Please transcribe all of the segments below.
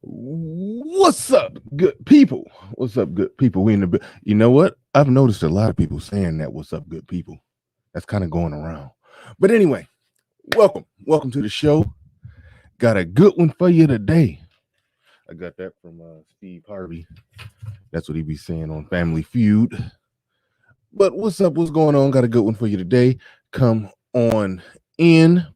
What's up, good people? What's up, good people? We in the. You know what? I've noticed a lot of people saying that. What's up, good people? That's kind of going around. But anyway, welcome to the show. Got a good one for you today. I got that from Steve Harvey. That's what he be saying on Family Feud. But what's up? What's going on? Got a good one for you today. Come on in.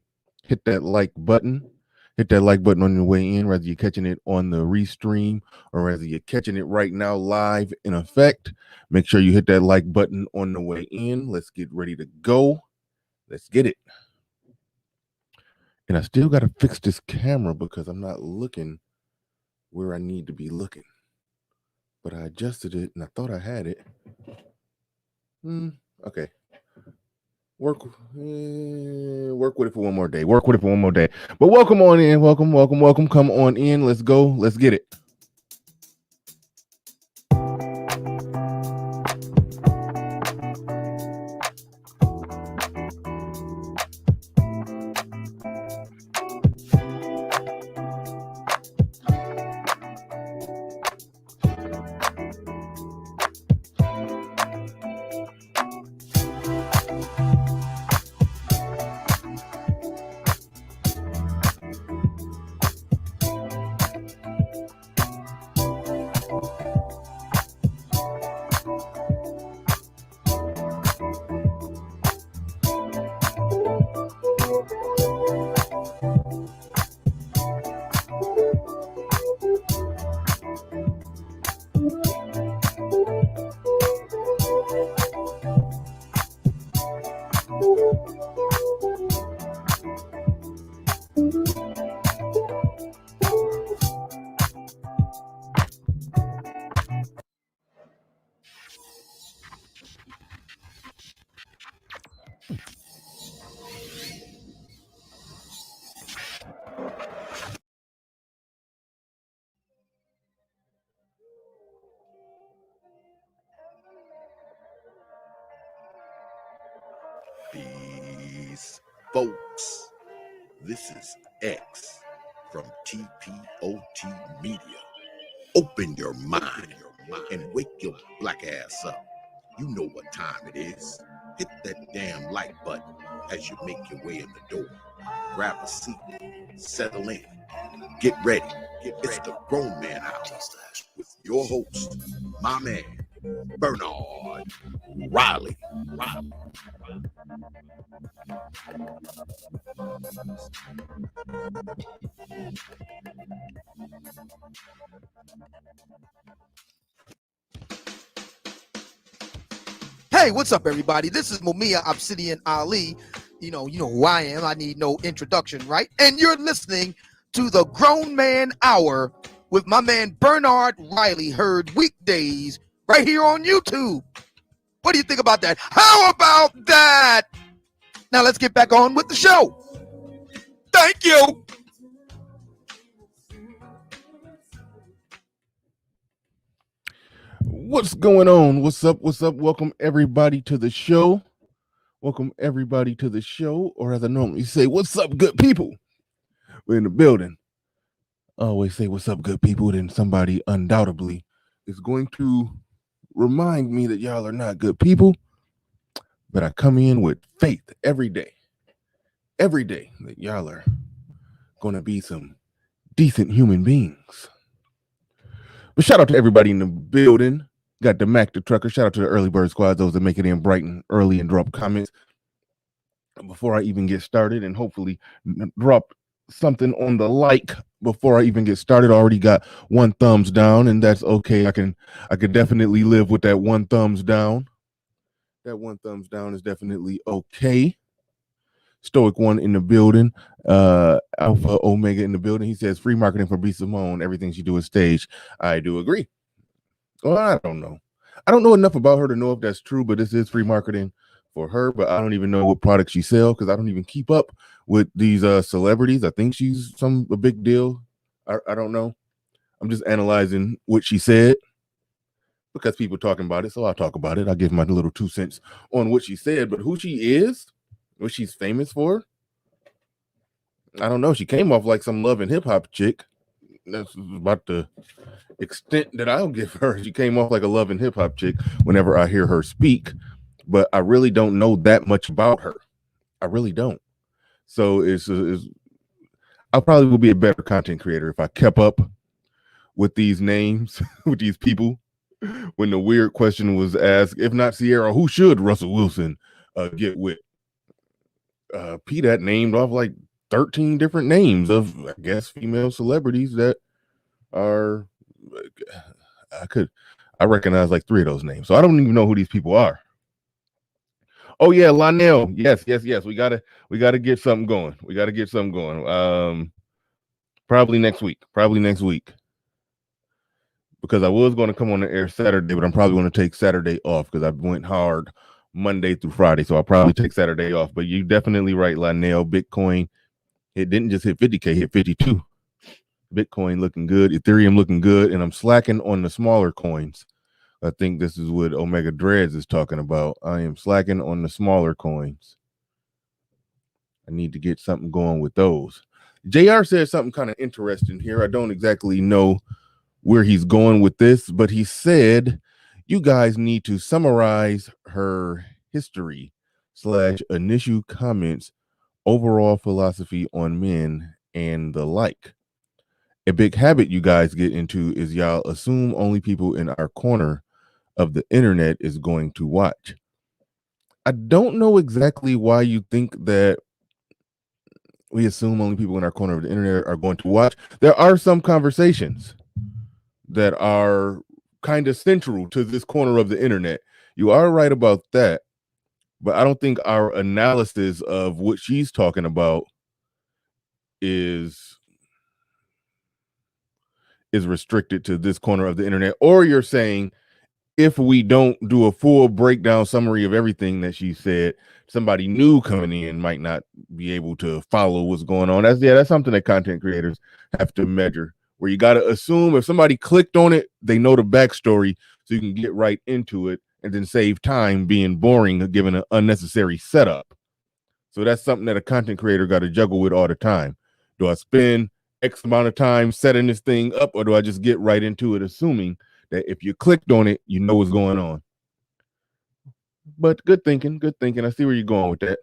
Hit that like button. Hit that like button on your way in, whether you're catching it on the restream or whether you're catching it right now live in effect. Make sure you hit that like button on the way in. Let's get ready to go. Let's get it. And I still got to fix this camera because I'm not looking where I need to be looking. But I adjusted it and I thought I had it. Okay. Work with it for one more day. Work with it for one more day. But welcome on in. Welcome. Come on in. Let's go. Let's get it. Peace, folks. This is X from TPOT Media. Open your mind and wake your black ass up. You know what time it is. Hit that damn like button as you make your way in the door. Grab a seat, settle in, get ready. It's the Grown Man Hour with your host, my man, Bernard Riley. Hey, what's up, everybody? This is Mumia Obsidian Ali. You know who I am. I need no introduction, right? And you're listening to the Grown Man Hour with my man Bernard Riley, heard weekdays right here on YouTube. What do you think about that? How about that? Now let's get back on with the show. Thank you. What's going on? What's up? Welcome everybody to the show. Or as I normally say, what's up, good people? We're in the building. I always say, what's up, good people? Then somebody undoubtedly is going to remind me that y'all are not good people. But I come in with faith every day that y'all are going to be some decent human beings. But shout out to everybody in the building. Got the Mac the Trucker. Shout out to the early bird squad, those that make it in bright and early and drop comments before I even get started, and hopefully drop something on the like before I even get started. I already got one thumbs down, and that's okay. I can definitely live with that one thumbs down. That one thumbs down is definitely okay. Stoic One in the building, Alpha Omega in the building. He says free marketing for B Simone. Everything she do is staged. I do agree. Well, I don't know. I don't know enough about her to know if that's true, but this is free marketing for her. But I don't even know what products she sells because I don't even keep up with these celebrities. I think she's a big deal. I don't know. I'm just analyzing what she said because people talking about it, so I'll talk about it. I'll give my little 2 cents on what she said, but who she is, what she's famous for, I don't know. She came off like some Love and Hip Hop chick. That's about the extent that I'll give her. She came off like a love and hip hop chick whenever I hear her speak, but I really don't know that much about her. I really don't. So I probably will be a better content creator if I kept up with these names, with these people. When the weird question was asked, if not Sierra, who should Russell Wilson get with? P that named off like 13 different names of, I guess, female celebrities that are, I recognize like 3 of those names. So I don't even know who these people are. Oh yeah, Lionel. Yes. We gotta get something going. Probably next week. Because I was going to come on the air Saturday, but I'm probably going to take Saturday off because I went hard Monday through Friday. So I'll probably take Saturday off. But you definitely right, Lionel. Bitcoin, it didn't just hit 50K, hit 52. Bitcoin looking good, Ethereum looking good, and I'm slacking on the smaller coins. I think this is what Omega Dreads is talking about. I am slacking on the smaller coins. I need to get something going with those. JR said something kind of interesting here. I don't exactly know where he's going with this, but he said you guys need to summarize her history / initial comments, overall philosophy on men and the like. A big habit you guys get into is y'all assume only people in our corner of the internet is going to watch. I don't know exactly why you think that we assume only people in our corner of the internet are going to watch. There are some conversations that are kind of central to this corner of the internet. You are right about that, but I don't think our analysis of what she's talking about is restricted to this corner of the internet. Or you're saying if we don't do a full breakdown summary of everything that she said, somebody new coming in might not be able to follow what's going on. That's something that content creators have to measure, where you got to assume if somebody clicked on it, they know the backstory, so you can get right into it and then save time being boring, given an unnecessary setup. So that's something that a content creator got to juggle with all the time. Do I spend X amount of time setting this thing up, or do I just get right into it, assuming that if you clicked on it, you know what's going on? But good thinking. I see where you're going with that.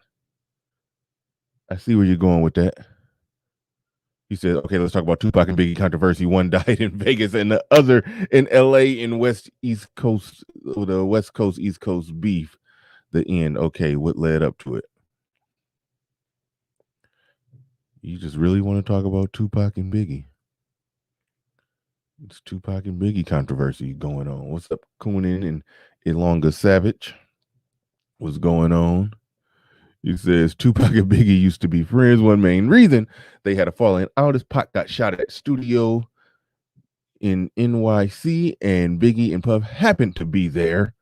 He said, okay, let's talk about Tupac and Biggie controversy. One died in Vegas and the other in LA in the West Coast, East Coast beef. The end. Okay, what led up to it? You just really want to talk about Tupac and Biggie? It's Tupac and Biggie controversy going on. What's up, Kunin and Ilonga Savage? What's going on? He says Tupac and Biggie used to be friends. One main reason they had a falling out is Pac got shot at studio in NYC, and Biggie and Puff happened to be there.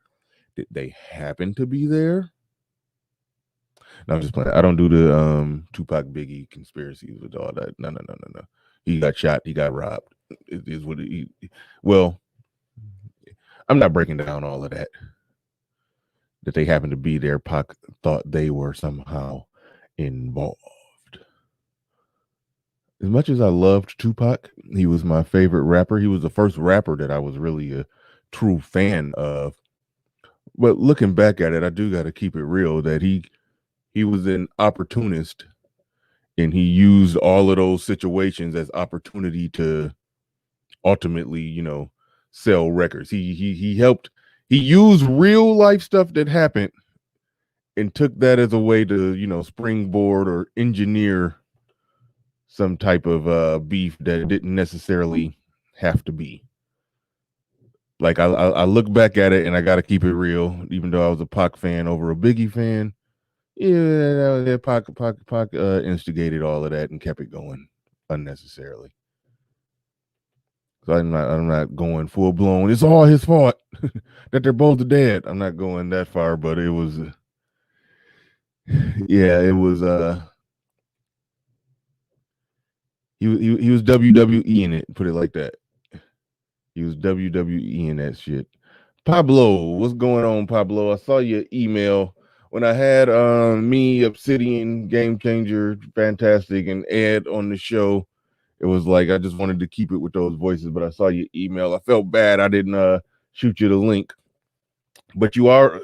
Did they happen to be there? No, I'm just playing. I don't do the Tupac Biggie conspiracies with all that. No. He got shot. He got robbed. It is what he. Well, I'm not breaking down all of that. That they happened to be there. Pac thought they were somehow involved. As much as I loved Tupac, he was my favorite rapper. He was the first rapper that I was really a true fan of. But looking back at it, I do got to keep it real that he was an opportunist, and he used all of those situations as opportunity to ultimately, sell records. He helped. He used real life stuff that happened and took that as a way to, springboard or engineer some type of beef that didn't necessarily have to be. Like I look back at it and I got to keep it real, even though I was a Pac fan over a Biggie fan. Yeah, Pac instigated all of that and kept it going unnecessarily. So I'm not going full blown. It's all his fault that they're both dead. I'm not going that far, but it was, yeah, it was. He was WWE in it. Put it like that. He was WWE in that shit. Pablo, what's going on, Pablo? I saw your email when I had me, Obsidian, Game Changer, Fantastic, and Ed on the show. it was like I just wanted to keep it with those voices, but I saw your email. I felt bad I didn't shoot you the link, but you are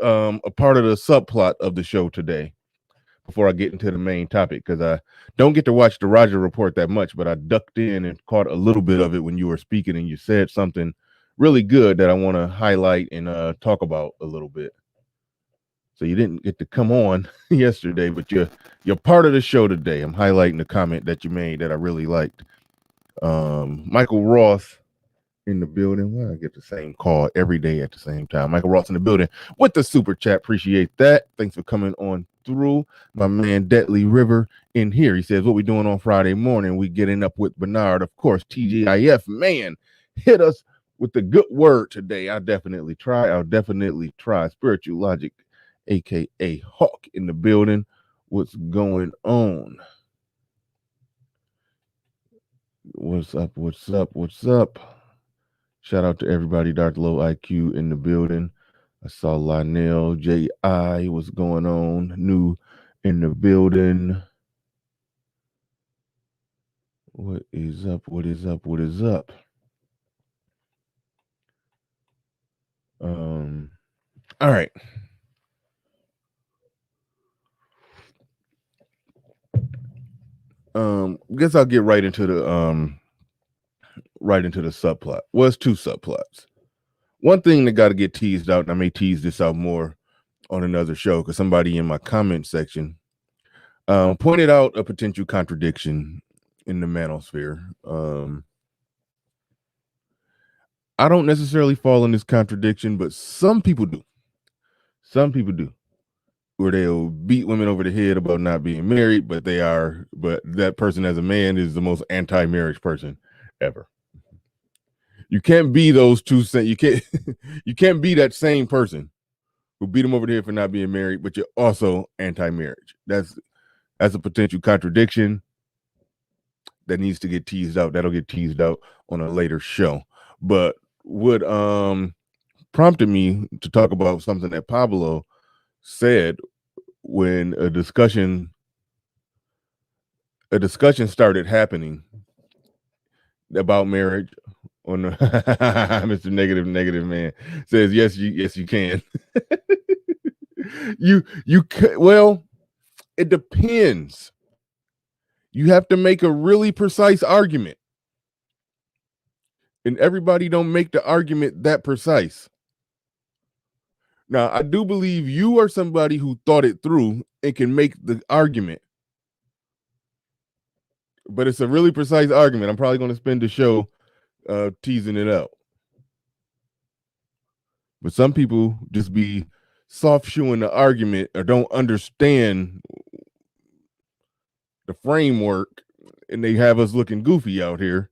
a part of the subplot of the show today. Before I get into the main topic, because I don't get to watch the Roger Report that much, but I ducked in and caught a little bit of it when you were speaking, and you said something really good that I want to highlight and talk about a little bit. So you didn't get to come on yesterday, but you're part of the show today. I'm highlighting the comment that you made that I really liked. Michael Ross in the building. Well, I get the same call every day at the same time. Michael Ross in the building with the super chat. Appreciate that. Thanks for coming on through. My man Deadly River in here. He says, what we doing on Friday morning? We getting up with Bernard. Of course, TGIF. Man, hit us with the good word today. I'll definitely try. Spiritual Logic, a.k.a. Hawk in the building. What's going on? What's up? Shout out to everybody. Dr. Low IQ in the building. I saw Lionel J.I. What's going on? New in the building. What is up? All right. Guess I'll get right into the subplot. Well, it's two subplots. One thing that got to get teased out, and I may tease this out more on another show, because somebody in my comment section pointed out a potential contradiction in the manosphere. I don't necessarily fall in this contradiction, but some people do. Where they'll beat women over the head about not being married, but that person as a man is the most anti-marriage person ever. You can't be those two. You can't be that same person who beat them over the head for not being married, but you're also anti-marriage. That's a potential contradiction that needs to get teased out. That'll get teased out on a later show. But what prompted me to talk about something that Pablo said when a discussion started happening about marriage on Mr. Negative Man says yes you can. Well, it depends. You have to make a really precise argument, and everybody don't make the argument that precise. Now, I do believe you are somebody who thought it through and can make the argument, but it's a really precise argument. I'm probably going to spend the show teasing it out. But some people just be soft shoeing the argument or don't understand the framework, and they have us looking goofy out here.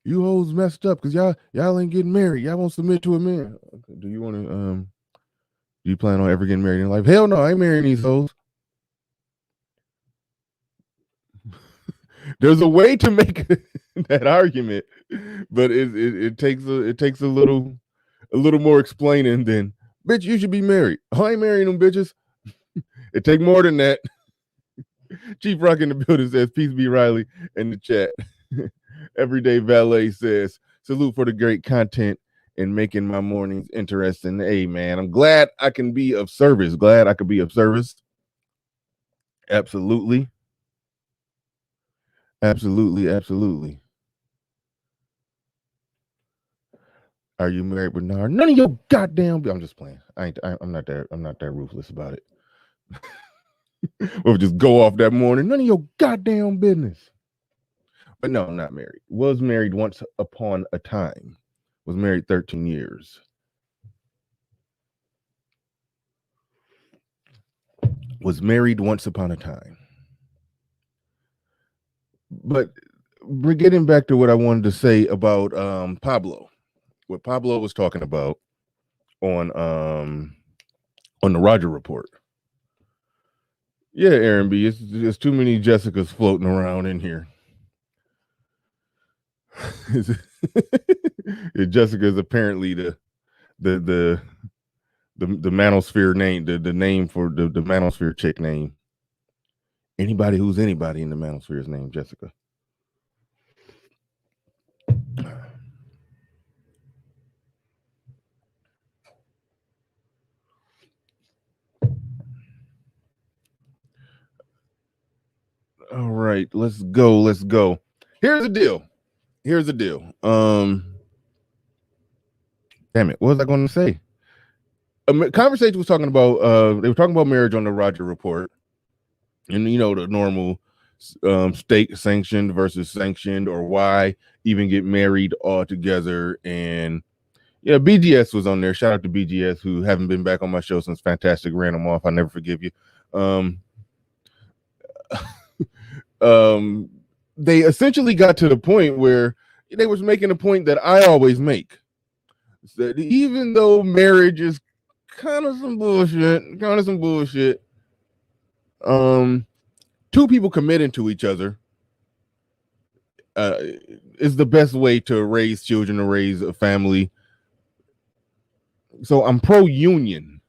You hoes messed up because y'all ain't getting married. Y'all won't submit to a man. Do you want to do you plan on ever getting married in life? Hell no, I ain't marrying these hoes. There's a way to make that argument, but it takes a little more explaining than, bitch, you should be married. Oh, I ain't marrying them bitches. It take more than that. Chief Rock in the building says, peace be Riley in the chat. Everyday Valet says, salute for the great content and making my mornings interesting. Hey, man, I'm glad I can be of service. Absolutely. Are you married, Bernard? None of your goddamn. I'm just playing. I'm not that ruthless about it. We'll just go off that morning. None of your goddamn business. But no, I'm not married. Was married once upon a time. Was married 13 years. Was married once upon a time. But we're getting back to what I wanted to say about Pablo. What Pablo was talking about on the Roger Report. Yeah, Aaron B. There's too many Jessicas floating around in here. Jessica is apparently the manosphere name, the name for the manosphere chick name Anybody who's anybody in the manosphere is named Jessica. All right, let's go. Let's go. Here's the deal. Here's the deal. Damn it. What was I going to say? A conversation was talking about. They were talking about marriage on the Roger Report, and the normal state sanctioned versus sanctioned, or why even get married all together. And yeah, BGS was on there. Shout out to BGS, who haven't been back on my show since Fantastic ran them off. I never forgive you. They essentially got to the point where they was making a point that I always make. That even though marriage is kind of some bullshit, two people committing to each other is the best way to raise children, to raise a family. So I'm pro-union.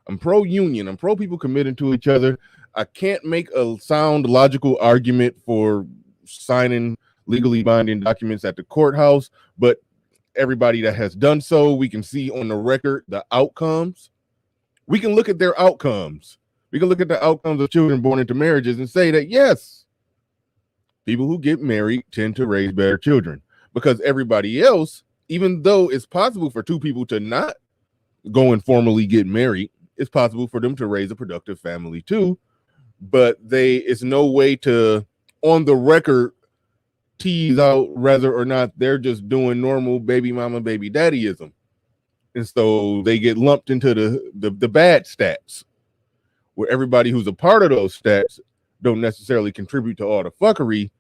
I'm pro-union. I'm pro people committing to each other. I can't make a sound logical argument for signing legally binding documents at the courthouse, but everybody that has done so, we can see on the record the outcomes. We can look at their outcomes. We can look at the outcomes of children born into marriages and say that, yes, people who get married tend to raise better children, because everybody else, even though it's possible for two people to not go and formally get married, it's possible for them to raise a productive family too. But it's no way to, on the record, tease out whether or not they're just doing normal baby mama, baby daddyism. And so they get lumped into the bad stats, where everybody who's a part of those stats don't necessarily contribute to all the fuckery,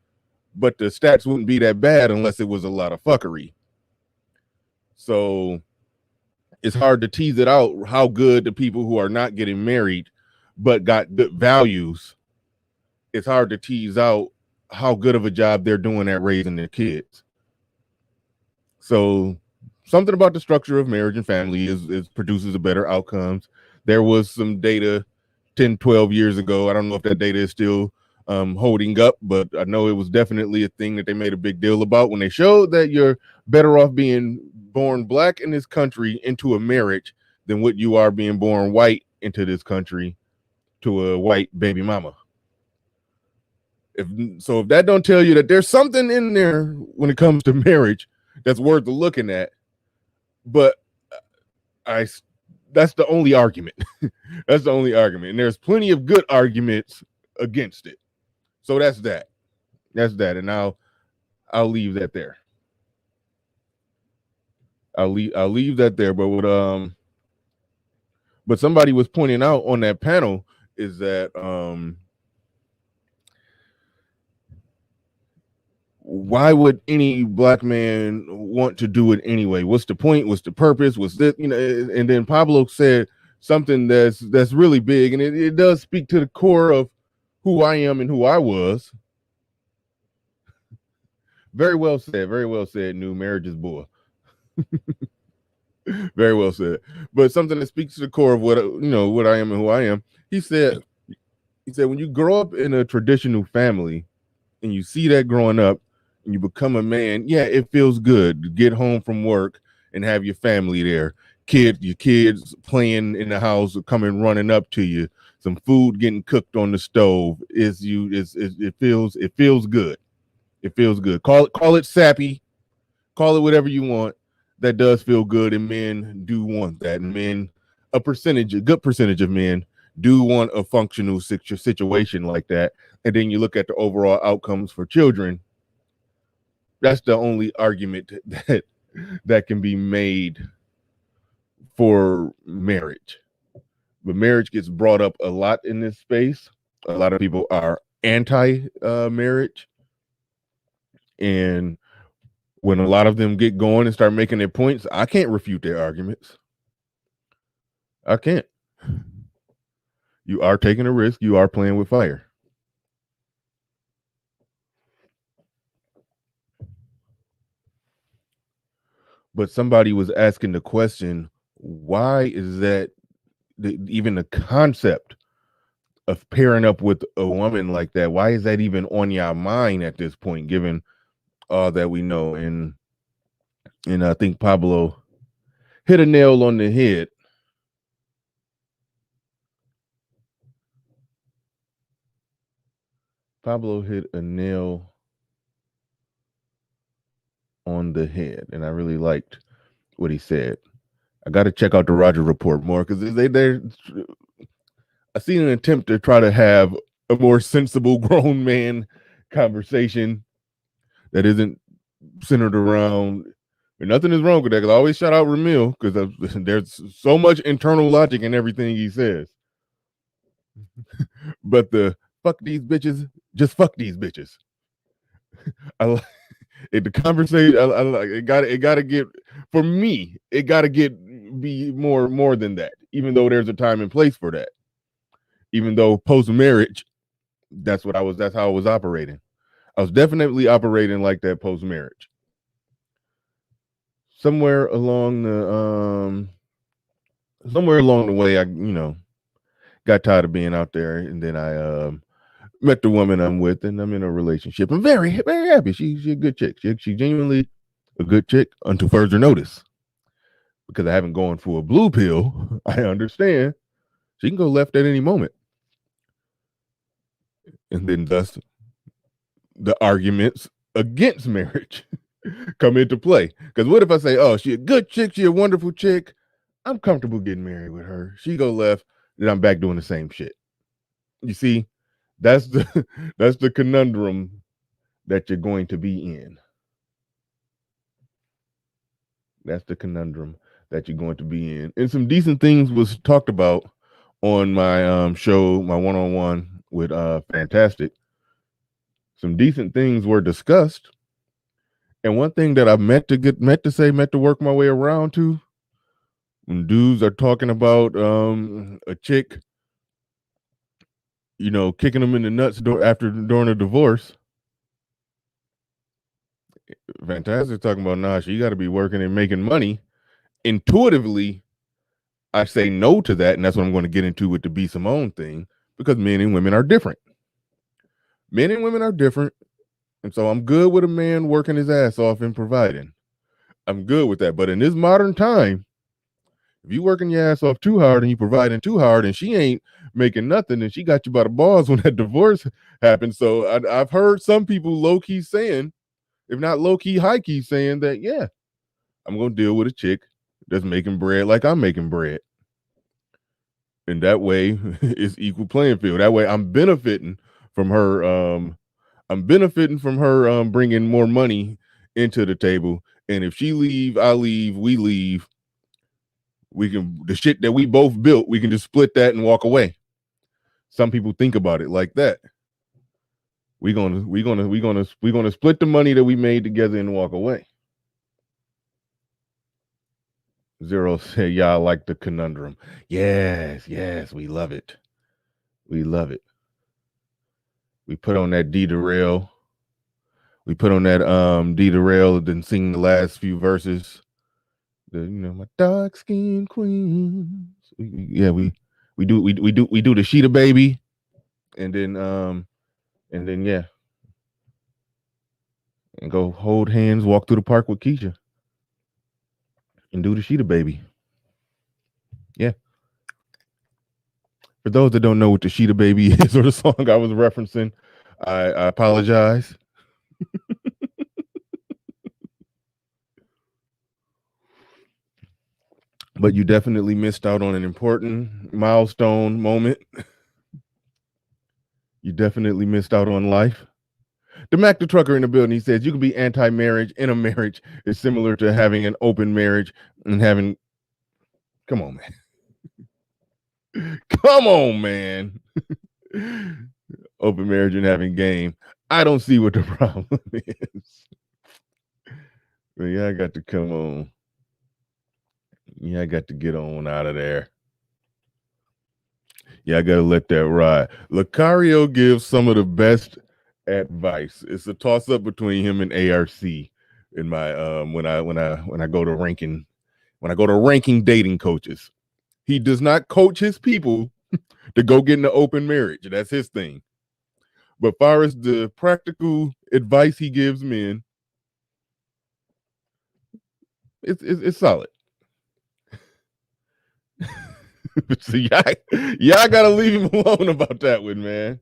but the stats wouldn't be that bad unless it was a lot of fuckery. So it's hard to tease it out how good the people who are not getting married but got good values. It's hard to tease out how good of a job they're doing at raising their kids. So something about the structure of marriage and family is produces a better outcomes. There was some data 10, 12 years ago. I don't know if that data is still holding up, but I know it was definitely a thing that they made a big deal about when they showed that you're better off being born black in this country into a marriage than what you are being born white into this country to a white baby mama. If that don't tell you that there's something in there when it comes to marriage that's worth looking at, but that's the only argument. That's the only argument, and there's plenty of good arguments against it. So that's that. And I'll leave that there. I'll leave that there. But somebody was pointing out on that panel is that why would any black man want to do it anyway? What's the point? What's the purpose? What's this? And then Pablo said something that's really big, and it does speak to the core of who I am and who I was. Very well said. New marriage is bull. Very well said. But something that speaks to the core of what I am and who I am. He said when you grow up in a traditional family and you see that growing up and you become a man, yeah, it feels good to get home from work and have your family there. Your kids playing in the house, coming running up to you, some food getting cooked on the stove. It feels good. It feels good. Call it sappy, call it whatever you want. That does feel good, and men do want that. And a good percentage of men do want a functional situation like that. And then you look at the overall outcomes for children. That's the only argument that can be made for marriage. But marriage gets brought up a lot in this space. A lot of people are anti-marriage. And when a lot of them get going and start making their points, I can't refute their arguments. I can't. You are taking a risk. You are playing with fire. But somebody was asking the question, why is that even the concept of pairing up with a woman like that. Why is that even on your mind at this point, given all that we know? And I think Pablo hit a nail on the head. Pablo hit a nail on the head, and I really liked what he said. I got to check out the Roger Report more because they're. I seen an attempt to try to have a more sensible grown man conversation that isn't centered around. And nothing is wrong with that because I always shout out Ramil because there's so much internal logic in everything he says. But the fuck these bitches, just fuck these bitches. I like the conversation. I like it. Got to get, for me. It got to be more than that. Even though there's a time and place for that. Even though post marriage, that's how I was operating. I was definitely operating like that post marriage. Somewhere along the way, I got tired of being out there, and then I met the woman I'm with, and I'm in a relationship. I'm very, very happy. She's a good chick. She's genuinely a good chick until further notice. Because I haven't gone for a blue pill, I understand she can go left at any moment. And then thus the arguments against marriage come into play. Because what if I say, oh, she a good chick, she a wonderful chick, I'm comfortable getting married with her. She go left, then I'm back doing the same shit. You see, that's the conundrum that you're going to be in. That's the conundrum that you're going to be in. And some decent things was talked about on my show, my one-on-one with Fantastic. Some decent things were discussed. And one thing that I meant to work my way around to, when dudes are talking about a chick, kicking them in the nuts during a divorce. Fantastic talking about, nah, she got to be working and making money. Intuitively, I say no to that, and that's what I'm going to get into with the B. Simone thing, because men and women are different. Men and women are different, and so I'm good with a man working his ass off and providing. I'm good with that. But in this modern time, if you working your ass off too hard and you providing too hard and she ain't making nothing and she got you by the balls when that divorce happened. So I've heard some people low-key saying, if not low-key, high-key saying that, yeah, I'm going to deal with a chick that's making bread like I'm making bread. And that way it's equal playing field. That way I'm benefiting from her. Bringing more money into the table. And if she leave, I leave, we leave. We can, the shit that we both built, we can just split that and walk away. Some people think about it like that. We're gonna split the money that we made together and walk away. Zero said, y'all like the conundrum. Yes, we love it. We love it. We put on that D Derail. We put on that D Derail and then sing the last few verses. My dark skinned queens. We do the Sheeta Baby, and then yeah, and go hold hands, walk through the park with Keisha, and do the Sheeta Baby. Yeah. For those that don't know what the Sheeta Baby is or the song I was referencing, I apologize. But you definitely missed out on an important milestone moment. You definitely missed out on life. The Mac the Trucker in the building, he says, you can be anti-marriage in a marriage. It's similar to having an open marriage and having... Come on, man. Come on, man. Open marriage and having game. I don't see what the problem is. But yeah, I got to come on. Yeah, I got to get on out of there. Yeah, I got to let that ride. Lucario gives some of the best advice. It's a toss up between him and ARC in my when I go to ranking dating coaches. He does not coach his people to go get in an open marriage. That's his thing. But far as the practical advice he gives men, it's solid. So y'all gotta leave him alone about that one, man.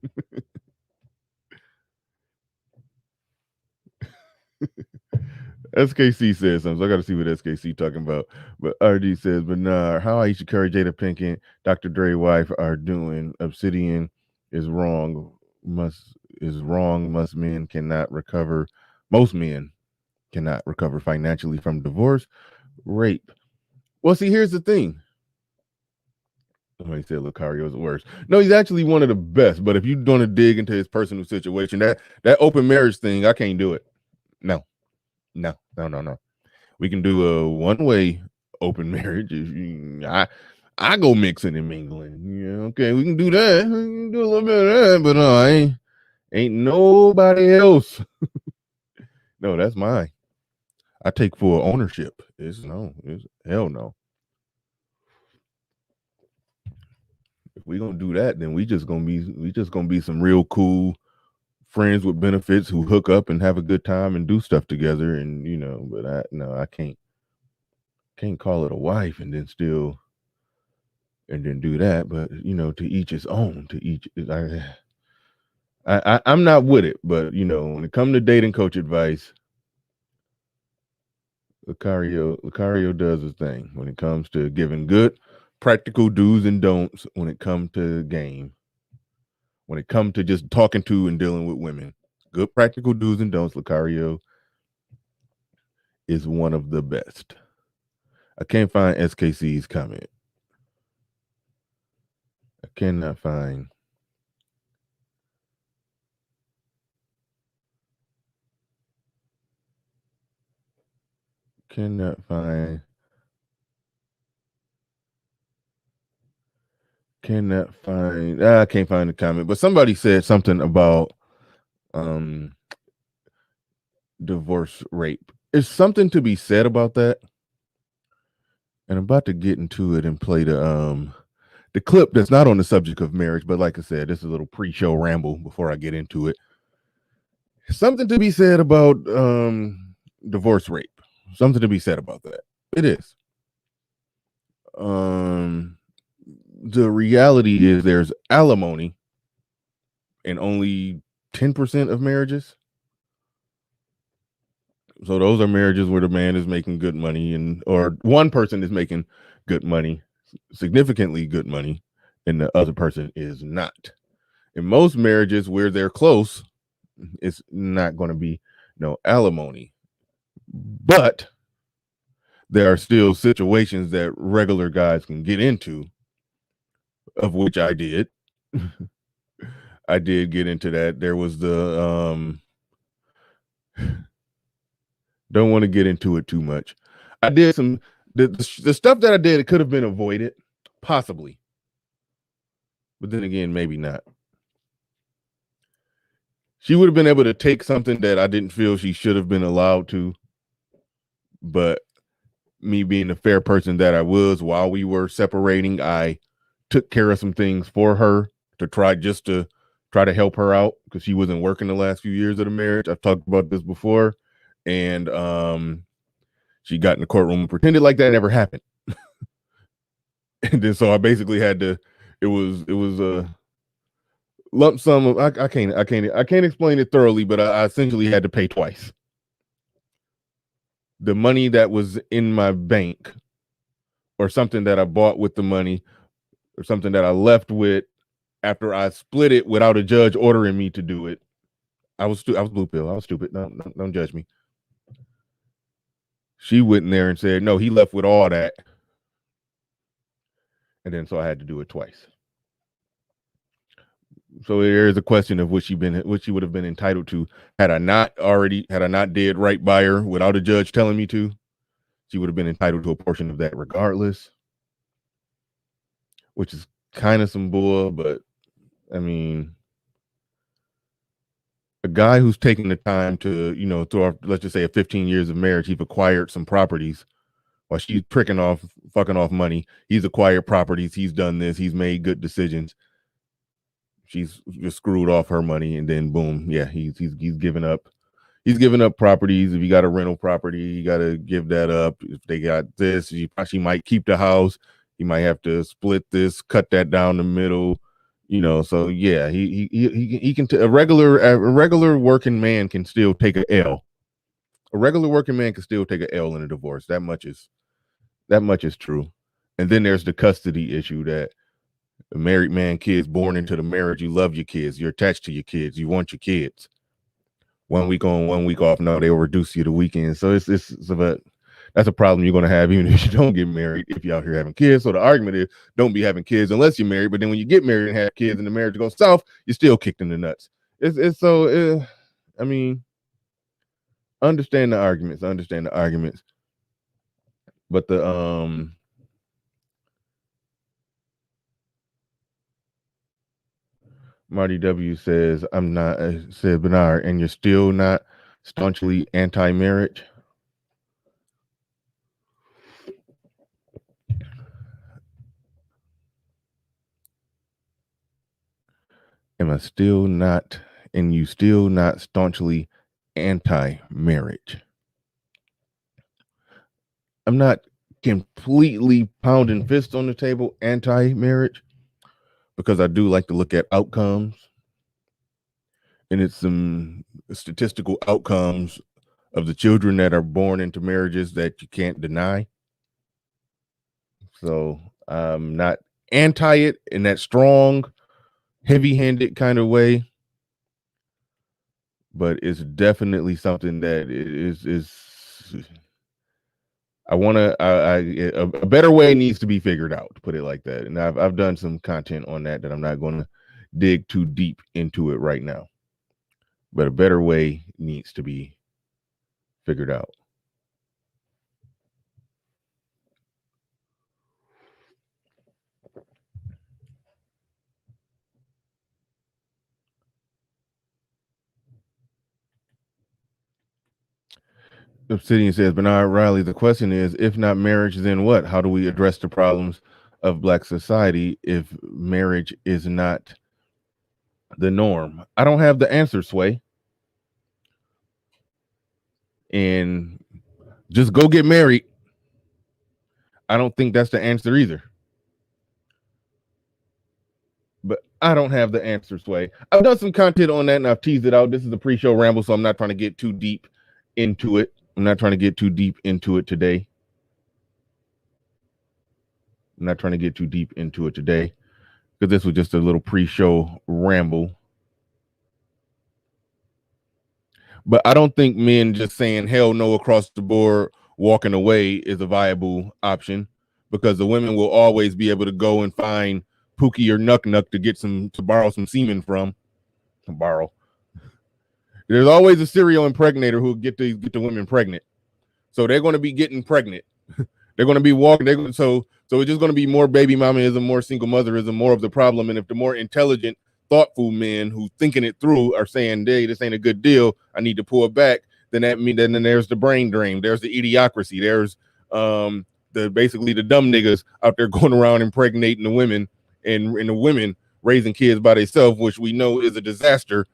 SKC says something. So I got to see what SKC talking about. But RD says, but nah, how Aisha Curry, Jada Pinkett, Dr. Dre wife are doing. Obsidian is wrong. Most men cannot recover. Most men cannot recover financially from divorce, rape. Well, see, here's the thing. Somebody said Lucario is the worst. No, he's actually one of the best. But if you want to dig into his personal situation, that open marriage thing, I can't do it. No. We can do a one-way open marriage. I go mixing and mingling. Yeah, okay, we can do that. We can do a little bit of that, but ain't nobody else. No, that's mine. I take full ownership. It's hell no. If we gonna do that, then we just gonna be some real cool friends with benefits who hook up and have a good time and do stuff together. And but I can't call it a wife and then do that. But to each his own. To each, I'm not with it. But when it comes to dating coach advice, Lucario does his thing when it comes to giving good practical do's and don'ts. When it comes to game, when it comes to just talking to and dealing with women, good practical do's and don'ts. Lucario is one of the best. I can't find SKC's comment. I cannot find. I can't find the comment, but somebody said something about divorce rape. There's something to be said about that. And I'm about to get into it and play the clip that's not on the subject of marriage, but like I said, this is a little pre-show ramble before I get into it. Something to be said about divorce rape. Something to be said about that. It is. The reality is there's alimony in only 10% of marriages. So those are marriages where the man is making good money or one person is making good money, significantly good money, and the other person is not. In most marriages where they're close, it's not going to be no alimony. But there are still situations that regular guys can get into, of which I did. I did get into that. There was the don't want to get into it too much. I did some the stuff that I did, it could have been avoided, possibly. But then again, maybe not. She would have been able to take something that I didn't feel she should have been allowed to. But me being the fair person that I was while we were separating, I took care of some things for her to try to help her out because she wasn't working the last few years of the marriage. I've talked about this before. And she got in the courtroom and pretended like that never happened. And then so I basically had to, it was a lump sum of I can't explain it thoroughly, but I essentially had to pay twice. The money that was in my bank, or something that I bought with the money, or something that I left with after I split it without a judge ordering me to do it. I was blue pill. I was stupid. Don't judge me. She went in there and said, no, he left with all that. And then so I had to do it twice. So there is a question of what she would have been entitled to had I not did right by her without a judge telling me to. She would have been entitled to a portion of that regardless, which is kind of some bull. But I mean, a guy who's taking the time to, through let's just say 15 years of marriage, he's acquired some properties while she's fucking off money. He's acquired properties. He's done this. He's made good decisions. She's just screwed off her money, and then boom, yeah, he's given up. He's giving up properties. If you got a rental property, you got to give that up. If they got this, she might keep the house. He might have to split this, cut that down the middle. So yeah, he can. A regular working man can still take a L. A regular working man can still take a L in a divorce. That much is true. And then there's the custody issue that a married man, kids born into the marriage, you love your kids, you're attached to your kids, you want your kids. 1 week on, 1 week off. No, they'll reduce you to weekends. So that's a problem you're going to have even if you don't get married, if you're out here having kids. So the argument is don't be having kids unless you're married. But then when you get married and have kids and the marriage goes south, you're still kicked in the nuts. I mean, understand the arguments. But Marty W says, said Bernard, and you're still not staunchly anti-marriage? Am I still not, and you still not staunchly anti-marriage? I'm not completely pounding fists on the table anti-marriage, because I do like to look at outcomes, and it's some statistical outcomes of the children that are born into marriages that you can't deny. So I'm not anti it in that strong, heavy-handed kind of way, but it's definitely something that is a better way needs to be figured out, to put it like that. And I've done some content on that I'm not going to dig too deep into it right now, but a better way needs to be figured out. Obsidian says, Bernard Riley, the question is, if not marriage, then what? How do we address the problems of Black society if marriage is not the norm? I don't have the answer, Sway. And just go get married. I don't think that's the answer either. But I don't have the answer, Sway. I've done some content on that and I've teased it out. This is a pre-show ramble, so I'm not trying to get too deep into it. I'm not trying to get too deep into it today. Because this was just a little pre-show ramble. But I don't think men just saying hell no across the board, walking away, is a viable option, because the women will always be able to go and find Pookie or Nuck Nuck to borrow some semen from. There's always a serial impregnator who get the women pregnant. So they're going to be getting pregnant. They're going to be walking. So it's just going to be more baby mamaism, more single motherism, more of the problem. And if the more intelligent, thoughtful men who thinking it through are saying, "Hey, this ain't a good deal, I need to pull it back," then then there's the brain drain. There's the idiocracy. There's basically the dumb niggas out there going around impregnating the women, and the women raising kids by themselves, which we know is a disaster.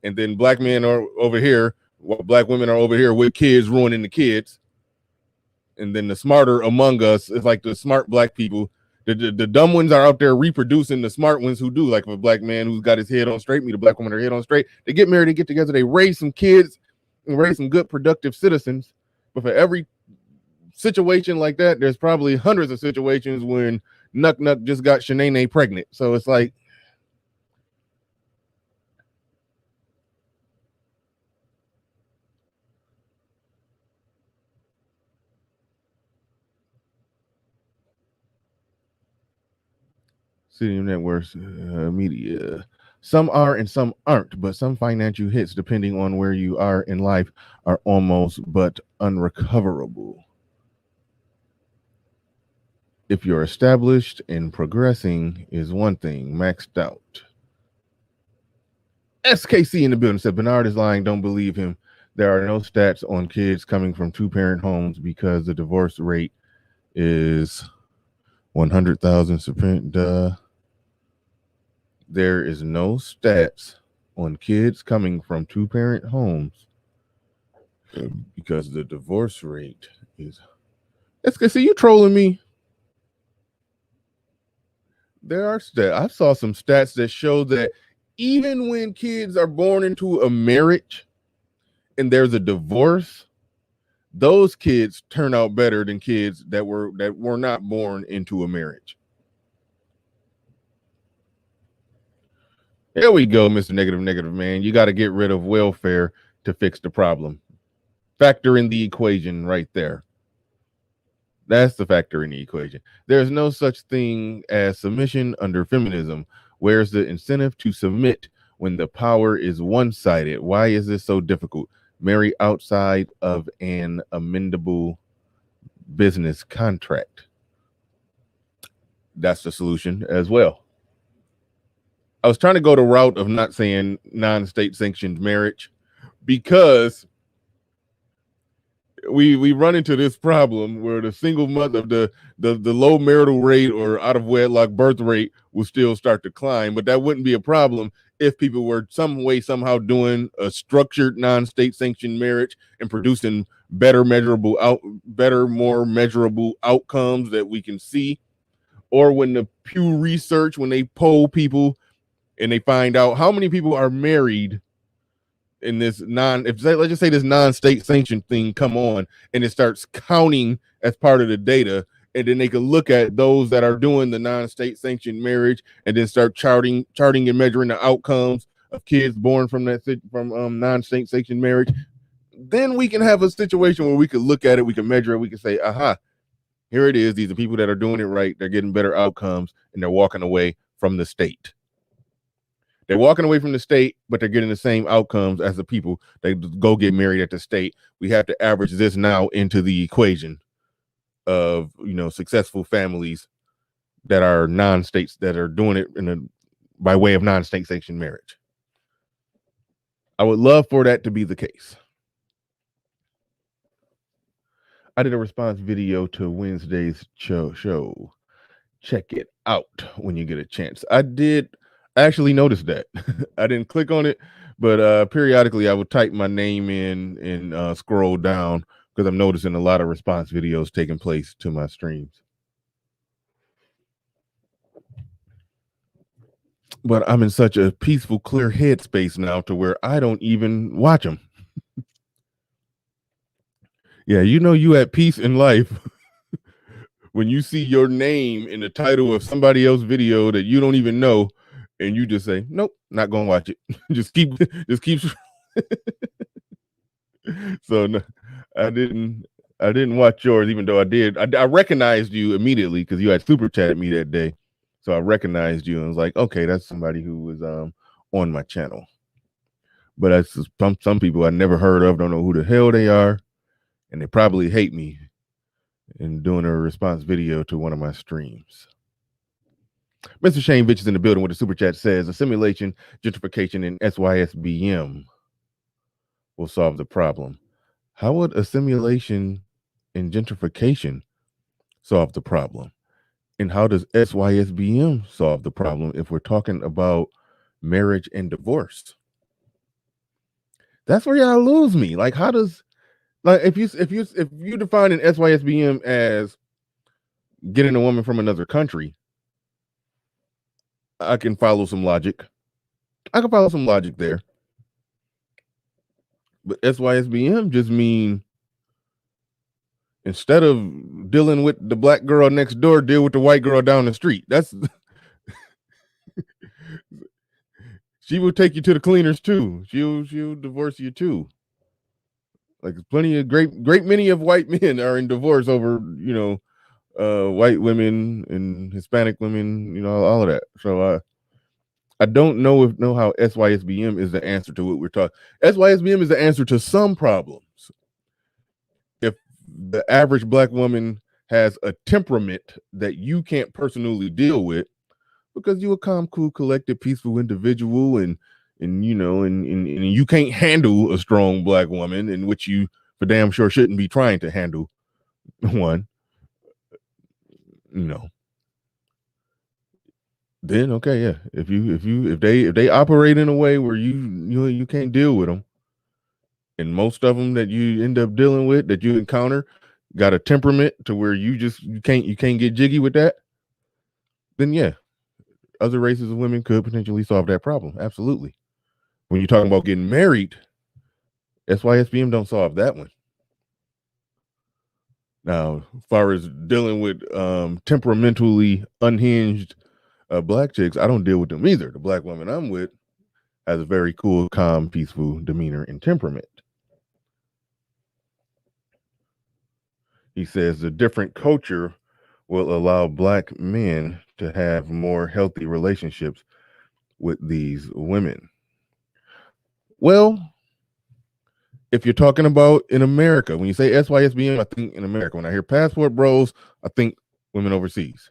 And then black men are over here, while black women are over here with kids, ruining the kids. And then the smarter among us is like the smart black people. The dumb ones are out there reproducing the smart ones who do. Like a black man who's got his head on straight, meet a black woman, her head on straight. They get married, they get together, they raise some kids and raise some good, productive citizens. But for every situation like that, there's probably hundreds of situations when Nuck Nuck just got Shanae pregnant. So it's like, City Networks media. Some are and some aren't, but some financial hits, depending on where you are in life, are almost but unrecoverable. If you're established and progressing is one thing, maxed out. SKC in the building said, Bernard is lying, don't believe him. there are no stats on kids coming from two-parent homes because the divorce rate is 100,000. There is no stats on kids coming from two-parent homes because the divorce rate is. It's good. See, you trolling me. There are stats. I saw some stats that show that even when kids are born into a marriage and there's a divorce, those kids turn out better than kids that were not born into a marriage. There we go, Mr. Negative Man. You got to get rid of welfare to fix the problem. Factor in the equation right there. That's the factor in the equation. There's no such thing as submission under feminism. Where's the incentive to submit when the power is one-sided? Why is this so difficult? Marry outside of an amendable business contract. That's the solution as well. I was trying to go the route of not saying non-state sanctioned marriage because we run into this problem where the single mother, the low marital rate or out of wedlock birth rate will still start to climb, but that wouldn't be a problem if people were some way somehow doing a structured non-state sanctioned marriage and producing more measurable outcomes that we can see. Or when the Pew Research, when they poll people and they find out how many people are married in this let's just say this non-state sanctioned thing come on and it starts counting as part of the data, and then they can look at those that are doing the non-state sanctioned marriage and then start charting and measuring the outcomes of kids born from non-state sanctioned marriage. Then we can have a situation where we can look at it, we can measure it, we can say, aha, here it is. These are people that are doing it right. They're getting better outcomes and they're walking away from the state. They're walking away from the state, but they're getting the same outcomes as the people that go get married at the state. We have to average this now into the equation of, successful families that are non-states that are doing it by way of non-state sanctioned marriage. I would love for that to be the case. I did a response video to Wednesday's show. Check it out when you get a chance. I actually noticed that. I didn't click on it, but periodically I would type my name in and scroll down because I'm noticing a lot of response videos taking place to my streams. But I'm in such a peaceful, clear headspace now to where I don't even watch them. Yeah, you at peace in life when you see your name in the title of somebody else's video that you don't even know, and you just say, nope, not gonna watch it. just keep. So no, I didn't watch yours, even though I did. I recognized you immediately because you had super chatted me that day. So I recognized you and was like, okay, that's somebody who was on my channel. But that's some people I never heard of, don't know who the hell they are, and they probably hate me in doing a response video to one of my streams. Mr. Shane Bitch is in the building with the super chat says assimilation, gentrification, and SYSBM will solve the problem. How would assimilation and gentrification solve the problem? And how does SYSBM solve the problem if we're talking about marriage and divorce? That's where y'all lose me. Like, how does, like, if you define an SYSBM as getting a woman from another country, I can follow some logic. I can follow some logic there. But SYSBM just mean instead of dealing with the black girl next door, deal with the white girl down the street. That's she will take you to the cleaners too. She'll divorce you too. Like plenty of great many of white men are in divorce over, white women and Hispanic women, all of that. So I don't know how SYSBM is the answer to what we're talking. SYSBM is the answer to some problems. If the average black woman has a temperament that you can't personally deal with because you're a calm, cool, collected, peaceful individual, and and and you can't handle a strong black woman, in which you for damn sure shouldn't be trying to handle one, then okay, yeah. If they operate in a way where you can't deal with them, and most of them that you end up dealing with, that you encounter, got a temperament to where you can't get jiggy with that, then yeah, other races of women could potentially solve that problem. Absolutely. When you're talking about getting married, SYSBM don't solve that one. Now, as far as dealing with temperamentally unhinged black chicks, I don't deal with them either. The black woman I'm with has a very cool, calm, peaceful demeanor and temperament. He says the different culture will allow black men to have more healthy relationships with these women. Well, if you're talking about in America, when you say SYSBM, I think in America. When I hear passport bros, I think women overseas.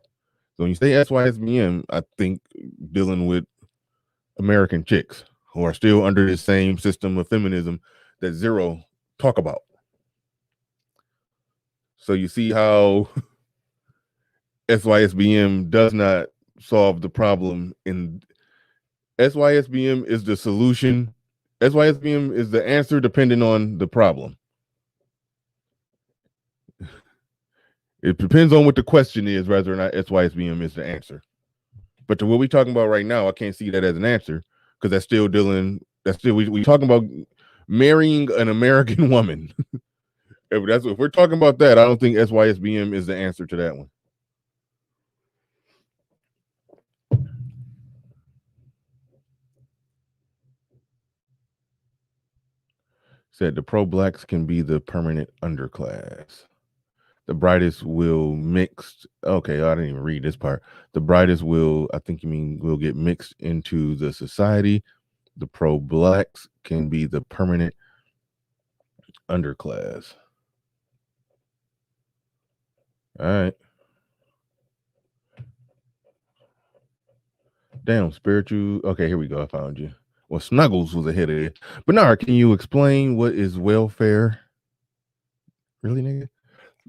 So when you say SYSBM, I think dealing with American chicks who are still under the same system of feminism that Zero talk about. So you see how SYSBM does not solve the problem. In SYSBM is the solution. SYSBM is the answer depending on the problem. It depends on what the question is, whether or not SYSBM is the answer. But to what we're talking about right now, I can't see that as an answer, because that's still we talking about marrying an American woman. If we're talking about that, I don't think SYSBM is the answer to that one. Said the pro-blacks can be the permanent underclass. The brightest will mixed. Okay, I didn't even read this part. The brightest will, I think you mean, will get mixed into the society. The pro-blacks can be the permanent underclass. All right. Damn, spiritual. Okay, here we go. I found you. Well, Snuggles was ahead of it. Bernard, can you explain what is welfare? Really, nigga?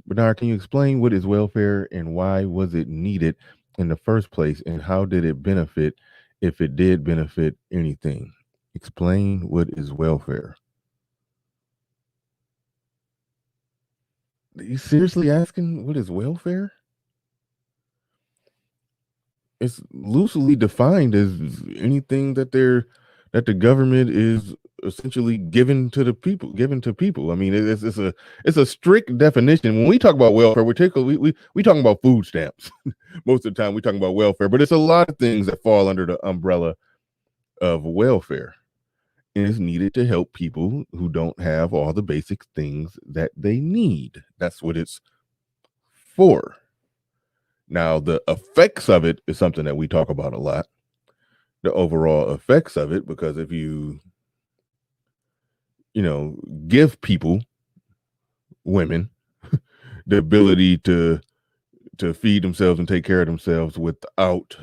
Bernard, can you explain what is welfare and why was it needed in the first place, and how did it benefit, if it did benefit anything? Explain what is welfare. Are you seriously asking what is welfare? It's loosely defined as anything that the government is essentially given to people. I mean, it's a strict definition. When we talk about welfare, we talking about food stamps. Most of the time we talking about welfare, but it's a lot of things that fall under the umbrella of welfare. And it's needed to help people who don't have all the basic things that they need. That's what it's for. Now, the effects of it is something that we talk about a lot. The overall effects of it, because if you give people, women, the ability to feed themselves and take care of themselves without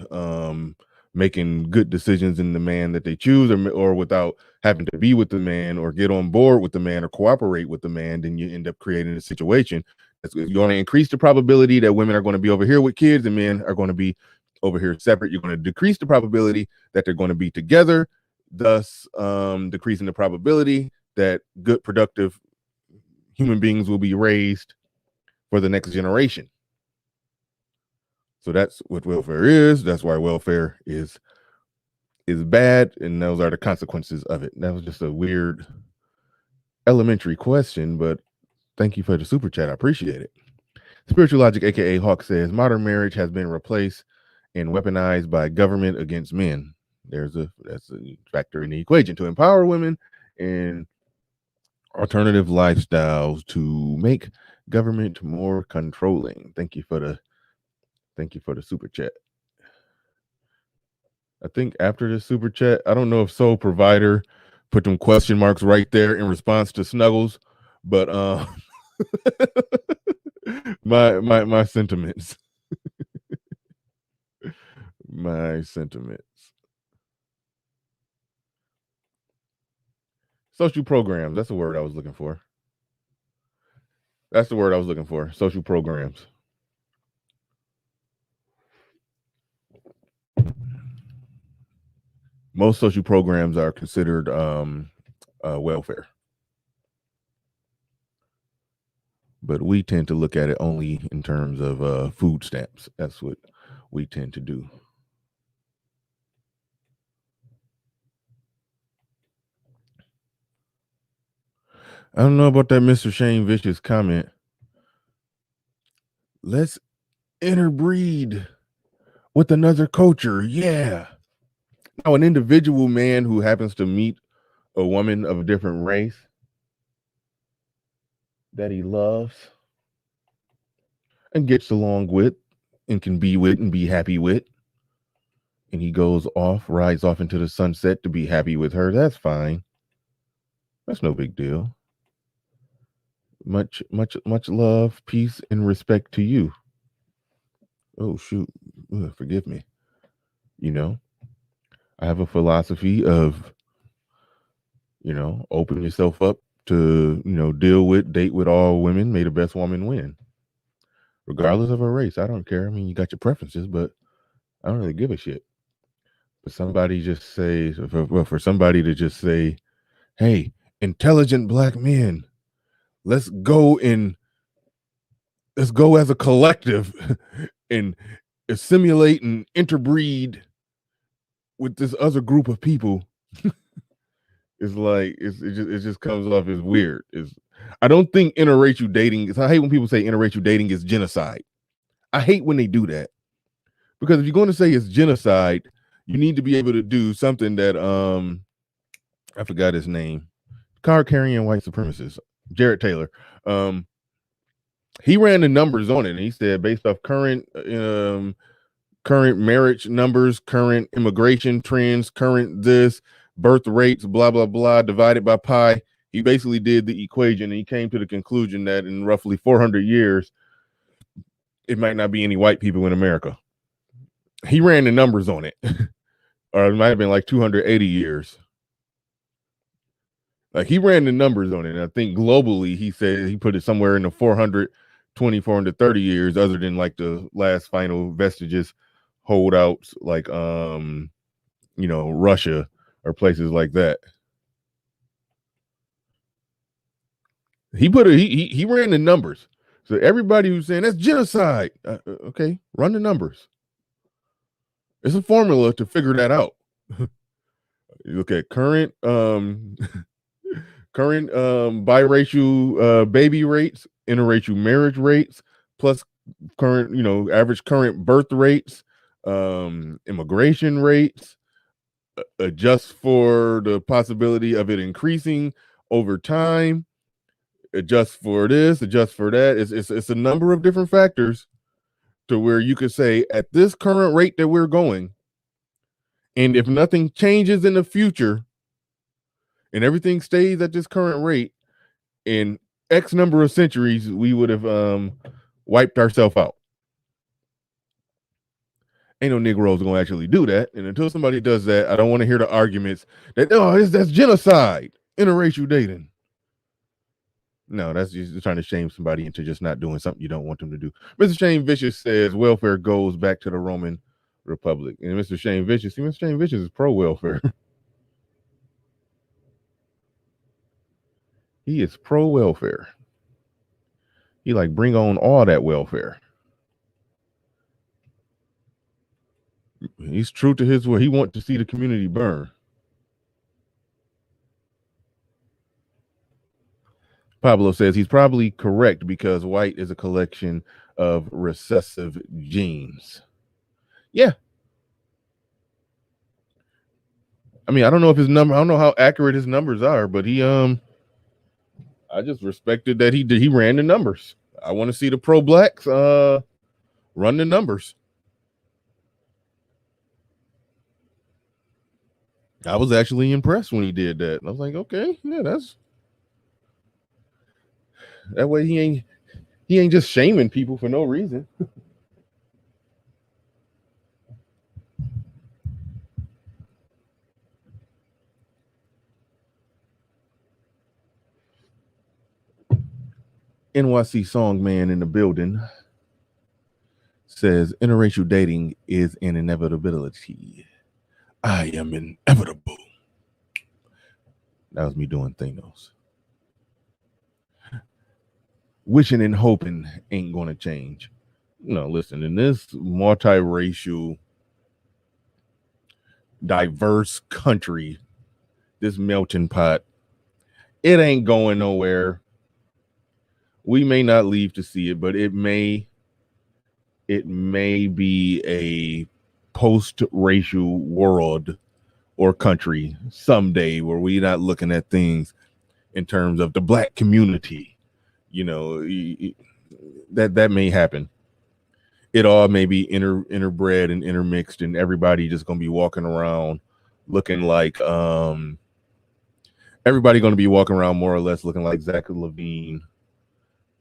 making good decisions in the man that they choose, or without having to be with the man or get on board with the man or cooperate with the man, then you end up creating a situation that's going to increase the probability that women are going to be over here with kids and men are going to be over here separate. You're going to decrease the probability that they're going to be together, thus decreasing the probability that good, productive human beings will be raised for the next generation. So that's what welfare is. That's why welfare is bad, and those are the consequences of it. That was just a weird elementary question, but thank you for the super chat. I appreciate it. Spiritual Logic, aka Hawk, says modern marriage has been replaced and weaponized by government against men. That's a factor in the equation to empower women and alternative lifestyles to make government more controlling. Thank you for the super chat. I think after the super chat, I don't know if Soul Provider put them question marks right there in response to Snuggles, but my sentiments. My sentiments. Social programs. That's the word I was looking for. That's the word I was looking for. Social programs. Most social programs are considered welfare, but we tend to look at it only in terms of food stamps. That's what we tend to do. I don't know about that Mr. Shane Vicious comment. Let's interbreed with another culture. Yeah. Now, an individual man who happens to meet a woman of a different race that he loves and gets along with and can be with and be happy with, and he goes off, rides off into the sunset to be happy with her, that's fine. That's no big deal. Much love, peace, and respect to you. Oh, shoot. Ugh, forgive me. You know, I have a philosophy of, open yourself up to, date with all women, may the best woman win, regardless of her race. I don't care. I mean, you got your preferences, but I don't really give a shit. But somebody just say, for somebody to just say, hey, intelligent black men, let's go as a collective and assimilate and interbreed with this other group of people. It's like it just comes off as weird. I don't think interracial dating is. I hate when people say interracial dating is genocide. I hate when they do that, because if you're going to say it's genocide, you need to be able to do something that I forgot his name, card carrying white supremacist, Jared Taylor. He ran the numbers on it, and he said based off current marriage numbers, current immigration trends, current this birth rates, blah blah blah, divided by pi. He basically did the equation, and he came to the conclusion that in roughly 400 years, it might not be any white people in America. He ran the numbers on it, or it might have been like 280 years. Like, he ran the numbers on it. And I think globally, he said he put it somewhere in the 420, 430 years, other than like the last final vestiges holdouts like Russia or places like that. He ran the numbers. So everybody who's saying that's genocide, okay, run the numbers. It's a formula to figure that out. You look at current biracial baby rates, interracial marriage rates, plus current, average current birth rates, immigration rates, adjust for the possibility of it increasing over time, adjust for this, adjust for that. It's a number of different factors to where you could say at this current rate that we're going, and if nothing changes in the future and everything stays at this current rate, in X number of centuries, we would have wiped ourselves out. Ain't no Negroes gonna actually do that. And until somebody does that, I don't want to hear the arguments that that's genocide, interracial dating. No, that's just trying to shame somebody into just not doing something you don't want them to do. Mr. Shane Vicious says welfare goes back to the Roman Republic. And Mr. Shane Vicious is pro-welfare. He is pro-welfare. He like bring on all that welfare. He's true to his word. He wants to see the community burn. Pablo says he's probably correct because white is a collection of recessive genes. Yeah. I mean, I don't know if I don't know how accurate his numbers are, but I just respected that he ran the numbers. I want to see the pro-blacks run the numbers. I was actually impressed when he did that. I was like, okay, yeah, that way he ain't just shaming people for no reason. NYC Songman in the building says interracial dating is an inevitability. I am inevitable. That was me doing Thanos. Wishing and hoping ain't going to change. No, listen, in this multiracial, diverse country, this melting pot, it ain't going nowhere. We may not leave to see it, but it may be a post-racial world or country someday where we're not looking at things in terms of the black community. You know, that may happen. It all may be interbred and intermixed, and everybody just gonna be walking around looking like everybody gonna be walking around more or less looking like Zach Levine,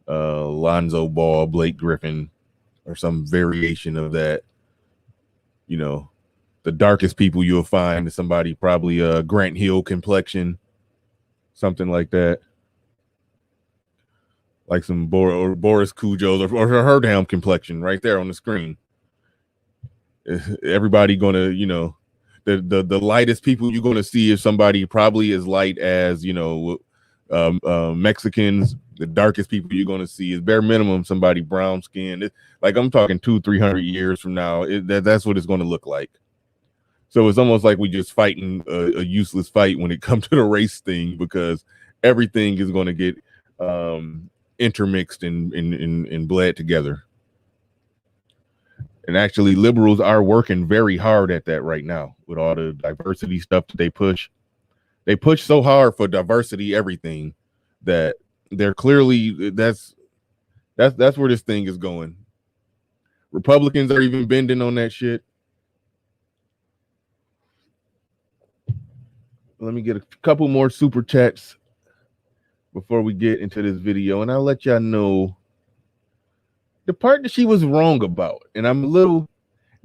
Lonzo Ball, Blake Griffin, or some variation of that. You know, the darkest people you'll find is somebody probably Grant Hill complexion, something like that. Like some Boris Cujo's or her damn complexion right there on the screen. Everybody gonna, you know, the lightest people you're gonna see is somebody probably as light as, you know, Mexicans. The darkest people you're gonna see is bare minimum somebody brown skinned. Like I'm talking 200-300 years from now, that's what it's gonna look like. So it's almost like we just fighting a useless fight when it comes to the race thing, because everything is gonna get intermixed and bled together. And actually liberals are working very hard at that right now with all the diversity stuff that they push. They push so hard for diversity everything that they're clearly that's where this thing is going. Republicans are even bending on that shit. Let me get a couple more super chats before we get into this video, and I'll let y'all know the part that she was wrong about. And I'm a little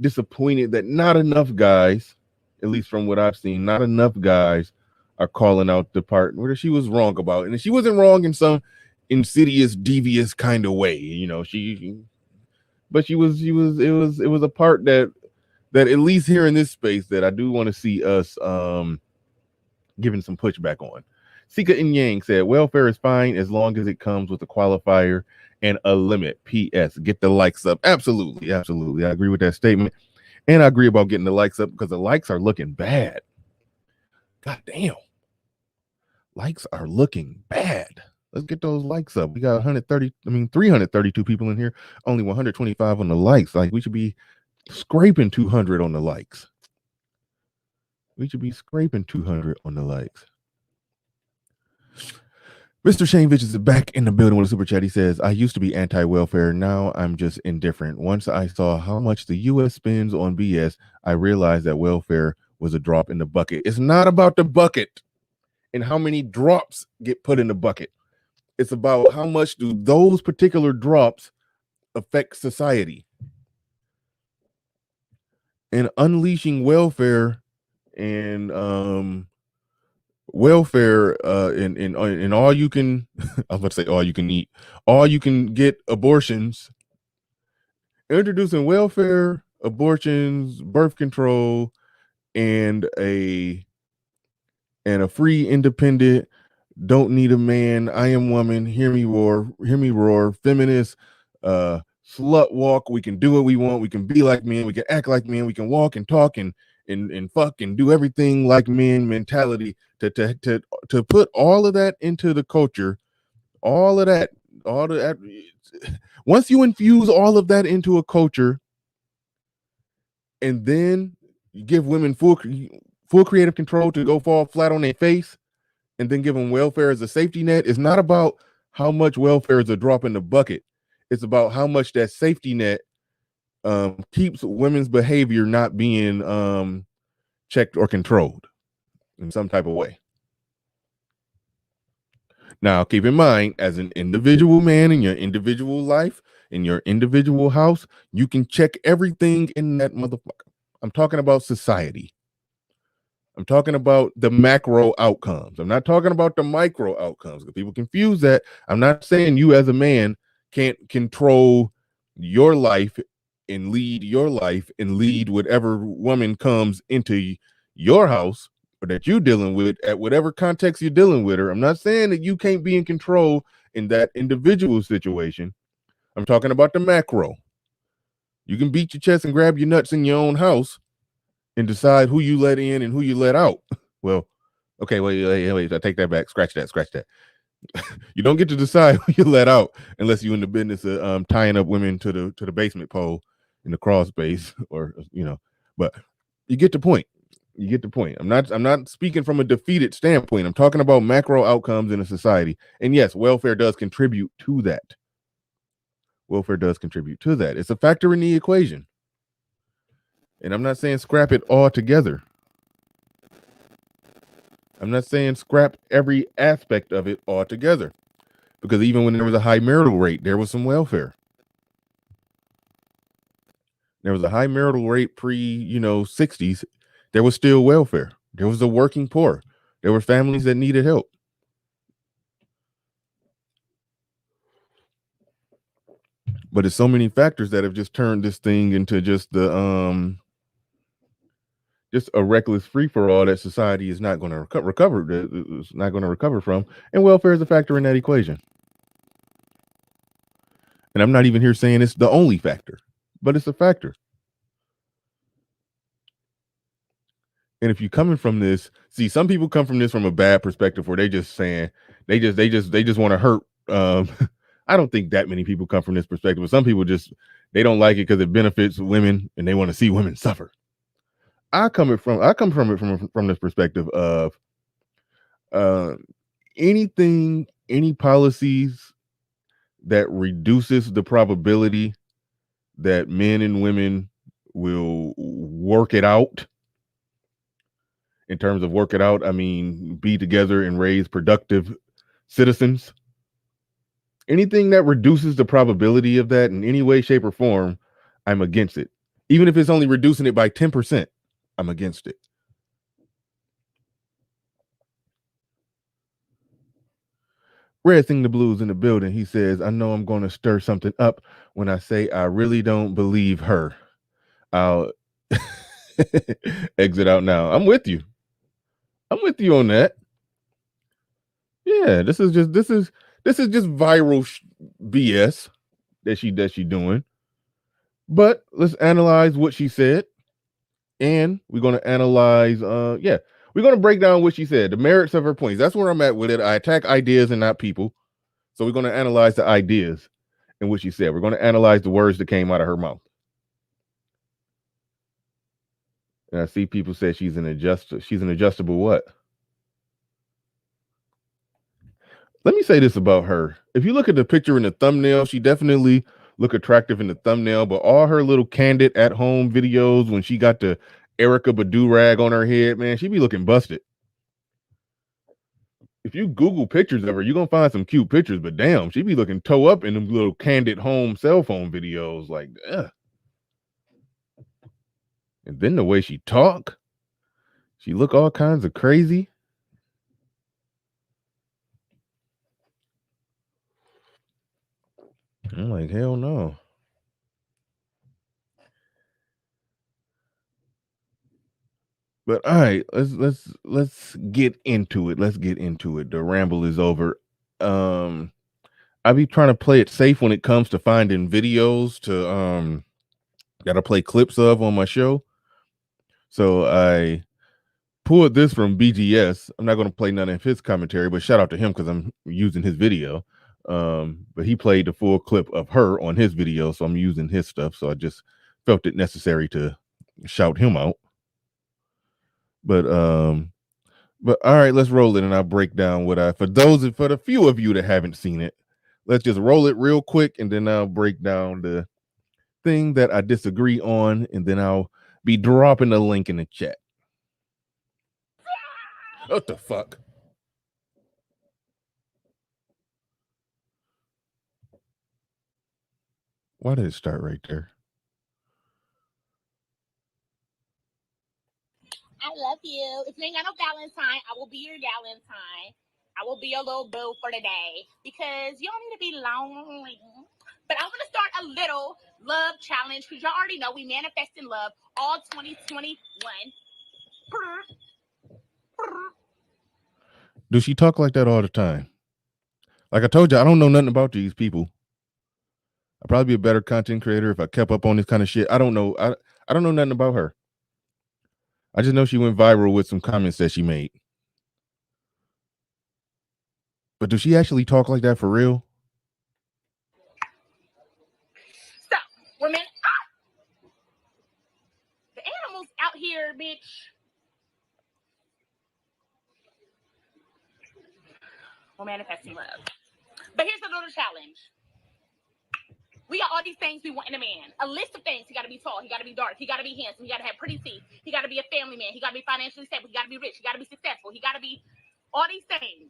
disappointed that not enough guys, at least from what I've seen, not enough guys are calling out the part where she was wrong about. And she wasn't wrong in some insidious, devious kind of way, you know. But it was a part that at least here in this space that I do want to see us giving some pushback on. Sika In Yang said, welfare is fine as long as it comes with a qualifier and a limit. P.S. Get the likes up. Absolutely. Absolutely. I agree with that statement. And I agree about getting the likes up because the likes are looking bad. God damn. Likes are looking bad. Let's get those likes up. We got 332 people in here. Only 125 on the likes. Like, we should be scraping 200 on the likes. We should be scraping 200 on the likes. Mr. Shane Vitch is back in the building with a super chat. He says, I used to be anti-welfare. Now I'm just indifferent. Once I saw how much the U.S. spends on BS, I realized that welfare was a drop in the bucket. It's not about the bucket and how many drops get put in the bucket. It's about how much do those particular drops affect society. And unleashing welfare and in all you can I was about to say all you can eat, all you can get abortions, introducing welfare, abortions, birth control, and a free, independent, don't need a man, I am woman, hear me roar, feminist, slut walk, we can do what we want, we can be like men, we can act like men, we can walk and talk and fuck and do everything like men mentality, to put all of that into the culture, all of that. Once you infuse all of that into a culture, and then you give women full creative control to go fall flat on their face, and then give them welfare as a safety net, it's not about how much welfare is a drop in the bucket. It's about how much that safety net keeps women's behavior not being checked or controlled in some type of way. Now, keep in mind, as an individual man in your individual life, in your individual house, you can check everything in that motherfucker. I'm talking about society. I'm talking about the macro outcomes. I'm not talking about the micro outcomes, because people confuse that. I'm not saying you as a man can't control your life and lead whatever woman comes into your house or that you're dealing with at whatever context you're dealing with her. I'm not saying that you can't be in control in that individual situation. I'm talking about the macro. You can beat your chest and grab your nuts in your own house and decide who you let in and who you let out. Well, okay, wait, I take that back. Scratch that. You don't get to decide who you let out unless you're in the business of tying up women to the basement pole in the crawl space, or But you get the point. You get the point. I'm not speaking from a defeated standpoint. I'm talking about macro outcomes in a society. And yes, welfare does contribute to that. It's a factor in the equation. And I'm not saying scrap it all together. I'm not saying scrap every aspect of it altogether, because even when there was a high marital rate, there was some welfare. There was a high marital rate pre-60s. There was still welfare. There was the working poor. There were families that needed help. But it's so many factors that have just turned this thing into just a reckless free for all that society is not going to recover. It's not going to recover from, and welfare is a factor in that equation. And I'm not even here saying it's the only factor, but it's a factor. And if you're coming from this, see, some people come from this from a bad perspective, where they just saying they just want to hurt. I don't think that many people come from this perspective, but some people they don't like it because it benefits women and they want to see women suffer. I come from it from this perspective of any policies that reduces the probability that men and women will work it out. In terms of work it out, I mean, be together and raise productive citizens. Anything that reduces the probability of that in any way, shape, or form, I'm against it. Even if it's only reducing it by 10%, I'm against it. Red Thing the Blues in the building. He says, I know I'm going to stir something up when I say I really don't believe her. I'll exit out now. I'm with you. On that. Yeah, this is just viral BS that she doing. But let's analyze what she said, and we're going to analyze. We're going to break down what she said, the merits of her points. That's where I'm at with it. I attack ideas and not people, so we're going to analyze the ideas and what she said. We're going to analyze the words that came out of her mouth. And I see people say she's an adjustable what? Let me say this about her. If you look at the picture in the thumbnail, she definitely look attractive in the thumbnail, but all her little candid at home videos when she got the Erica Badu rag on her head, man, she be looking busted. If you Google pictures of her, you're gonna find some cute pictures, but damn, she be looking toe up in them little candid home cell phone videos, like, ugh. And then the way she talk, she look all kinds of crazy. I'm like, hell no. But all right, let's get into it. The ramble is over. I be trying to play it safe when it comes to finding videos to gotta play clips of on my show. So I pulled this from BGS. I'm not gonna play none of his commentary, but shout out to him because I'm using his video. But he played the full clip of her on his video, so I'm using his stuff. So I just felt it necessary to shout him out. But all right, let's roll it and I'll break down for the few of you that haven't seen it, let's just roll it real quick and then I'll break down the thing that I disagree on, and then I'll be dropping the link in the chat. What the fuck? Why did it start right there? I love you. If you ain't got no Valentine, I will be your Valentine. I will be your little boo for the day because you don't need to be lonely. But I'm going to start a little love challenge because y'all already know we manifest in love all 2021. Do she talk like that all the time? Like I told you, I don't know nothing about these people. I'd probably be a better content creator if I kept up on this kind of shit. I don't know. I don't know nothing about her. I just know she went viral with some comments that she made. But does she actually talk like that for real? So, women, the animals out here, bitch. We're manifesting love. But here's a little challenge. We got all these things we want in a man. A list of things. He got to be tall. He got to be dark. He got to be handsome. He got to have pretty teeth. He got to be a family man. He got to be financially stable. He got to be rich. He got to be successful. He got to be all these things.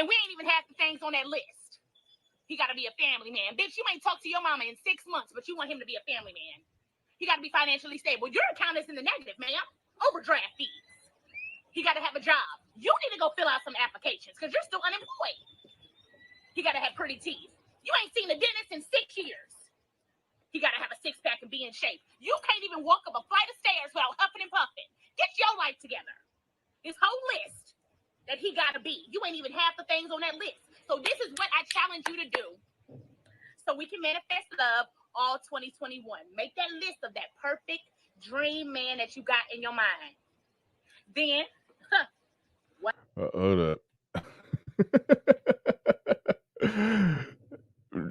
And we ain't even half the things on that list. He got to be a family man. Bitch, you ain't talked to your mama in 6 months, but you want him to be a family man. He got to be financially stable. Your account is in the negative, ma'am. Overdraft fees. He got to have a job. You need to go fill out some applications because you're still unemployed. He got to have pretty teeth. You ain't seen a dentist in 6 years. He got to have a six-pack and be in shape. You can't even walk up a flight of stairs without huffing and puffing. Get your life together. This whole list that he got to be. You ain't even half the things on that list. So this is what I challenge you to do so we can manifest love all 2021. Make that list of that perfect dream man that you got in your mind. Then, Hold up.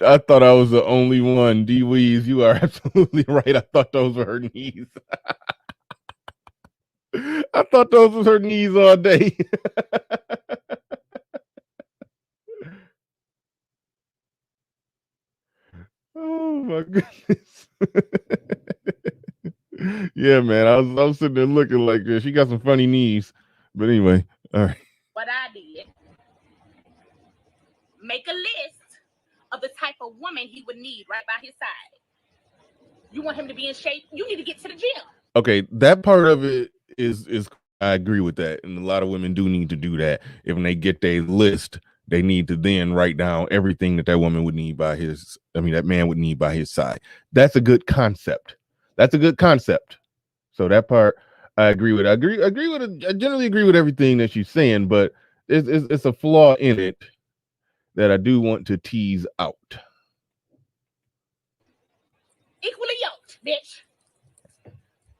I thought I was the only one. D Weez, you are absolutely right. I thought those were her knees. I thought those was her knees all day. Oh my goodness. Yeah, man. I was sitting there looking like this. She got some funny knees. But anyway, all right. what I did, make a list of the type of woman he would need right by his side. You want him to be in shape? You need to get to the gym. Okay, that part of it is I agree with that, and a lot of women do need to do that. If when they get their list, they need to then write down everything that woman would need by his. I mean, that man would need by his side. That's a good concept. That's a good concept. So that part I agree with. I agree with it. I generally agree with everything that she's saying, but it's a flaw in it that I do want to tease out. Equally yoked, bitch.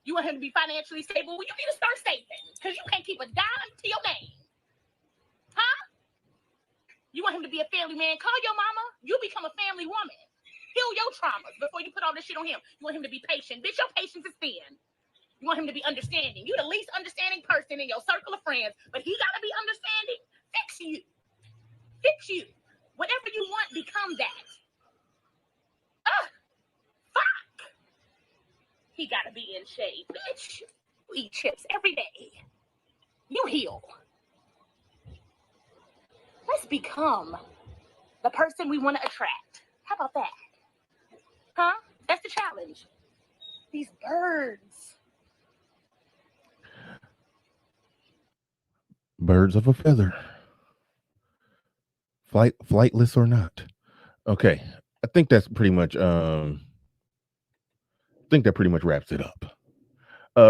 You want him to be financially stable? Well, you need to start saving because you can't keep a dime to your name. Huh? You want him to be a family man? Call your mama. You become a family woman. Heal your traumas before you put all this shit on him. You want him to be patient. Bitch, your patience is thin. You want him to be understanding. You the least understanding person in your circle of friends, but he got to be understanding. Fix you. Fix you. Whatever you want, become that. Fuck. He got to be in shape. Bitch, you eat chips every day. You heal. Let's become the person we want to attract. How about that? Huh? That's the challenge. These birds. Birds of a feather. Flightless or not. Okay. I think that's pretty much I think that pretty much wraps it up.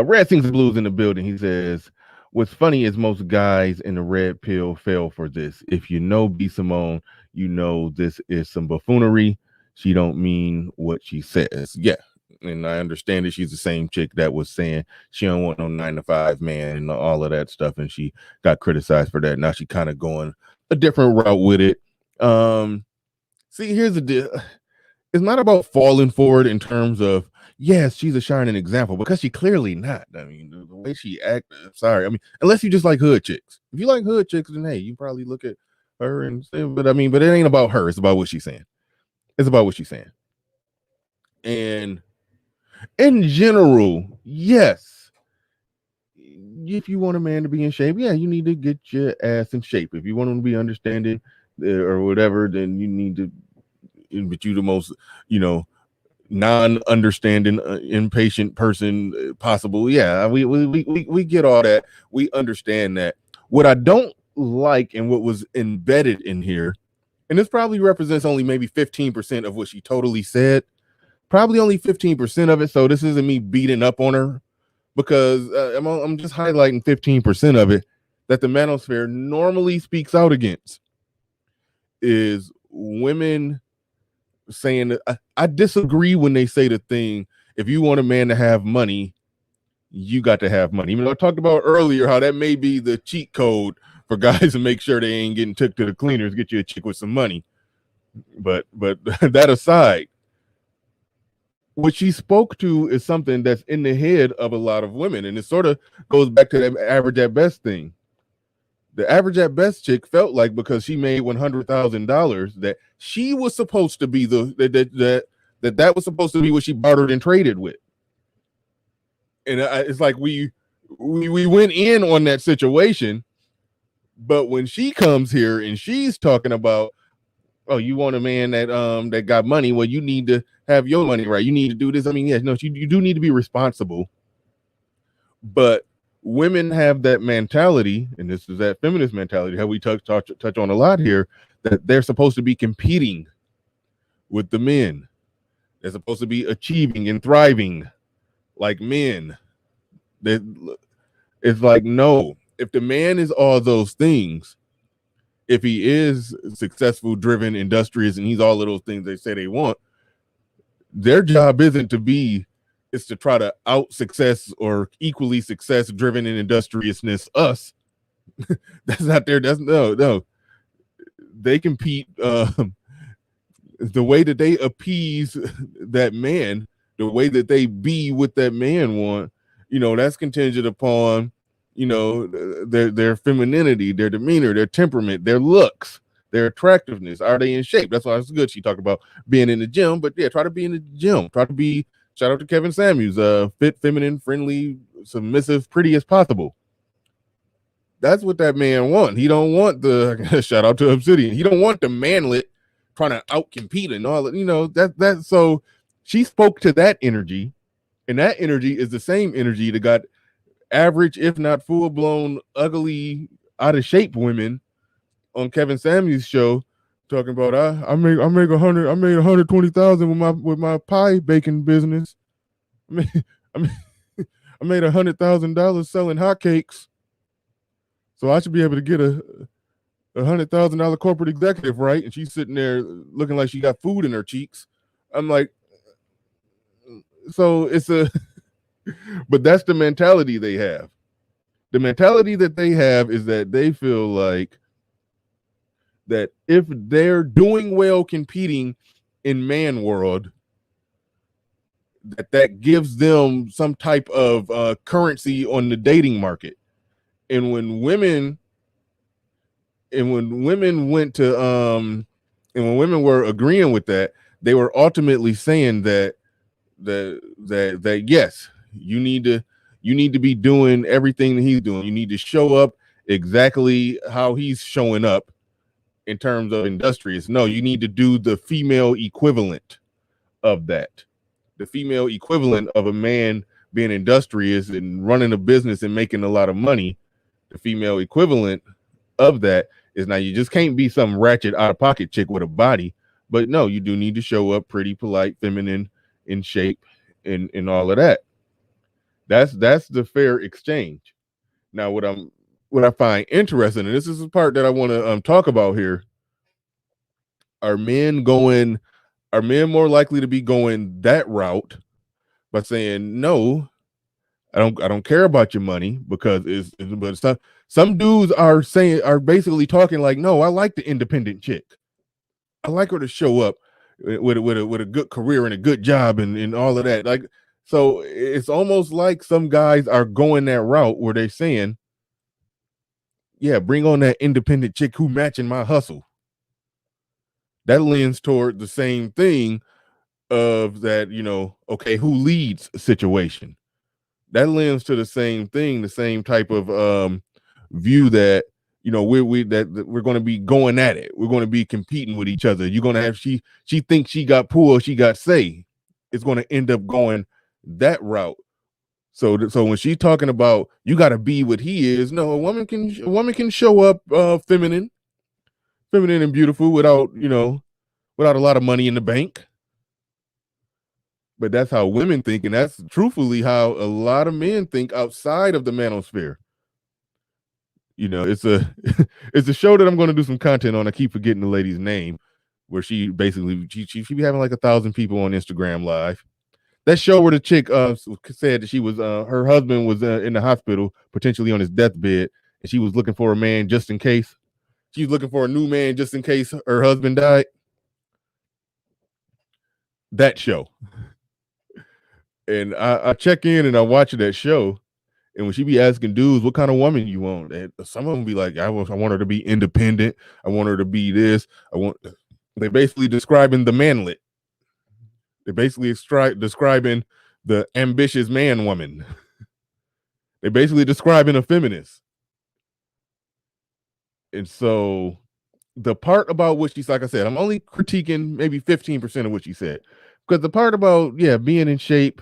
Red Sings the Blues in the building. He says, what's funny is most guys in the red pill fell for this. If you know B. Simone, you know this is some buffoonery. She don't mean what she says. Yeah. And I understand that she's the same chick that was saying she don't want no 9-to-5 man and all of that stuff. And she got criticized for that. Now she kind of going a different route with it. See, here's the deal. It's not about falling for it in terms of, yes, she's a shining example, because she clearly not. I mean, the way she acts, sorry. I mean, unless you just like hood chicks. If you like hood chicks, then hey, you probably look at her and say, but I mean, but it ain't about her. It's about what she's saying. It's about what she's saying. And in general, yes, if you want a man to be in shape, yeah, you need to get your ass in shape. If you want him to be understanding or whatever, then you need to, but you the most, non-understanding, impatient person possible. Yeah, we get all that. We understand that. What I don't like and what was embedded in here, and this probably represents only maybe 15% of what she totally said, probably only 15% of it. So this isn't me beating up on her, because I'm just highlighting 15% of it that the manosphere normally speaks out against, is women saying that I disagree when they say the thing, if you want a man to have money, you got to have money. Even though I talked about earlier how that may be the cheat code for guys to make sure they ain't getting took to the cleaners, get you a chick with some money. But that aside, what she spoke to is something that's in the head of a lot of women, and it sort of goes back to that average at best thing. The average at best chick felt like because she made $100,000 that she was supposed to be that was supposed to be what she bartered and traded with. And it's like we went in on that situation, but when she comes here and she's talking about, oh, you want a man that got money, well, you need to have your money right. You need to do this. I mean, yeah, no, you do need to be responsible, but women have that mentality, and this is that feminist mentality, how we touch on a lot here, that they're supposed to be competing with the men. They're supposed to be achieving and thriving like men. It's like, no, if the man is all those things, if he is successful, driven, industrious, and he's all of those things they say they want, their job isn't to be, is to try to out success or equally success driven and industriousness us. That's not their, that's no. They compete the way that they appease that man, the way that they be what that man want, that's contingent upon, their femininity, their demeanor, their temperament, their looks, their attractiveness. Are they in shape? That's why it's good. She talked about being in the gym, but yeah, try to be in the gym. Try to be, shout out to Kevin Samuels, fit, feminine, friendly, submissive, pretty as possible. That's what that man want. He don't want the shout out to Obsidian. He don't want the manlet trying to out compete and all that, so she spoke to that energy, and that energy is the same energy that got average, if not full blown, ugly, out of shape women on Kevin Samuels' show talking about I made 120,000 with my pie baking business. I made $100,000 selling hotcakes, so I should be able to get a $100,000 corporate executive, right? And she's sitting there looking like she got food in her cheeks. I'm like, so it's but that's the mentality they have. The mentality that they have is that they feel like that if they're doing well competing in man world, that gives them some type of currency on the dating market. And when women went to and when women were agreeing with that, they were ultimately saying that yes, you need to be doing everything that he's doing. You need to show up exactly how he's showing up in terms of industrious. No, you need to do the female equivalent of that. The female equivalent of a man being industrious and running a business and making a lot of money. The female equivalent of that is, now you just can't be some ratchet out of pocket chick with a body, but no, you do need to show up pretty, polite, feminine, in shape, and all of that. That's the fair exchange. Now, what I find interesting, and this is the part that I want to talk about here, are men more likely to be going that route by saying, no, I don't care about your money, because but some dudes are basically talking like, no, I like the independent chick. I like her to show up with a good career and a good job and all of that. Like, so it's almost like some guys are going that route where they're saying, yeah, bring on that independent chick who matching my hustle. That lends toward the same thing of that, okay, who leads situation. That lends to the same thing, the same type of view that, that we're going to be going at it. We're going to be competing with each other. You're going to have, she thinks she got pull, she got say. is going to end up going that route. So when she's talking about you got to be what he is, no, a woman can show up feminine and beautiful without without a lot of money in the bank. But that's how women think, and that's truthfully how a lot of men think outside of the manosphere. It's a it's a show that I'm going to do some content on. I keep forgetting the lady's name, where she basically she be having like 1,000 people on Instagram Live. That show where the chick said that she was her husband was in the hospital, potentially on his deathbed, and she was looking for a man just in case. She was looking for a new man just in case her husband died. That show. And I check in and I watch that show. And when she be asking dudes, what kind of woman you want? And some of them be like, I want her to be independent. I want her to be this. They're basically describing the manlet. They're basically describing the ambitious man woman. They're basically describing a feminist. And so the part about what she's, like I said, I'm only critiquing maybe 15% of what she said. Because the part about, being in shape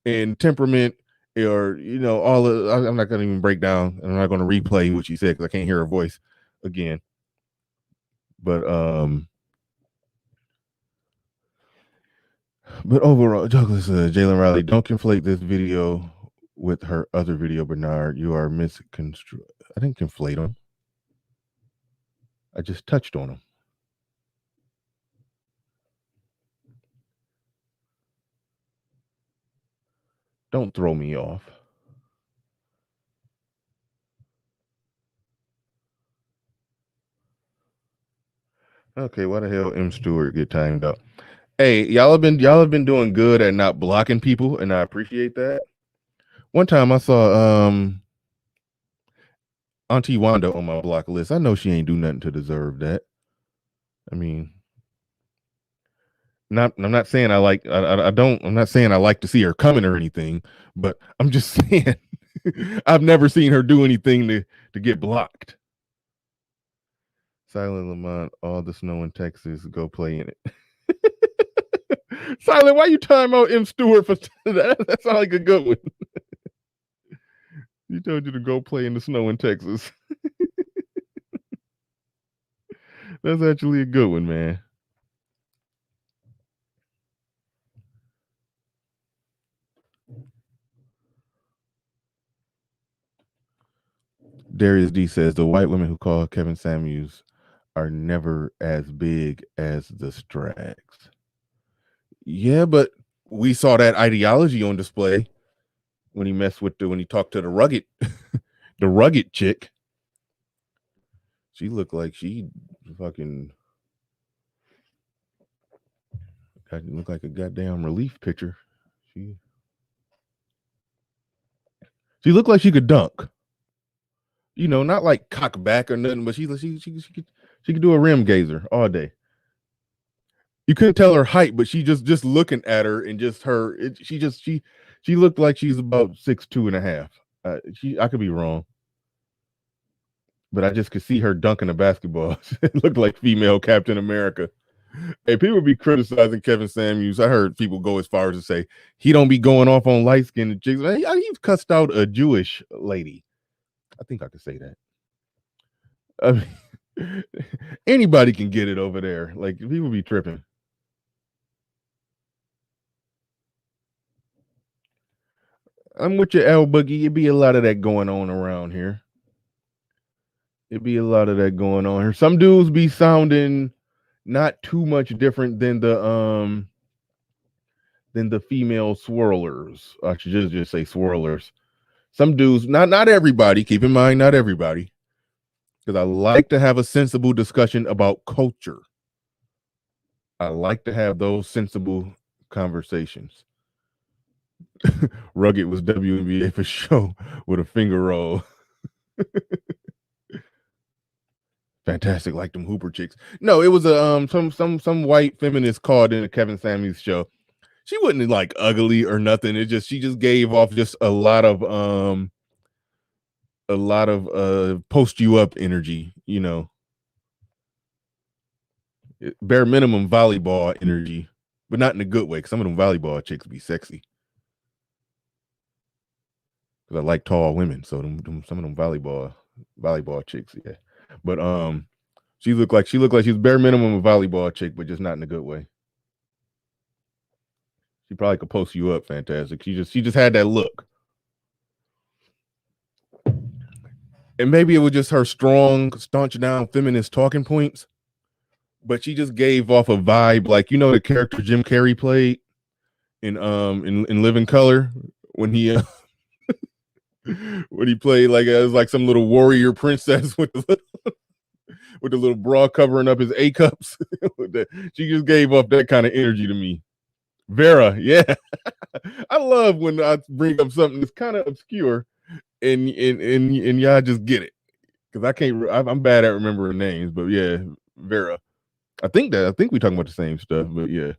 and temperament, or all of, I'm not going to even break down. I'm not going to replay what she said because I can't hear her voice again. But overall, Douglas, Jalen Riley, don't conflate this video with her other video, Bernard. You are misconstrued. I didn't conflate them. I just touched on them. Don't throw me off. Okay, why the hell M. Stewart get timed out? Hey, y'all have been doing good at not blocking people, and I appreciate that. One time I saw Auntie Wanda on my block list. I know she ain't do nothing to deserve that. I mean, I'm not saying I'm not saying I like to see her coming or anything, but I'm just saying I've never seen her do anything to get blocked. Silent Lamont, all the snow in Texas, go play in it. Silent, why you time out M. Stewart for that? That sounds like a good one. He told you to go play in the snow in Texas. That's actually a good one, man. Darius D says the white women who call Kevin Samuels are never as big as the Strags. Yeah, but we saw that ideology on display when he talked to the rugged chick. She looked like she fucking looked like a goddamn relief pitcher. She looked like she could dunk. Not like cock back or nothing, but she could do a rim gazer all day. You couldn't tell her height, but she just looking at her and just she looked like she's about 6'2.5". I could be wrong, but I just could see her dunking a basketball. It looked like female Captain America. Hey, people be criticizing Kevin Samuels. I heard people go as far as to say he don't be going off on light skinned chicks. He's cussed out a Jewish lady. I think I could say that. I mean, anybody can get it over there. Like, people be tripping. I'm with your L Boogie. It'd be a lot of that going on around here. Some dudes be sounding not too much different than the female swirlers. I should just say swirlers. Some dudes, not everybody. Keep in mind, not everybody, because I like to have a sensible discussion about culture. I like to have those sensible conversations. Rugged was WNBA for sure with a finger roll. Fantastic, like them Hooper chicks. No, it was a some white feminist called in a Kevin Samuels show. She wasn't like ugly or nothing. She just gave off just a lot of post you up energy, bare minimum volleyball energy. but not in a good way. Cause some of them volleyball chicks be sexy. Cause I like tall women, so some of them volleyball chicks, yeah. But she looked like she was bare minimum a volleyball chick, but just not in a good way. She probably could post you up, fantastic. She just had that look. And maybe it was just her strong, staunch down feminist talking points, but she just gave off a vibe like the character Jim Carrey played in Living Color when he when he played like as like some little warrior princess with the little bra covering up his A cups. She just gave off that kind of energy to me. Vera, yeah. I love when I bring up something that's kind of obscure and y'all just get it. Because I can't I'm bad at remembering names, but yeah, Vera. I think we talking about the same stuff, but yeah.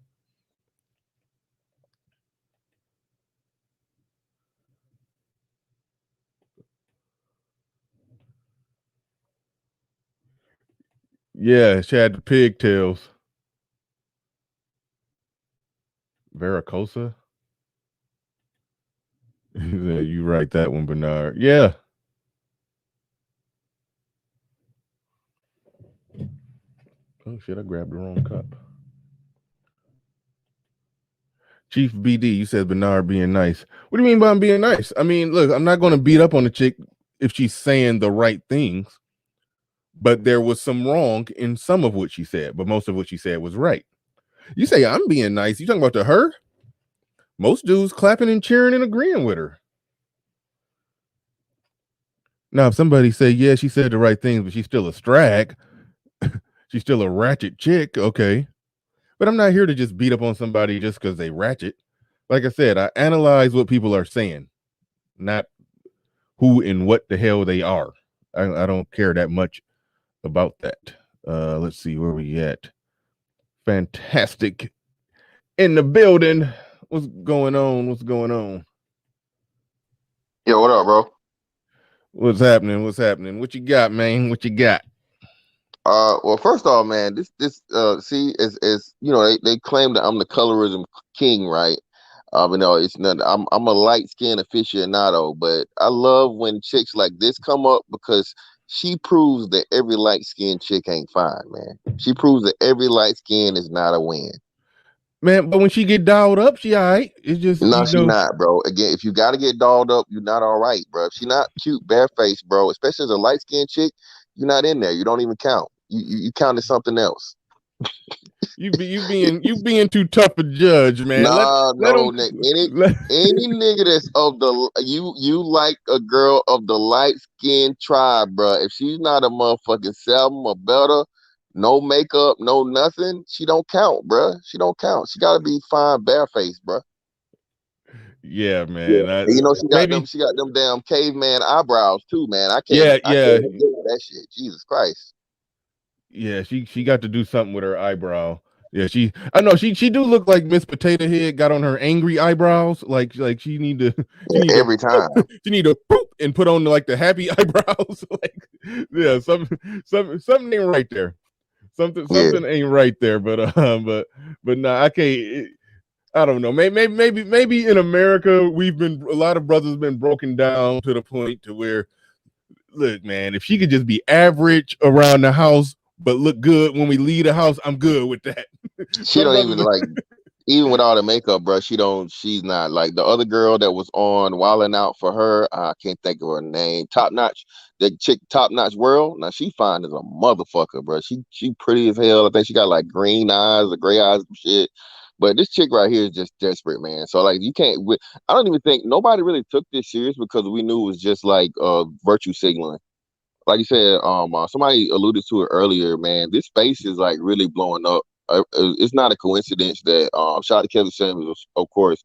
Yeah, she had the pigtails. Varicosa. You write that one, Bernard. Yeah. Oh shit, I grabbed the wrong cup. Chief BD, you said Bernard being nice. What do you mean by I'm being nice? I mean, look, I'm not going to beat up on the chick if she's saying the right things, but there was some wrong in some of what she said, but most of what she said was right. You say I'm being nice. You talking about to her? Most dudes clapping and cheering and agreeing with her. Now, if somebody say, yeah, she said the right things, but she's still a strag, she's still a ratchet chick, okay. But I'm not here to just beat up on somebody just because they ratchet. Like I said, I analyze what people are saying, not who and what the hell they are. I don't care that much about that. Let's see where we at. Fantastic in the building. What's going on? What's going on? Yo, what up, bro? What's happening? What's happening? What you got, man? What you got? Well, first off, man, see, is they claim that I'm the colorism king, right? It's not. I'm a light skinned aficionado, but I love when chicks like this come up because she proves that every light skinned chick ain't fine, man. She proves that every light skin is not a win. Man, but when she get dialed up, she all right. It's just No, she not, bro. Again, if you got to get dolled up, you're not all right, bro. If she not cute, barefaced, bro, especially as a light skinned chick, you're not in there. You don't even count. You counted something else. you being too tough a judge, man. Nah, let no, them Nick. let, Any nigga that's of the you like a girl of the light skinned tribe, bro. If she's not a motherfucking Selma or better, no makeup, no nothing, she don't count, bro. She don't count. She gotta be fine, barefaced, bro. yeah, Yeah. man. And you know she got Maybe them damn caveman eyebrows too, man. I yeah, yeah, can't get with that shit. Jesus Christ. yeah. She got to do something with her eyebrow. Yeah, I know she do look like Miss Potato Head got on her angry eyebrows. Like she need to she Yeah, need to every time. she need to poop and put on like the happy eyebrows. Like yeah, something ain't right there. Something Yeah. something ain't right there. But nah, I can't. I don't know. Maybe in America a lot of brothers been broken down to the point to where look, man, if she could just be average around the house but look good when we leave the house, I'm good with that. She Some don't even brothers, like even with all the makeup, bro, she's not like the other girl that was on Wildin' Out for her. I can't think of her name. Top Notch, the chick Top Notch World. Now she fine as a motherfucker, bro. She pretty as hell. I think she got like green eyes or gray eyes and shit. But this chick right here is just desperate, man. So like you can't. I don't even think nobody really took this serious because we knew it was just like virtue signaling. Like you said, somebody alluded to it earlier, man. This space is like really blowing up. It's not a coincidence that shout out to Kevin Samuels, of course.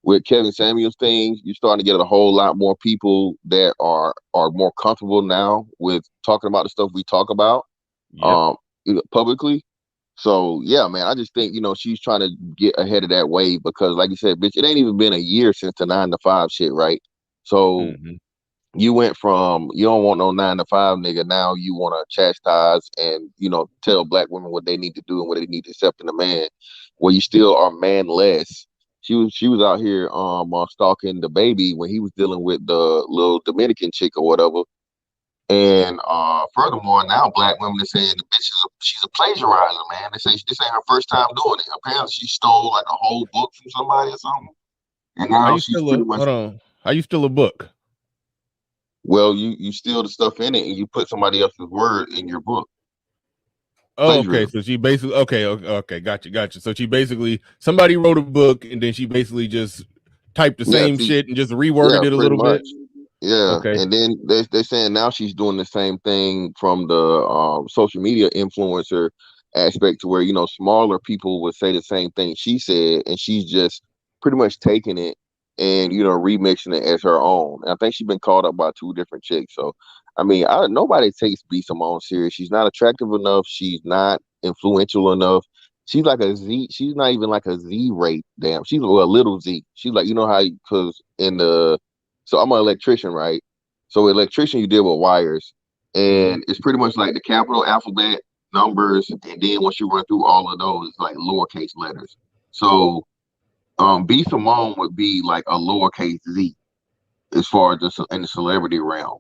With Kevin Samuels things, you're starting to get a whole lot more people that are more comfortable now with talking about the stuff we talk about yep. publicly. So yeah, man, I just think she's trying to get ahead of that wave because, like you said, bitch, it ain't even been a year since the 9 to 5 shit, right? So you went from you don't want no 9 to 5 nigga. Now you want to chastise and tell black women what they need to do and what they need to accept in a man. where you still are manless. She was out here stalking the baby when he was dealing with the little Dominican chick or whatever. And furthermore, now black women are saying the bitch she's a plagiarizer, man. They say this ain't her first time doing it. Apparently, she stole like a whole book from somebody or something, and How now you she's still pretty a much. hold on? How you still a book? Well, you steal the stuff in it and you put somebody else's word in your book. Oh, okay. Plagiarism. So she basically okay, gotcha. So she basically somebody wrote a book and then she basically just typed the Yeah, same shit and just reworded yeah, it a pretty little bit. much. Yeah, Okay. and then they're saying now she's doing the same thing from the social media influencer aspect, to where smaller people would say the same thing she said, and she's just pretty much taking it and remixing it as her own. And I think she's been called up by two different chicks. So I mean, nobody takes B Simone serious. She's not attractive enough. She's not influential enough. She's like a Z. She's not even like a Z rate. Damn, she's a little Z. She's like, how, because in the so I'm an electrician, right? So electrician, you deal with wires, and it's pretty much like the capital alphabet numbers, and then once you run through all of those, it's like lowercase letters. So B Simone would be like a lowercase Z as far as in the celebrity realm.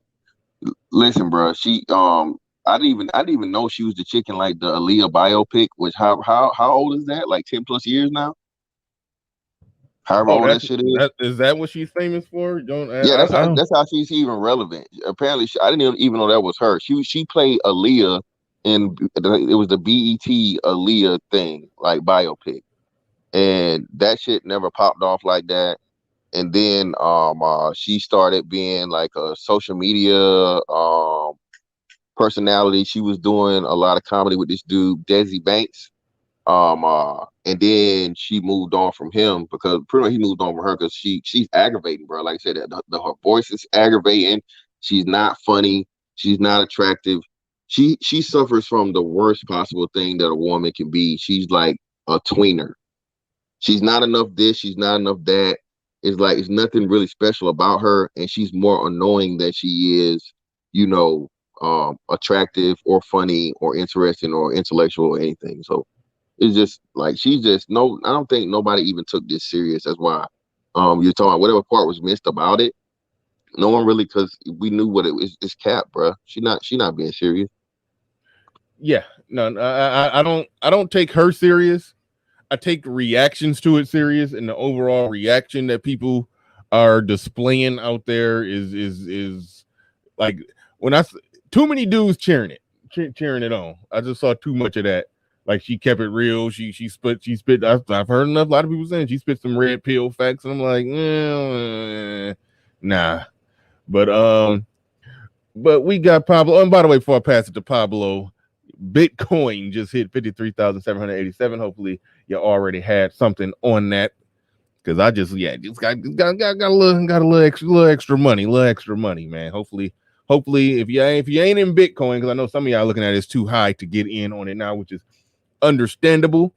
Listen, bro, I didn't even know she was the chick in like the Aaliyah biopic. Which how old is that? Like 10+ years now. However Oh, old that shit is. that is that what she's famous for? Don't Yeah, that's I how don't. that's how she's even relevant. Apparently, I didn't even know that was her. She played Aaliyah in it was the BET Aaliyah thing, like biopic, and that shit never popped off like that. And then she started being like a social media personality. She was doing a lot of comedy with this dude Desi Banks. And then she moved on from him because pretty much he moved on from her because she's aggravating, bro. Like I said, her voice is aggravating. She's not funny. She's not attractive. She suffers from the worst possible thing that a woman can be. She's like a tweener. She's not enough this. She's not enough that. It's like it's nothing really special about her, and she's more annoying than she is, you know, attractive or funny or interesting or intellectual or anything. So it's just like she's just no. I don't think nobody even took this serious. That's why you're talking about whatever part was missed about it. No one really, because we knew what it was. It's cap, bro. She not being serious. Yeah, no, I don't take her serious. I take reactions to it serious, and the overall reaction that people are displaying out there is like when too many dudes cheering it on. I just saw too much of that. Like she kept it real. She spit. I've heard enough. A lot of people saying she spit some red pill facts, and I'm like, nah. But we got Pablo. Oh, and by the way, before I pass it to Pablo, Bitcoin just hit 53,787. Hopefully, you already had something on that because I just got a little extra money, man. Hopefully, if you ain't in Bitcoin, because I know some of y'all looking at it's too high to get in on it now, which is understandable.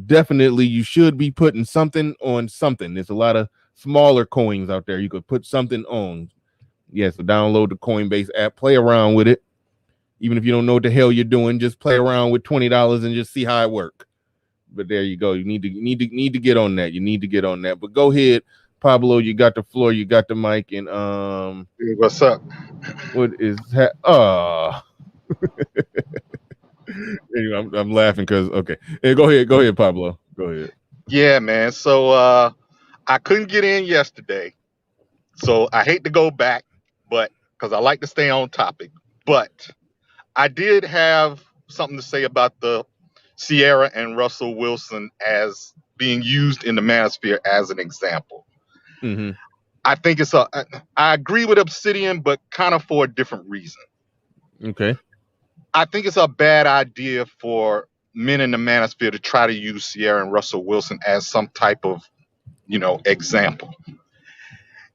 Definitely, you should be putting something on something. There's a lot of smaller coins out there you could put something on. Yeah, so download the Coinbase app, play around with it. Even if you don't know what the hell you're doing, just play around with $20 and just see how it works. But there you go. You need to get on that. You need to get on that. But go ahead, Pablo. You got the floor. You got the mic. And Hey, what's up? what is that? Anyway, I'm laughing because okay. Hey, go ahead, Pablo. Go ahead. Yeah, man. So I couldn't get in yesterday. So I hate to go back, but because I like to stay on topic. But I did have something to say about the Sierra and Russell Wilson as being used in the manosphere as an example. Mm-hmm. I think I agree with Obsidian, but kind of for a different reason. Okay. I think it's a bad idea for men in the manosphere to try to use Sierra and Russell Wilson as some type of, example.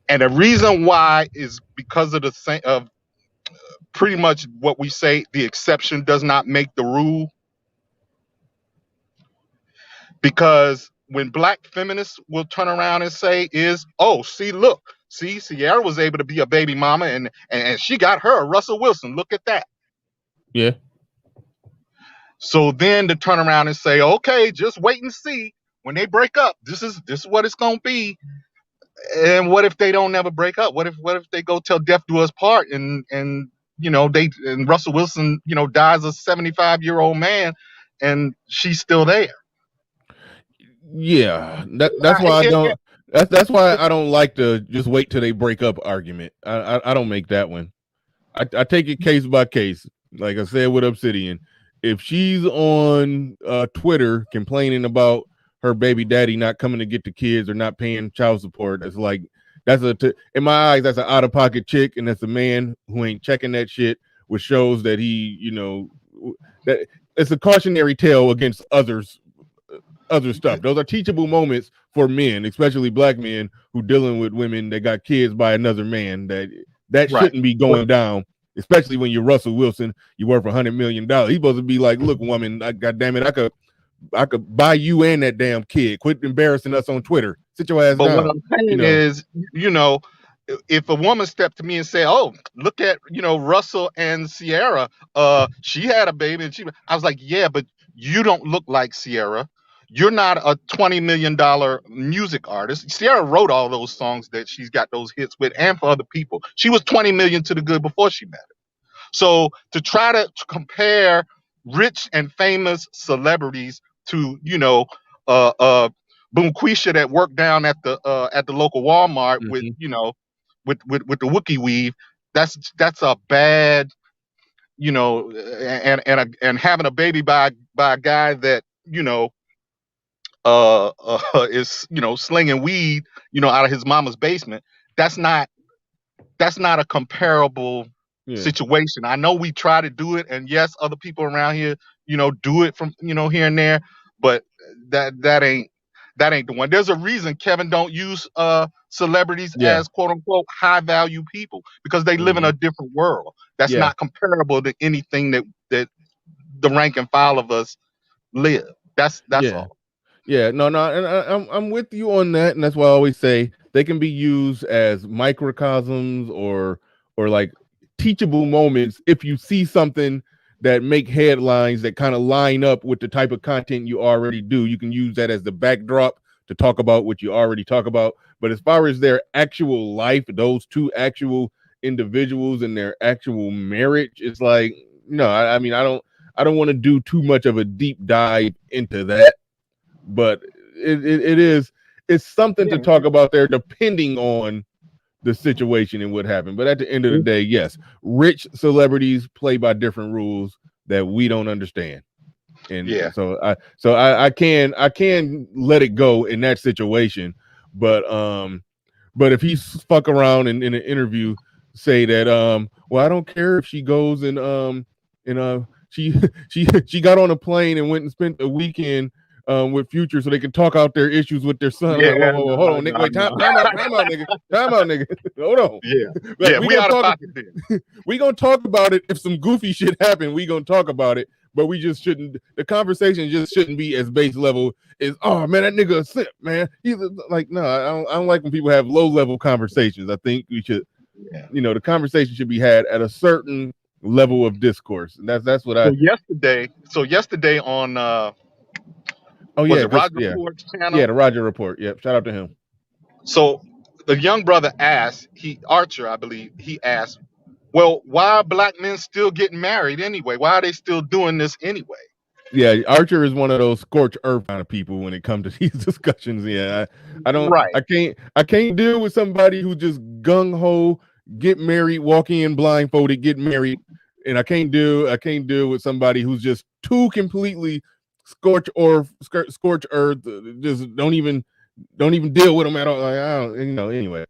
And the reason why is because of the same of pretty much what we say, the exception does not make the rule. Because when black feminists will turn around and say oh, see, look, see, Sierra was able to be a baby mama and she got her a Russell Wilson. Look at that. Yeah. So then to turn around and say, okay, just wait and see when they break up. This is what it's gonna be. And what if they don't never break up? What if they go till death do us part, and they and Russell Wilson dies a 75-year-old man, and she's still there. Yeah, that's why I It- don't. That's why I don't like to just wait till they break up argument. I don't make that one. I take it case by case. Like I said with Obsidian, if she's on Twitter complaining about her baby daddy not coming to get the kids or not paying child support, it's like in my eyes that's an out of pocket chick, and that's a man who ain't checking that shit, which shows that that it's a cautionary tale against other stuff. Those are teachable moments for men, especially black men who dealing with women that got kids by another man. That right. shouldn't be going down, especially when you're Russell Wilson. You worth $100 million. He's supposed to be like, look, woman, God damn it, I could buy you and that damn kid. Quit embarrassing us on Twitter. Sit your ass But what down. I'm saying is, if a woman stepped to me and said, "Oh, look at Russell and Sierra, she had a baby," and I was like, "Yeah, but you don't look like Sierra. You're not a $20 million music artist. Sierra wrote all those songs that she's got those hits with, and for other people. She was 20 million to the good before she met her. So to try to compare rich and famous celebrities to uh, uh, Boomquisha that worked down at the local Walmart with with the Wookiee weave, that's a bad and having a baby by a guy that is slinging weed out of his mama's basement. That's not a comparable situation. I know we try to do it, and yes, other people around here do it from here and there, but that ain't the one. There's a reason Kevin don't use celebrities as quote unquote high value people, because they live in a different world that's not comparable to anything that the rank and file of us live. That's all. Yeah, no, and I'm with you on that, and that's why I always say they can be used as microcosms or like teachable moments. If you see something that make headlines that kind of line up with the type of content you already do, you can use that as the backdrop to talk about what you already talk about. But as far as their actual life, those two actual individuals and their actual marriage, it's like no, I mean I don't want to do too much of a deep dive into that, but it's something to talk about there depending on the situation and what happened. But at the end of the day, yes, rich celebrities play by different rules that we don't understand. And so I can let it go in that situation. But if he fuck around in an interview say that well, I don't care if she goes and she got on a plane and went and spent a weekend with Future so they can talk out their issues with their son. I'm like, whoa, hold on, nigga, wait, time out, nigga, hold on. Yeah, we out of pocket then. We gonna talk about it if some goofy shit happen. We gonna talk about it, but we just shouldn't. The conversation just shouldn't be as base level as, oh man, that nigga a simp, man. He's like, no, I don't like when people have low level conversations. I think we should, the conversation should be had at a certain level of discourse, and that's what yesterday on Roger Report's channel? Yeah, the Roger Report. Yep, shout out to him. So the young brother asked, Archer, I believe, he asked, well, why are black men still getting married anyway? Why are they still doing this anyway? Yeah, Archer is one of those scorched earth kind of people when it comes to these discussions. Yeah, I can't deal with somebody who just gung ho get married, walk in blindfolded, get married, and I can't deal with somebody who's just too completely scorched earth, just don't even deal with them at all. Like, I don't, anyway.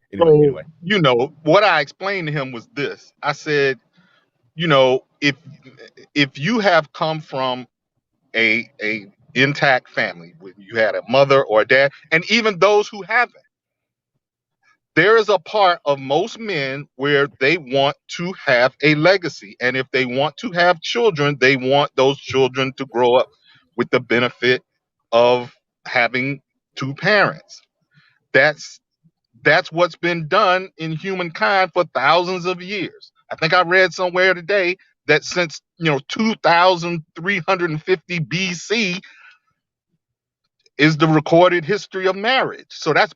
What I explained to him was this. I said, if you have come from a intact family, you had a mother or a dad, and even those who haven't, there is a part of most men where they want to have a legacy, and if they want to have children, they want those children to grow up with the benefit of having two parents. That's what's been done in humankind for thousands of years. I think I read somewhere today that since 2350 BC is the recorded history of marriage. So that's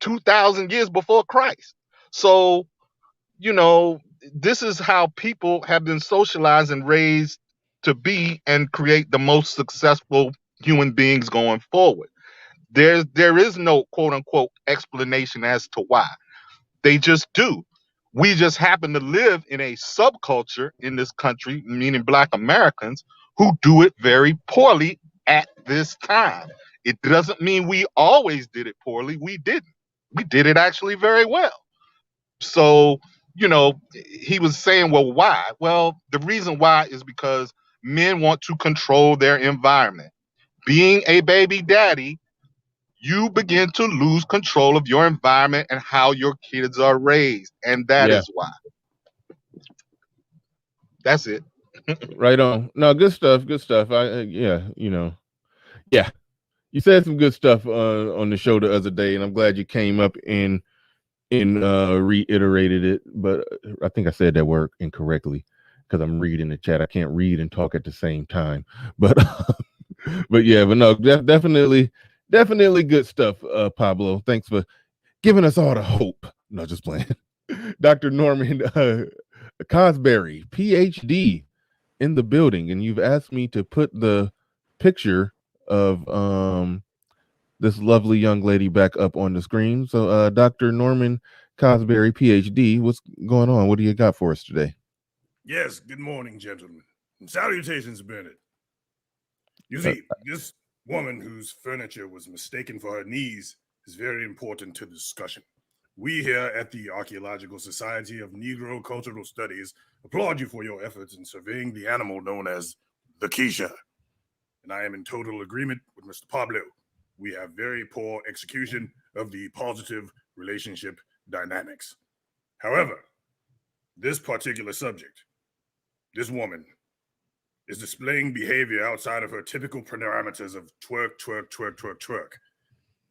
2,000 years before Christ. So, this is how people have been socialized and raised to be and create the most successful human beings going forward. There is no quote unquote explanation as to why. They just do. We just happen to live in a subculture in this country, meaning Black Americans, who do it very poorly at this time. It doesn't mean we always did it poorly. We didn't. We did it actually very well. So, he was saying, well, why? Well, the reason why is because men want to control their environment. Being a baby daddy, you begin to lose control of your environment and how your kids are raised. And that Yeah. is why. That's it. Right on. No, good stuff. Good stuff. Yeah. You said some good stuff on the show the other day, and I'm glad you came up and reiterated it. But I think I said that word incorrectly because I'm reading the chat. I can't read and talk at the same time. But but no, definitely good stuff, Pablo. Thanks for giving us all the hope. No, just playing. Dr. Norman Cosberry, PhD, in the building, and you've asked me to put the picture of this lovely young lady back up on the screen. So Dr. Norman Cosberry, PhD, what's going on? What do you got for us today? Yes, good morning, gentlemen. And salutations, Bernard. You see, this woman whose furniture was mistaken for her knees is very important to the discussion. We here at the Archaeological Society of Negro Cultural Studies applaud you for your efforts in surveying the animal known as the Keisha. And I am in total agreement with Mr. Pablo. We have very poor execution of the positive relationship dynamics. However, this particular subject, this woman, is displaying behavior outside of her typical parameters of twerk, twerk, twerk, twerk, twerk.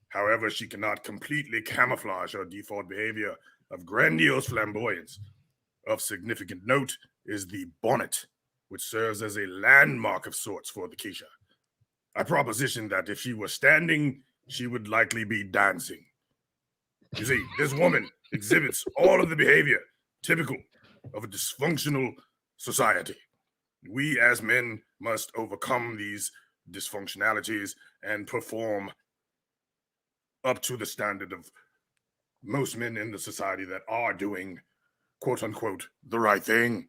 However, she cannot completely camouflage her default behavior of grandiose flamboyance. Of significant note is the bonnet, which serves as a landmark of sorts for the Keisha. I proposition that if she were standing, she would likely be dancing. You see, this woman exhibits all of the behavior typical of a dysfunctional society. We as men must overcome these dysfunctionalities and perform up to the standard of most men in the society that are doing, quote unquote, the right thing.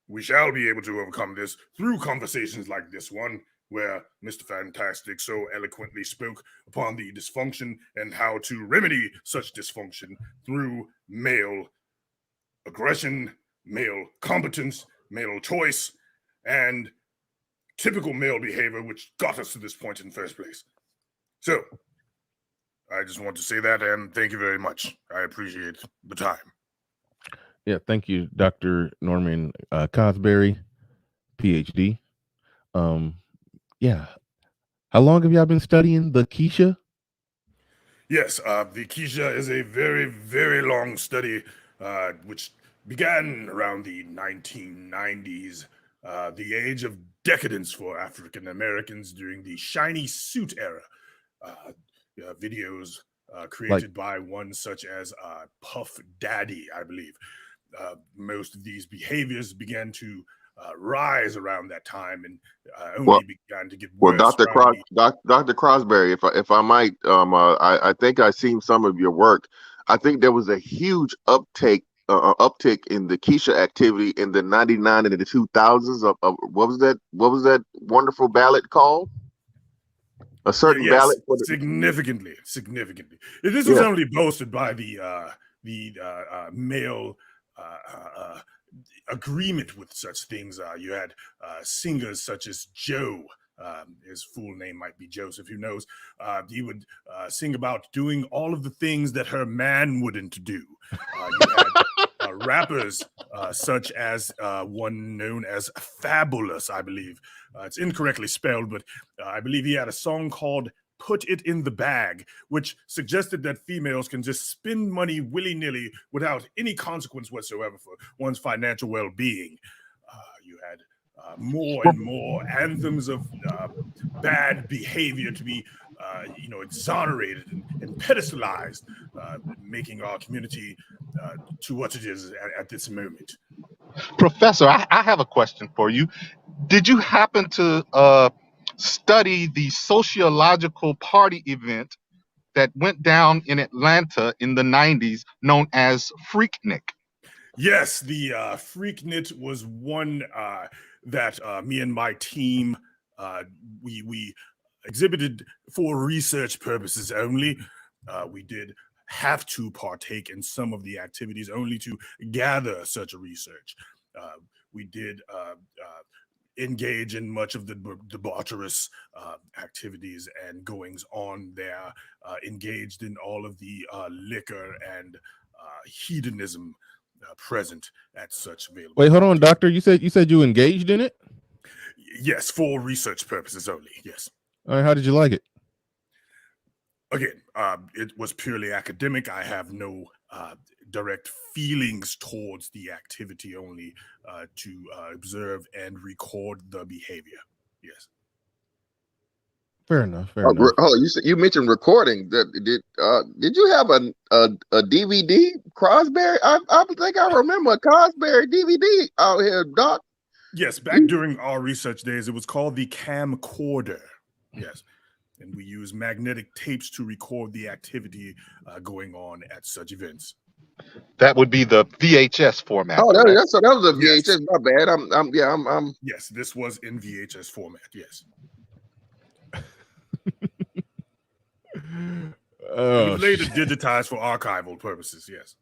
We shall be able to overcome this through conversations like this one, where Mr. Fantastic so eloquently spoke upon the dysfunction and how to remedy such dysfunction through male aggression, male competence, male choice, and typical male behavior, which got us to this point in the first place. So, I just want to say that, and thank you very much. I appreciate the time. Yeah, thank you, Dr. Norman Cosberry, PhD. Yeah. How long have y'all been studying the Keisha? Yes, the Keisha is a very, very long study, which began around the 1990s, the age of decadence for African Americans during the shiny suit era. Videos created by one such as Puff Daddy, I believe. Most of these behaviors began to rise around that time, and only began to get worse. Well, Dr. Crosberry, if I might, I think I've seen some of your work. I think there was a huge uptick in the Keisha activity in the 99 and the 2000s. Of what was that wonderful ballad called? A certain ballad for the significantly. This was only boasted by the male agreement with such things. You had singers such as Joe. His full name might be Joseph, who knows. He would sing about doing all of the things that her man wouldn't do. You had rappers such as one known as Fabulous, I believe. It's incorrectly spelled, but I believe he had a song called Put It in the Bag, which suggested that females can just spend money willy-nilly without any consequence whatsoever for one's financial well-being. had more and more anthems of bad behavior to be, exonerated and pedestalized, making our community to what it is at this moment. Professor, I have a question for you. Did you happen to study the sociological party event that went down in Atlanta in the 90s known as Freaknik? Yes, the Freaknik was one that me and my team we exhibited for research purposes only. We did have to partake in some of the activities only to gather such a research. We did engage in much of the debaucherous activities and goings on there, engaged in all of the liquor and hedonism present at such available. Wait, hold on, doctor. You said you engaged in it? Yes, for research purposes only. Yes. All right, how did you like it? Again, it was purely academic. I have no direct feelings towards the activity, only to observe and record the behavior. Yes. Fair enough. Fair enough. Oh, you mentioned recording. Did you have a DVD Crosby? I think I remember a Crosby DVD out here, Doc. Yes, back during our research days, it was called the camcorder. Yes. And we use magnetic tapes to record the activity going on at such events. That would be the VHS format. Oh, that was a VHS. Yes. My bad. I'm. Yes, this was in VHS format. Yes. It was later digitized for archival purposes. Yes.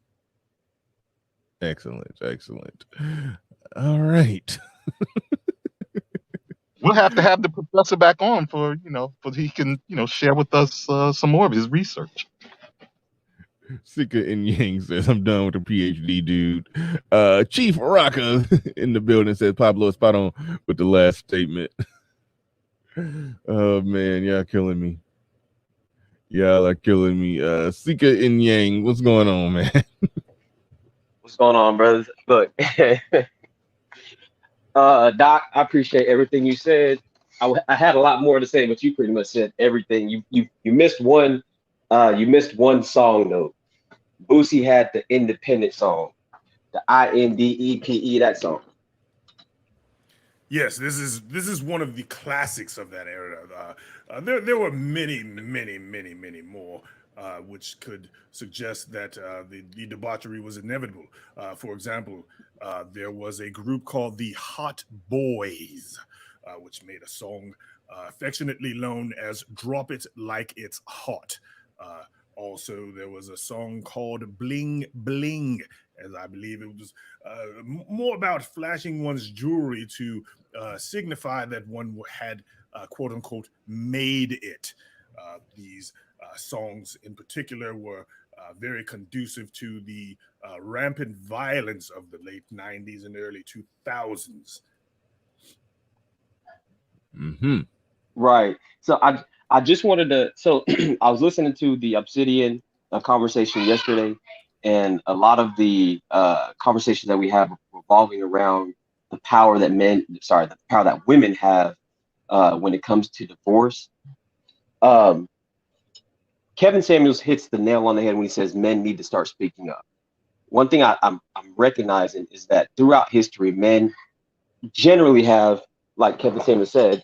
Excellent. All right. We'll have to have the professor back on for he can share with us some more of his research. Sika and Yang says, I'm done with the PhD, dude. Chief Raka in the building says Pablo is spot on with the last statement. Oh man, y'all killing me. Y'all are killing me. Sika and Yang, what's going on, man? What's going on, brothers? Look, Doc, I appreciate everything you said. I had a lot more to say, but you pretty much said everything. You missed one. You missed one song though. Boosie had the independent song, the INDEPE, that song. Yes, this is one of the classics of that era. There were many more, which could suggest that the debauchery was inevitable. For example, there was a group called the Hot Boys, which made a song affectionately known as "Drop It Like It's Hot." Also, there was a song called Bling Bling, as I believe it was more about flashing one's jewelry to signify that one had, quote unquote, made it. These songs in particular were very conducive to the rampant violence of the late 90s and early 2000s. Mm-hmm. Right. So I just wanted to. So I was listening to the Obsidian conversation yesterday, and a lot of the conversations that we have revolving around the power that the power that women have when it comes to divorce. Kevin Samuels hits the nail on the head when he says men need to start speaking up. One thing I'm recognizing is that throughout history, men generally have, like Kevin Samuels said,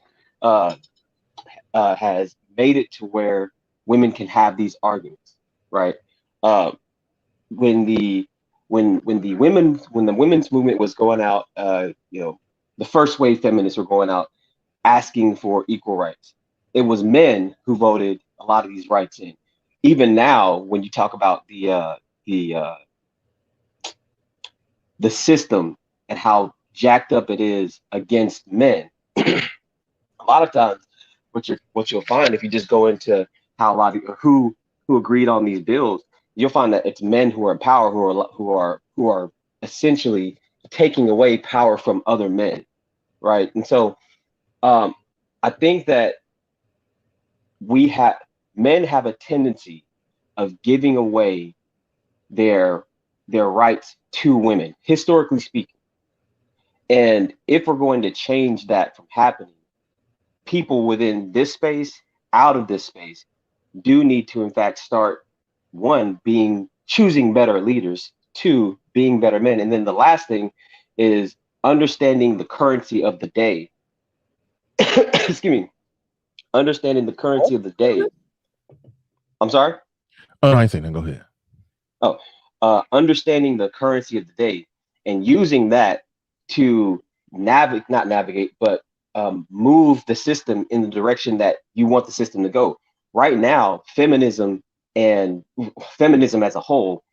has made it to where women can have these arguments, right? When the women's movement was going out, the first wave feminists were going out asking for equal rights. It was men who voted a lot of these rights in. Even now, when you talk about the system and how jacked up it is against men, a lot of times what you'll find if you just go into how a lot of who agreed on these bills, you'll find that it's men who are in power who are essentially taking away power from other men, right? And so I think that men have a tendency of giving away their rights to women, historically speaking. And if we're going to change that from happening, people within this space, out of this space, do need to in fact start, one, being choosing better leaders, two, being better men, and then the last thing is understanding the currency of the day. Excuse me, understanding the currency of the day. I'm sorry. Oh, I ain't saying that. Go ahead. Understanding the currency of the day and using that to not navigate, but move the system in the direction that you want the system to go. Right now, feminism and feminism as a whole,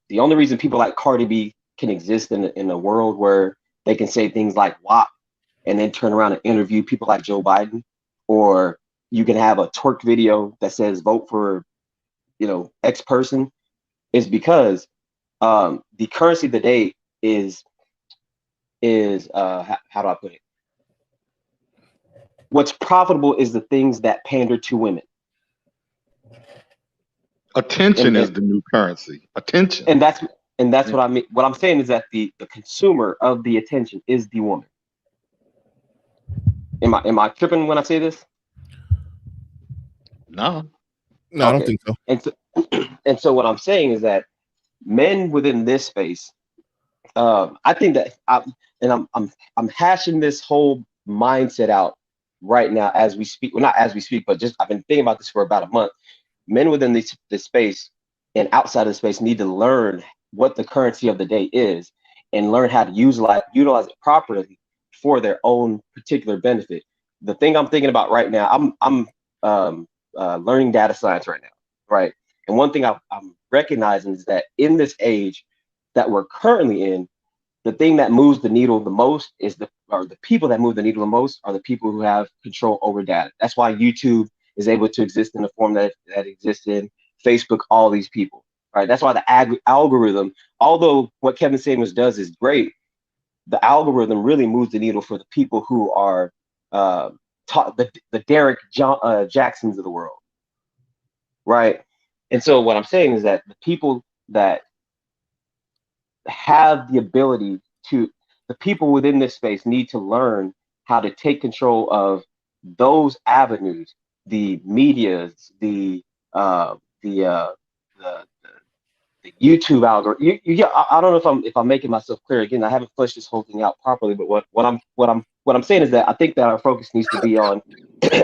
the only reason people like Cardi B can exist in a world where they can say things like WAP and then turn around and interview people like Joe Biden, or you can have a twerk video that says vote for, X person, is because the currency of the day is how do I put it? What's profitable is the things that pander to women. Attention is the new currency. Attention. And that's what I mean. What I'm saying is that the consumer of the attention is the woman. Am I tripping when I say this? No. No, I don't think so. And so what I'm saying is that men within this space, I think that I'm hashing this whole mindset out right now as we speak. Well, not as we speak, but just I've been thinking about this for about a month. Men within this space and outside of the space need to learn what the currency of the day is and learn how to utilize it properly for their own particular benefit. The thing I'm thinking about right now, I'm learning data science right now, right? And one thing I'm recognizing is that in this age that we're currently in, the thing that moves the needle the most is the people that move the needle the most are the people who have control over data. That's why YouTube is able to exist in the form that exists in, Facebook, all these people, right? That's why the algorithm, although what Kevin Samuels does is great, the algorithm really moves the needle for the people who are the Derek Jacksons of the world, right? And so what I'm saying is that the people that have the ability the people within this space need to learn how to take control of those avenues, the medias, the YouTube algorithm. I don't know if I'm making myself clear. Again, I haven't fleshed this whole thing out properly, but what I'm saying is that I think that our focus needs to be on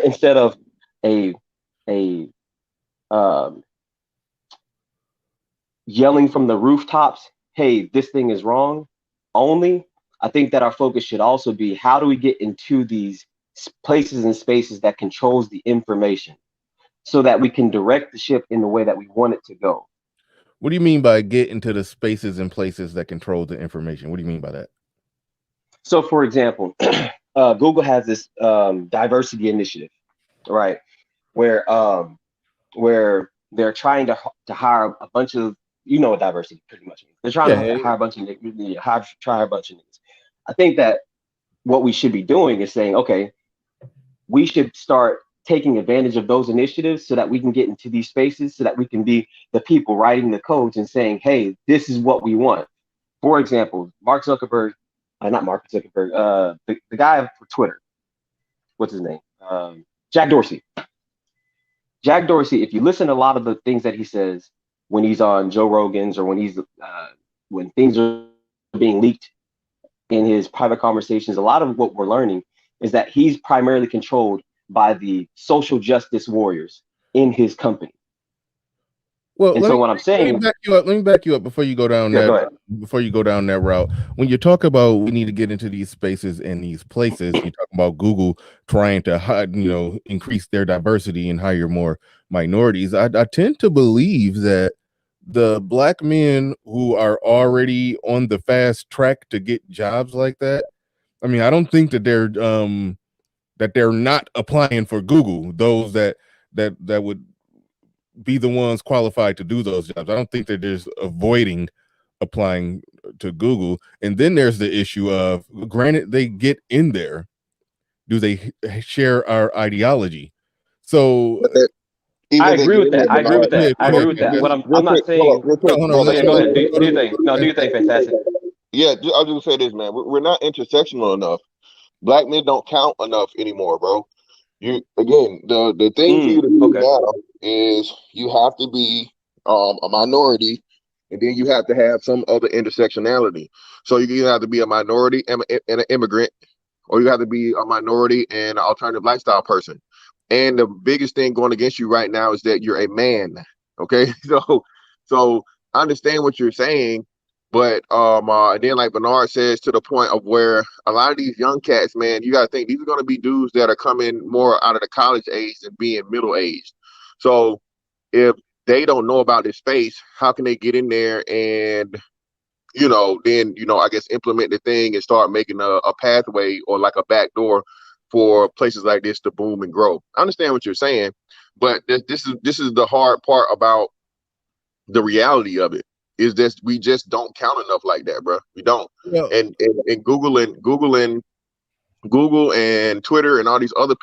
instead of a yelling from the rooftops, hey, this thing is wrong, only, I think that our focus should also be how do we get into these places and spaces that controls the information so that we can direct the ship in the way that we want it to go. What do you mean by get into the spaces and places that control the information? What do you mean by that? So, for example, Google has this diversity initiative, right, where they're trying to hire a bunch of, what diversity pretty much means. They're trying to hire a bunch of niggas. I think that what we should be doing is saying, okay, we should start taking advantage of those initiatives so that we can get into these spaces, so that we can be the people writing the codes and saying, hey, this is what we want. For example, not Mark Zuckerberg, the guy for Twitter, what's his name? Jack Dorsey. Jack Dorsey, if you listen to a lot of the things that he says when he's on Joe Rogan's or when things are being leaked in his private conversations, a lot of what we're learning is that he's primarily controlled by the social justice warriors in his company. Well, and so what I'm saying, let me back you up before you go down that route. When you talk about we need to get into these spaces and these places, you talk about Google trying to increase their diversity and hire more minorities. I tend to believe that the black men who are already on the fast track to get jobs like that, I mean, I don't think that they're not applying for Google. Those that would be the ones qualified to do those jobs. I don't think they're just avoiding applying to Google. And then there's the issue of, granted, they get in there, do they share our ideology? So I agree with that. I agree with that. What I'm not saying. Real quick. Go ahead. Do your thing. No, do your thing. Fantastic. Yeah, I'll just say this, man. We're not intersectional enough. Black men don't count enough anymore, bro. You again, the thing for you to do Okay. now is you have to be a minority, and then you have to have some other intersectionality. So you either have to be a minority and an immigrant, or you have to be a minority and an alternative lifestyle person. And the biggest thing going against you right now is that you're a man. Okay, so I understand what you're saying, but then like Bernard says, to the point of where a lot of these young cats, man, you got to think these are going to be dudes that are coming more out of the college age than being middle aged. So if they don't know about this space, how can they get in there and then I guess implement the thing and start making a pathway or like a back door for places like this to boom and grow. I understand what you're saying, but this is the hard part about the reality of it is that we just don't count enough like that, bro. We don't. Well, And Google and Twitter and all these other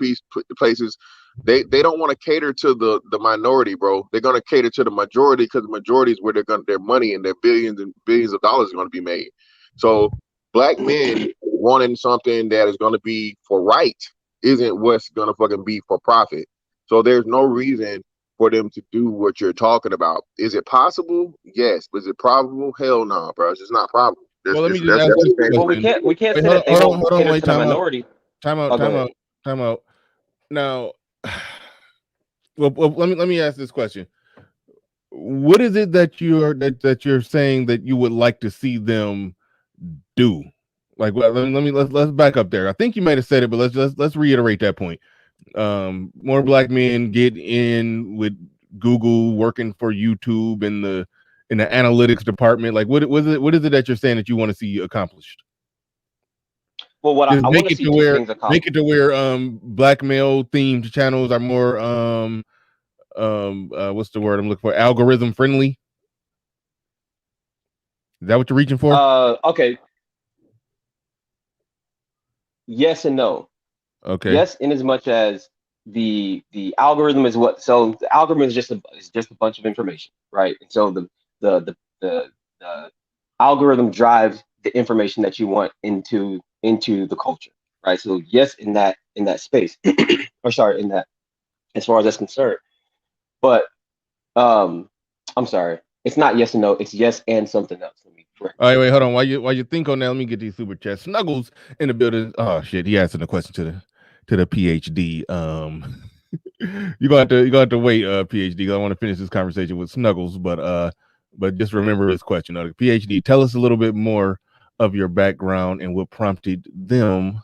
places, they don't want to cater to the minority, bro. They're gonna cater to the majority because the majority is where their money and their billions and billions of dollars are gonna be made. So black men wanting something that is gonna be for right isn't what's gonna fucking be for profit. So there's no reason for them to do what you're talking about. Is it possible? Yes. Is it probable? Hell no, bro. It's just not probable. well, let me just ask this Well, we question. can't Wait, say that they hold on, won't hold on, cater wait, to the time out, minority. time out, Oh, go time ahead. out, time out. Now, well, let me ask this question. What is it that you're saying that you would like to see them do? Like, well, let's back up there. I think you might have said it, but let's reiterate that point. More black men get in with Google, working for YouTube in the analytics department. Like, what is it that you're saying that you want to see accomplished? Well, what Just I want to see two things accomplished. make it to where black male themed channels are more what's the word I'm looking for? Algorithm friendly. Is that what you're reaching for? Okay. Yes and no. Okay. Yes, in as much as the algorithm is what. So the algorithm is just a bunch of information, right? And so the algorithm drives the information that you want into the culture, right? So yes, in that space, or sorry, in that, as far as that's concerned. But I'm sorry, it's not yes and no. It's yes and something else. Let me correct. All right, wait, hold on. While you think on that, let me get these super chats. Snuggles in the building. Oh shit, he asking the question to the PhD. You're gonna have to wait, PhD. I want to finish this conversation with Snuggles, but just remember this question. PhD, tell us a little bit more of your background and what prompted them,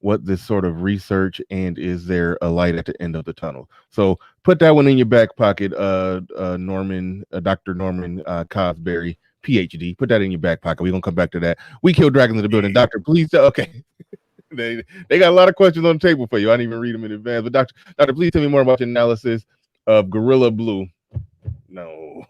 what this sort of research, and is there a light at the end of the tunnel? So put that one in your back pocket, Norman, Dr. Norman Cosberry, PhD. Put that in your back pocket. We're gonna come back to that. We killed dragons in the building. Doctor, please tell. Okay. They got a lot of questions on the table for you. I didn't even read them in advance. But doctor, please tell me more about your analysis of Gorilla Blue. No.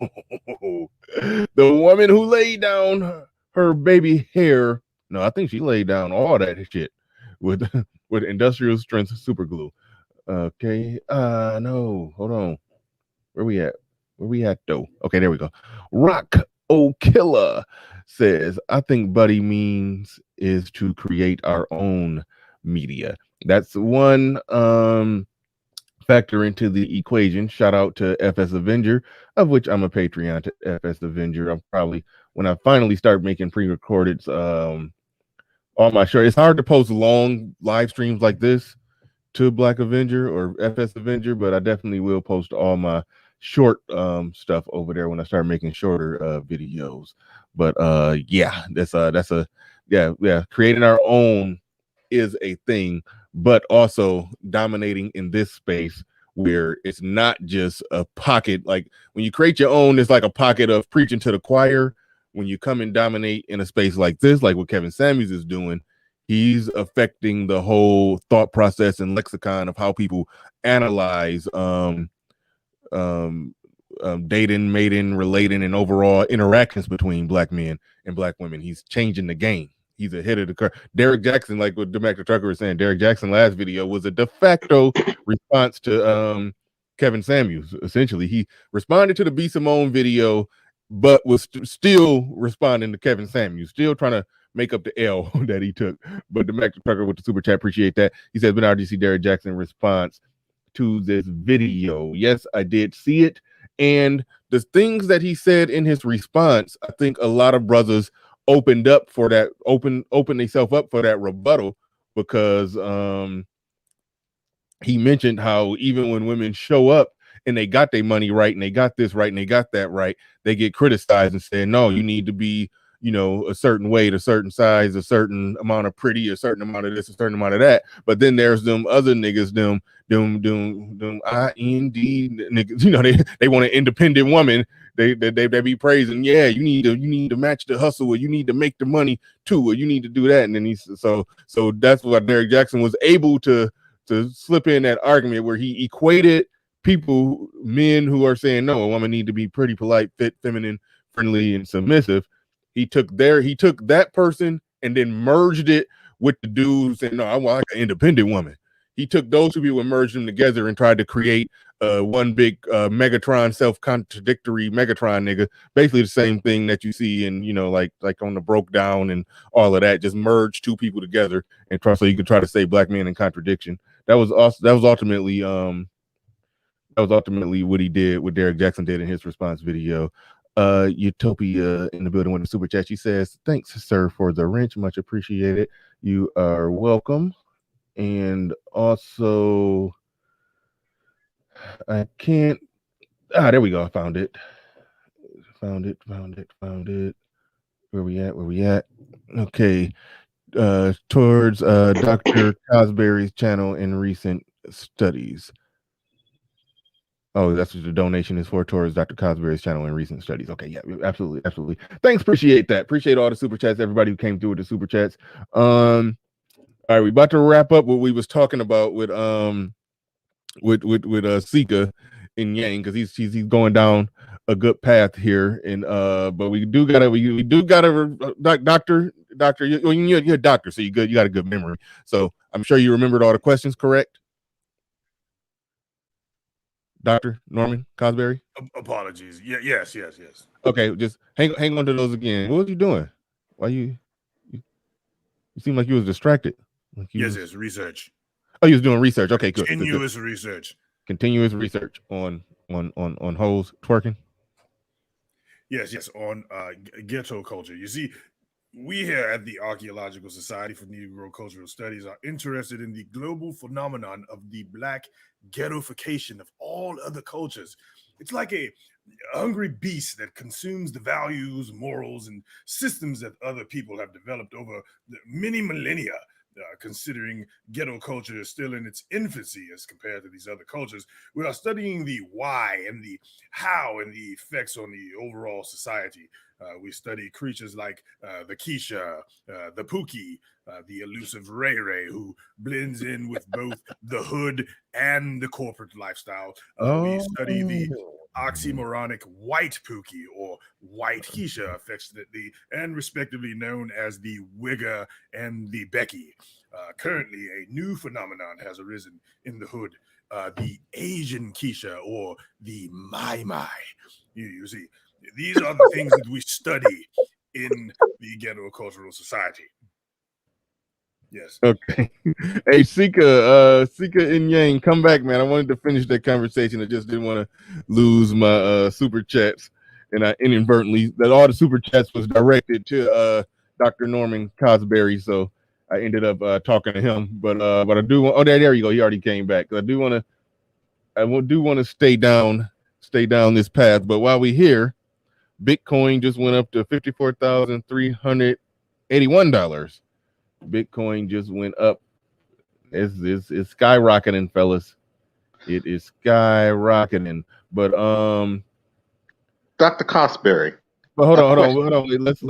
The woman who laid down her baby hair. No, I think she laid down all that shit with industrial strength super glue. Okay. No. Hold on. Where we at? Where we at though? Okay, there we go. Rock O'Killa says, I think Buddy means is to create our own media. That's one factor into the equation. Shout out to FS Avenger, of which I'm a Patreon to FS Avenger. I'm probably, when I finally start making pre-recorded on my show. It's hard to post long live streams like this to Black Avenger or FS Avenger, but I definitely will post all my short stuff over there when I start making shorter videos. But yeah, that's a yeah, creating our own is a thing, but also dominating in this space where it's not just a pocket. Like when you create your own, it's like a pocket of preaching to the choir. When you come and dominate in a space like this, like what Kevin Samuels is doing, he's affecting the whole thought process and lexicon of how people analyze dating, mating, relating, and overall interactions between black men and black women. He's changing the game. He's ahead of the curve. Derek Jackson, like what Demetrius Trucker was saying, Derek Jackson last video was a de facto response to Kevin Samuels. Essentially, he responded to the B. Simone video but was still responding to Kevin Samuels, still trying to make up the L that he took. But the Mac Tucker with the super chat, appreciate that. He says, "Bernard, did you see Derek Jackson response to this video?" Yes, I did see it, and the things that he said in his response, I think a lot of brothers opened up for that, open themselves up for that rebuttal, because he mentioned how even when women show up and they got their money right and they got this right and they got that right, they get criticized and said, no, you need to be, you know, a certain weight, a certain size, a certain amount of pretty, a certain amount of this, a certain amount of that. But then there's them other niggas, them IND niggas, you know, they want an independent woman. They be praising, yeah, you need to match the hustle, or you need to make the money too, or you need to do that. And then he's so that's why Derek Jackson was able to slip in that argument where he equated people, men who are saying no, a woman need to be pretty, polite, fit, feminine, friendly, and submissive. He took that person and then merged it with the dude saying, no, I want like an independent woman. He took those two people and merged them together and tried to create one big Megatron, self-contradictory Megatron nigga. Basically the same thing that you see in, you know, like on the Broke Down and all of that. Just merge two people together and try, so you could try to say black men in contradiction. That was ultimately what he did, what Derek Jackson did in his response video. Utopia in the building with the super chat. She says, "Thanks, sir, for the wrench. Much appreciated. You are welcome." And also, I can't. There we go. I found it. Found it. Where we at? Okay. Towards Dr. Cosberry's channel in recent studies. Oh, that's what the donation is for, towards Dr. Cosberry's channel in recent studies. Okay, yeah, absolutely. Thanks, appreciate that. Appreciate all the super chats, everybody who came through with the super chats. All right, we about to wrap up what we was talking about with Sika and Yang, because he's going down a good path here, and but we do gotta doctor, you're a doctor, so you got a good memory, so I'm sure you remembered all the questions, correct? Dr. Norman Cosberry? Apologies. Yeah, yes. Okay, just hang on to those again. What was you doing? Why you seem like you was distracted. Like yes, research. Oh, you was doing research. Okay, good. Continuous research. Continuous research on hoes twerking. Yes, on ghetto culture. You see, we here at the Archaeological Society for Negro Cultural Studies are interested in the global phenomenon of the black ghettoification of all other cultures. It's like a hungry beast that consumes the values, morals, and systems that other people have developed over many millennia. Considering ghetto culture is still in its infancy as compared to these other cultures, we are studying the why and the how and the effects on the overall society. We study creatures like the Keisha, the Pookie, the elusive Ray Ray, who blends in with both the hood and the corporate lifestyle. We study the oxymoronic white Pookie or white Keisha, affectionately and respectively known as the Wigger and the Becky. Currently, a new phenomenon has arisen in the hood, the Asian Keisha or the Mai Mai. You see, these are the things that we study in the Ghetto Cultural Society. Yes. Okay. Hey, Sika and Yang, come back, man. I wanted to finish that conversation. I just didn't want to lose my super chats, and I inadvertently that all the super chats was directed to Dr. Norman Cosberry, so I ended up talking to him. But I do want. Oh, there you go. He already came back. I do want to stay down this path. But while we're here, Bitcoin just went up to $54,381. Bitcoin just went up. It's skyrocketing, fellas. It is skyrocketing. But Dr. Cosberry. But hold on. Let's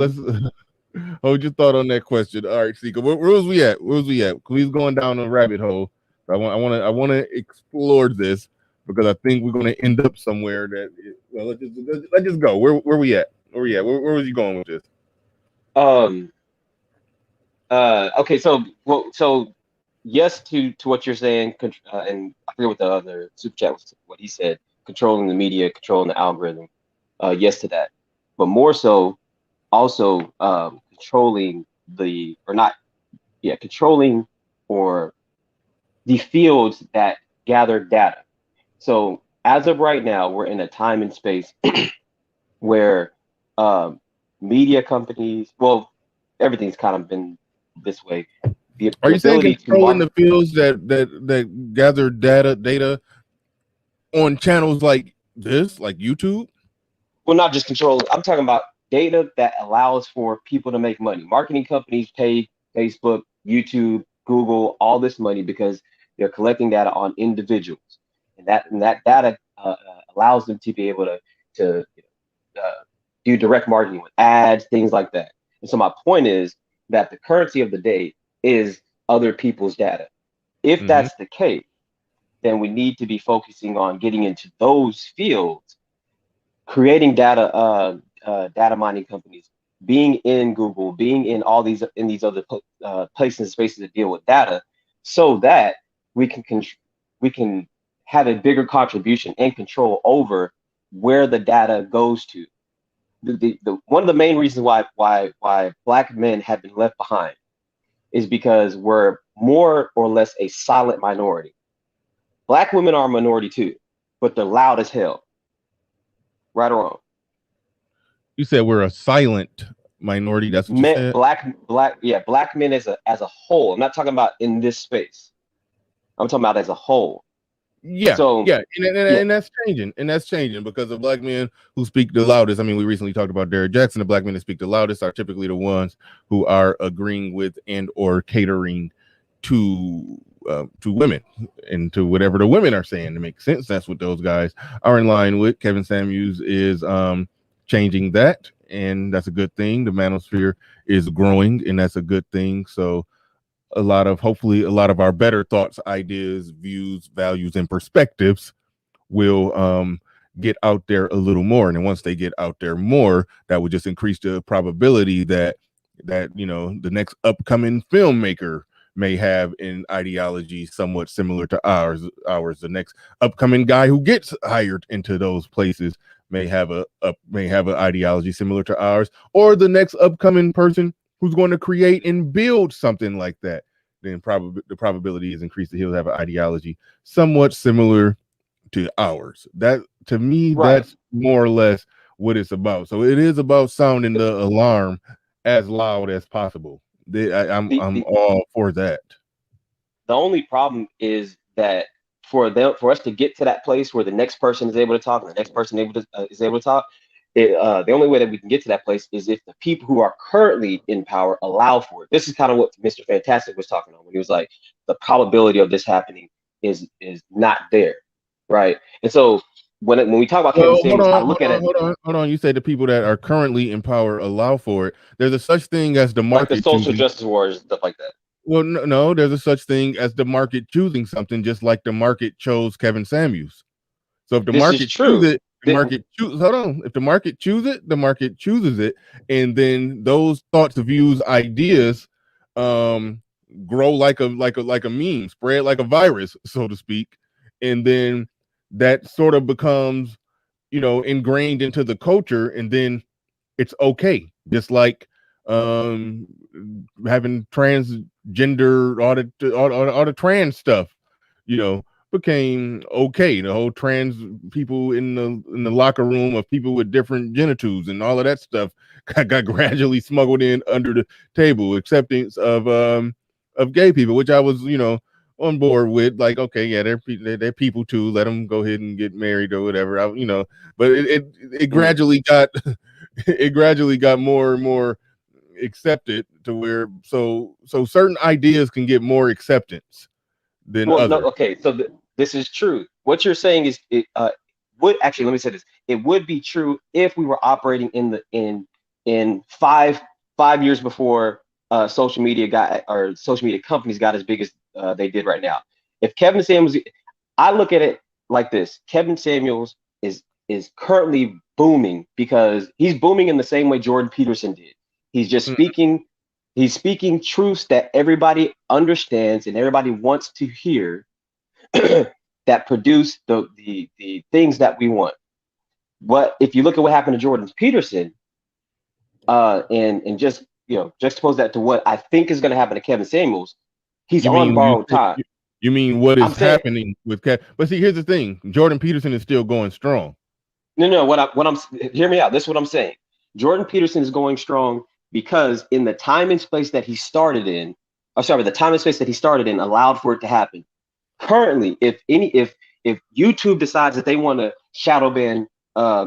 hold your thought on that question. All right, Sika. Where was we at? He's going down a rabbit hole. I want to explore this because I think we're going to end up somewhere that. Well, let's just go. Where we at? Where was you going with this? Okay, so yes to what you're saying, and I forget what the other super chat was. What he said, controlling the media, controlling the algorithm. Yes to that. but more so also controlling controlling or the fields that gather data. So as of right now, we're in a time and space where media companies, well, everything's kind of been this way. Are The you saying ability to controlling market, the fields that gather data on channels like this, like YouTube? well, not just control. I'm talking about data that allows for people to make money. Marketing companies pay Facebook, YouTube, Google all this money because they're collecting data on individuals, and that data allows them to be able to do direct marketing with ads, things like that. And so my point is that the currency of the day is other people's data. If Mm-hmm. that's the case, then we need to be focusing on getting into those fields, creating data mining companies, being in Google, being in all these other places and spaces that deal with data, so that we can have a bigger contribution and control over where the data goes to. The one of the main reasons why Black men have been left behind is because we're more or less a silent minority. Black women are a minority too, but they're loud as hell. Right or wrong? You said we're a silent minority. That's what you Men, said. black men as a whole. I'm not talking about in this space. I'm talking about as a whole. Yeah, So yeah, and, yeah, and that's changing because the black men who speak the loudest. I mean, we recently talked about Derek Jackson. The black men that speak the loudest are typically the ones who are agreeing with and or catering to women and to whatever the women are saying to make sense. That's what those guys are in line with. Kevin Samuels is changing that, and that's a good thing. The manosphere is growing, and that's a good thing. So hopefully a lot of our better thoughts, ideas, views, values, and perspectives will get out there a little more. And then once they get out there more, that would just increase the probability that the next upcoming filmmaker may have an ideology somewhat similar to ours. The next upcoming guy who gets hired into those places may have an ideology similar to ours, or the next upcoming person who's going to create and build something like that. Then probably the probability is increased that he'll have an ideology somewhat similar to ours. That, to me, right. that's more or less what it's about. So it is about sounding the alarm as loud as possible. The, I'm the all for that. the only problem is that for us to get to that place where the next person is able to talk and the next person is able to talk, the only way that we can get to that place is if the people who are currently in power allow for it. This is kind of what Mr. Fantastic was talking on when he was like, the probability of this happening is not there, right? And so when we talk about Kevin Well, hold Samuels, I on, hold look at on, it hold on, hold on. You say the people that are currently in power allow for it. There's a such thing as the like the market social choosing. justice warriors and stuff like that. Well, no, there's a such thing as the market choosing something, just like the market chose Kevin Samuels. So if the This is market chooses true. it, the market chooses. Hold on. If the market chooses it, the market chooses it, and then those thoughts, views, ideas, um, grow like a meme, spread like a virus, so to speak, and then that sort of becomes ingrained into the culture, and then it's okay. Just like um having transgender all the trans stuff, you know, became okay. The whole trans people in the locker room of people with different genitals and all of that stuff got gradually smuggled in under the table. Acceptance of gay people, which I was, on board with. Like, okay, yeah, they're people too. Let them go ahead and get married or whatever. But it gradually got it gradually got more and more accepted to where so certain ideas can get more acceptance than Well, no, others. okay. So this is true. What you're saying is it would actually, let me say this. It would be true if we were operating in five years before social media got, or social media companies got as big as they did right now. If Kevin Samuels, I look at it like this. Kevin Samuels is currently booming because he's booming in the same way Jordan Peterson did. He's just Mm. speaking truths that everybody understands and everybody wants to hear, that produce the things that we want. What if you look at what happened to Jordan Peterson? and just juxtapose that to what I think is going to happen to Kevin Samuels. He's You on mean borrowed time. you mean what I'm is saying happening with Kev? But see, here's the thing: Jordan Peterson is still going strong. no. What I'm hear me out. This is what I'm saying. Jordan Peterson is going strong because in the time and space that he started in, the time and space that he started in allowed for it to happen. Currently, if YouTube decides that they want to shadow ban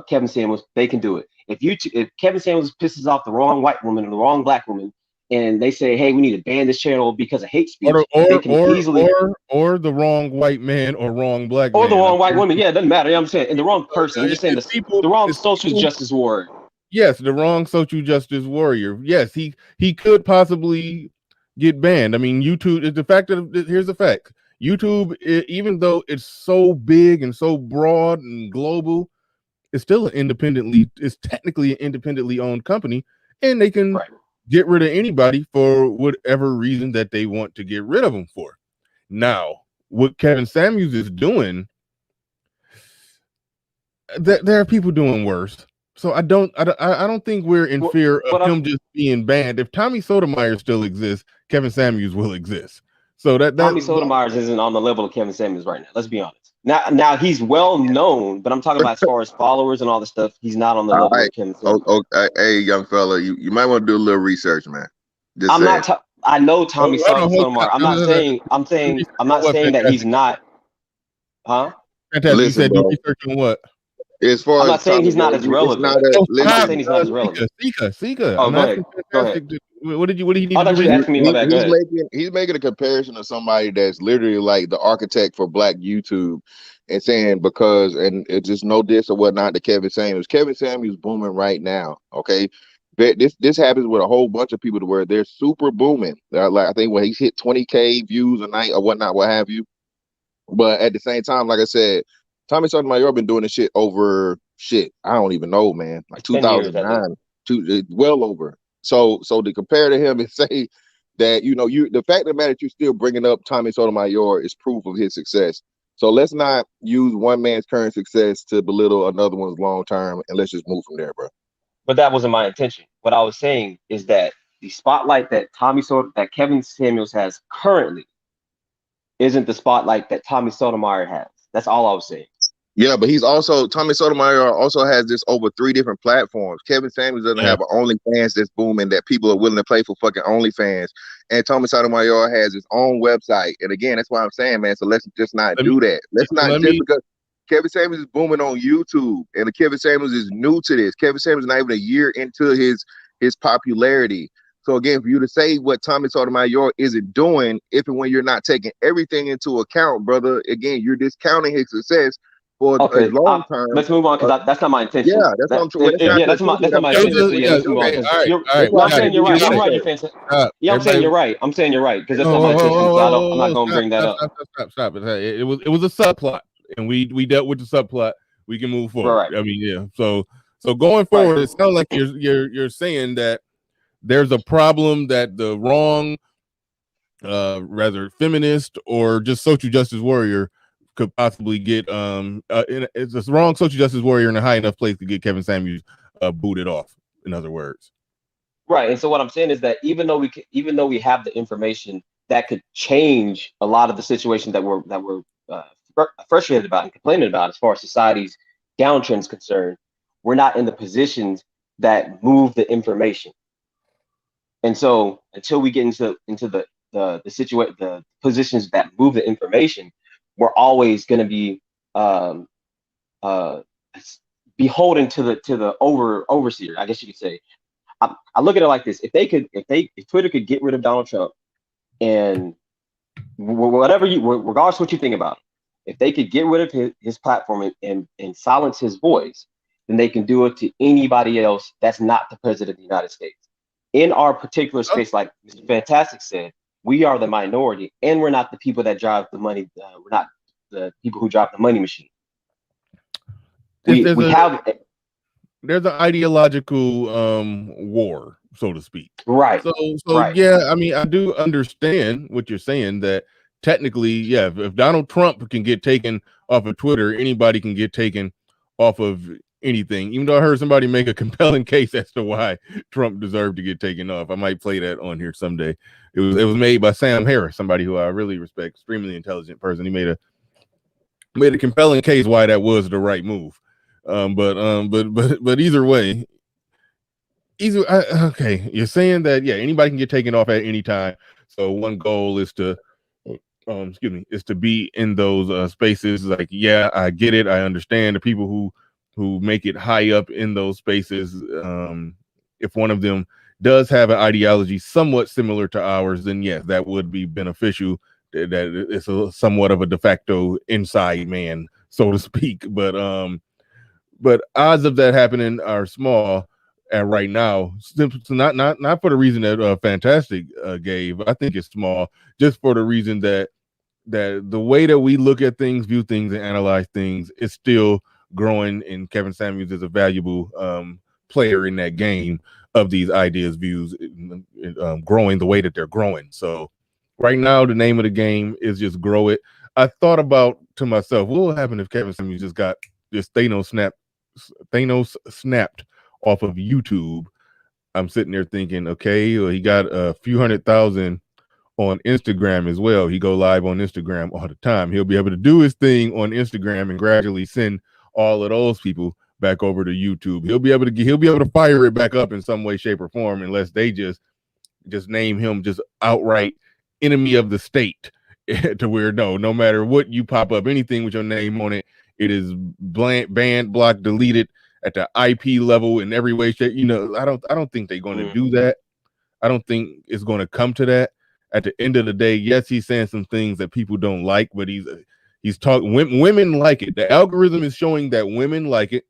Kevin Samuels, they can do it. If Kevin Samuels pisses off the wrong white woman or the wrong black woman, and they say, "Hey, we need to ban this channel because of hate speech," they can easily or the wrong white man or wrong black or the man. wrong white woman. Yeah, it doesn't matter. You know what I'm saying, and the wrong person. I'm just saying the wrong it's social people, justice warrior. Yes, the wrong social justice warrior. Yes, he could possibly get banned. I mean, YouTube. The fact that here's the fact: YouTube, even though it's so big and so broad and global, it's still it's technically an independently owned company, and they can get rid of anybody for whatever reason that they want to get rid of them for. Now, what Kevin Samuels is doing, there are people doing worse. So I don't think we're in fear of him just being banned. If Tommy Sotomayor still exists, Kevin Samuels will exist. So Tommy Sotomayor isn't on the level of Kevin Samuels right now. Let's be honest. Now he's well known, but I'm talking about as far as followers and all this stuff. He's not on the level of Kevin Samuels. Hey, young fella, you might want to do a little research, man. I'm not. I know Tommy Sotomayor. I'm not saying that he's not. Huh? Fantastic. You said do research on what? As far I'm not saying he's not as relevant. I'm not saying he's not as relevant. Sika. Oh, go ahead. What did he need to do? Asking me about that. He's making a comparison of somebody that's literally like the architect for Black YouTube, and saying and it's just no diss or whatnot to Kevin Samuels. Kevin Samuels booming right now. Okay, but this happens with a whole bunch of people to where they're super booming. Like I think when he's hit 20K views a night or whatnot, what have you. But at the same time, like I said, Tommy Sotomayor been doing this shit over I don't even know, man. Like 2009, well over. So to compare to him and say that the fact of the matter that you're still bringing up Tommy Sotomayor is proof of his success. So let's not use one man's current success to belittle another one's long term, and let's just move from there, bro. But that wasn't my intention. What I was saying is that the spotlight that Kevin Samuels has currently isn't the spotlight that Tommy Sotomayor has. That's all I was saying. Yeah, but Tommy Sotomayor also has this over 3 different platforms. Kevin Samuels doesn't have an OnlyFans that's booming that people are willing to pay for fucking OnlyFans. And Tommy Sotomayor has his own website. And again, that's why I'm saying, man, so let's just not do that. Because Kevin Samuels is booming on YouTube, and Kevin Samuels is new to this. Kevin Samuels is not even a year into his popularity. So again, for you to say what Tommy Sotomayor isn't doing, if and when you're not taking everything into account, brother, again, you're discounting his success for a long term. Let's move on because that's not my intention. Yeah, that's what I'm saying. That's not my intention. So yeah, let's move on. I'm saying you're right. I'm right. I'm saying you're right. I'm saying you're right because that's not my intention. So I'm not going to bring that up. Stop. It was a subplot, and we dealt with the subplot. We can move forward. Right. I mean, yeah. So going forward, it sounds like you're saying that there's a problem that the wrong, rather feminist or just social justice warrior could possibly get. It's a wrong social justice warrior in a high enough place to get Kevin Samuels booted off. In other words, right. And so what I'm saying is that even though we have the information that could change a lot of the situations that we're frustrated about and complaining about as far as society's downtrend is concerned, we're not in the positions that move the information. And so until we get into the positions that move the information, we're always going to be beholden to the overseer, I guess you could say. I look at it like this: if Twitter could get rid of Donald Trump, and regardless of what you think about it, if they could get rid of his platform and silence his voice, then they can do it to anybody else that's not the president of the United States. In our particular space, like Mr. Fantastic said, we are the minority, and we're not the people that drive the money. We're not the people who drive the money machine. There's an ideological war, so to speak. Right. So right. Yeah, I mean, I do understand what you're saying, that technically, if Donald Trump can get taken off of Twitter, anybody can get taken off of anything, even though I heard somebody make a compelling case as to why Trump deserved to get taken off. I might play that on here someday. It was made by Sam Harris, somebody who I really respect, extremely intelligent person. He made a compelling case why that was the right move. But either way, okay, you're saying that anybody can get taken off at any time. So one goal is to is to be in those spaces. Like, I get it, I understand the people who make it high up in those spaces. If one of them does have an ideology somewhat similar to ours, then yes, that would be beneficial. That it's somewhat of a de facto inside man, so to speak. But odds of that happening are small. And right now, not for the reason that Fantastic gave. I think it's small, just for the reason that the way that we look at things, view things, and analyze things is still growing. And Kevin Samuels is a valuable player in that game of these ideas, views, growing the way that they're growing. So right now, the name of the game is just grow it. I thought about to myself, what would happen if Kevin Samuels just got this Thanos snapped off of YouTube? I'm sitting there thinking, okay, well, he got a few 100,000 on Instagram as well. He go live on Instagram all the time. He'll be able to do his thing on Instagram and gradually send all of those people back over to YouTube. He'll be able to fire it back up in some way, shape, or form, unless they just name him just outright enemy of the state to where no matter what you pop up, anything with your name on it, it is banned, blocked, deleted at the IP level in every way, shape. I don't think they're going to do that. I don't think it's going to come to that. At the end of the day, yes, he's saying some things that people don't like, but he's talking. Women like it. The algorithm is showing that women like it,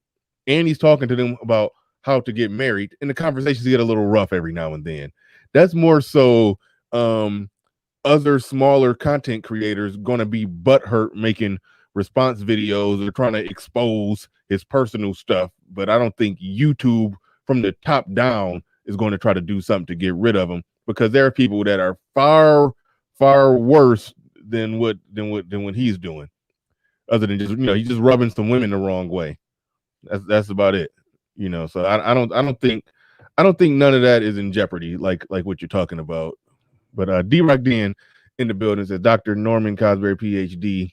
and he's talking to them about how to get married. And the conversations get a little rough every now and then. That's more so other smaller content creators going to be butthurt making response videos or trying to expose his personal stuff. But I don't think YouTube from the top down is going to try to do something to get rid of him, because there are people that are far worse than what he's doing, other than just he's just rubbing some women the wrong way. That's about it. So I don't think none of that is in jeopardy, like what you're talking about. But D-Rock Den in the building says, Dr. Norman Cosberry, PhD,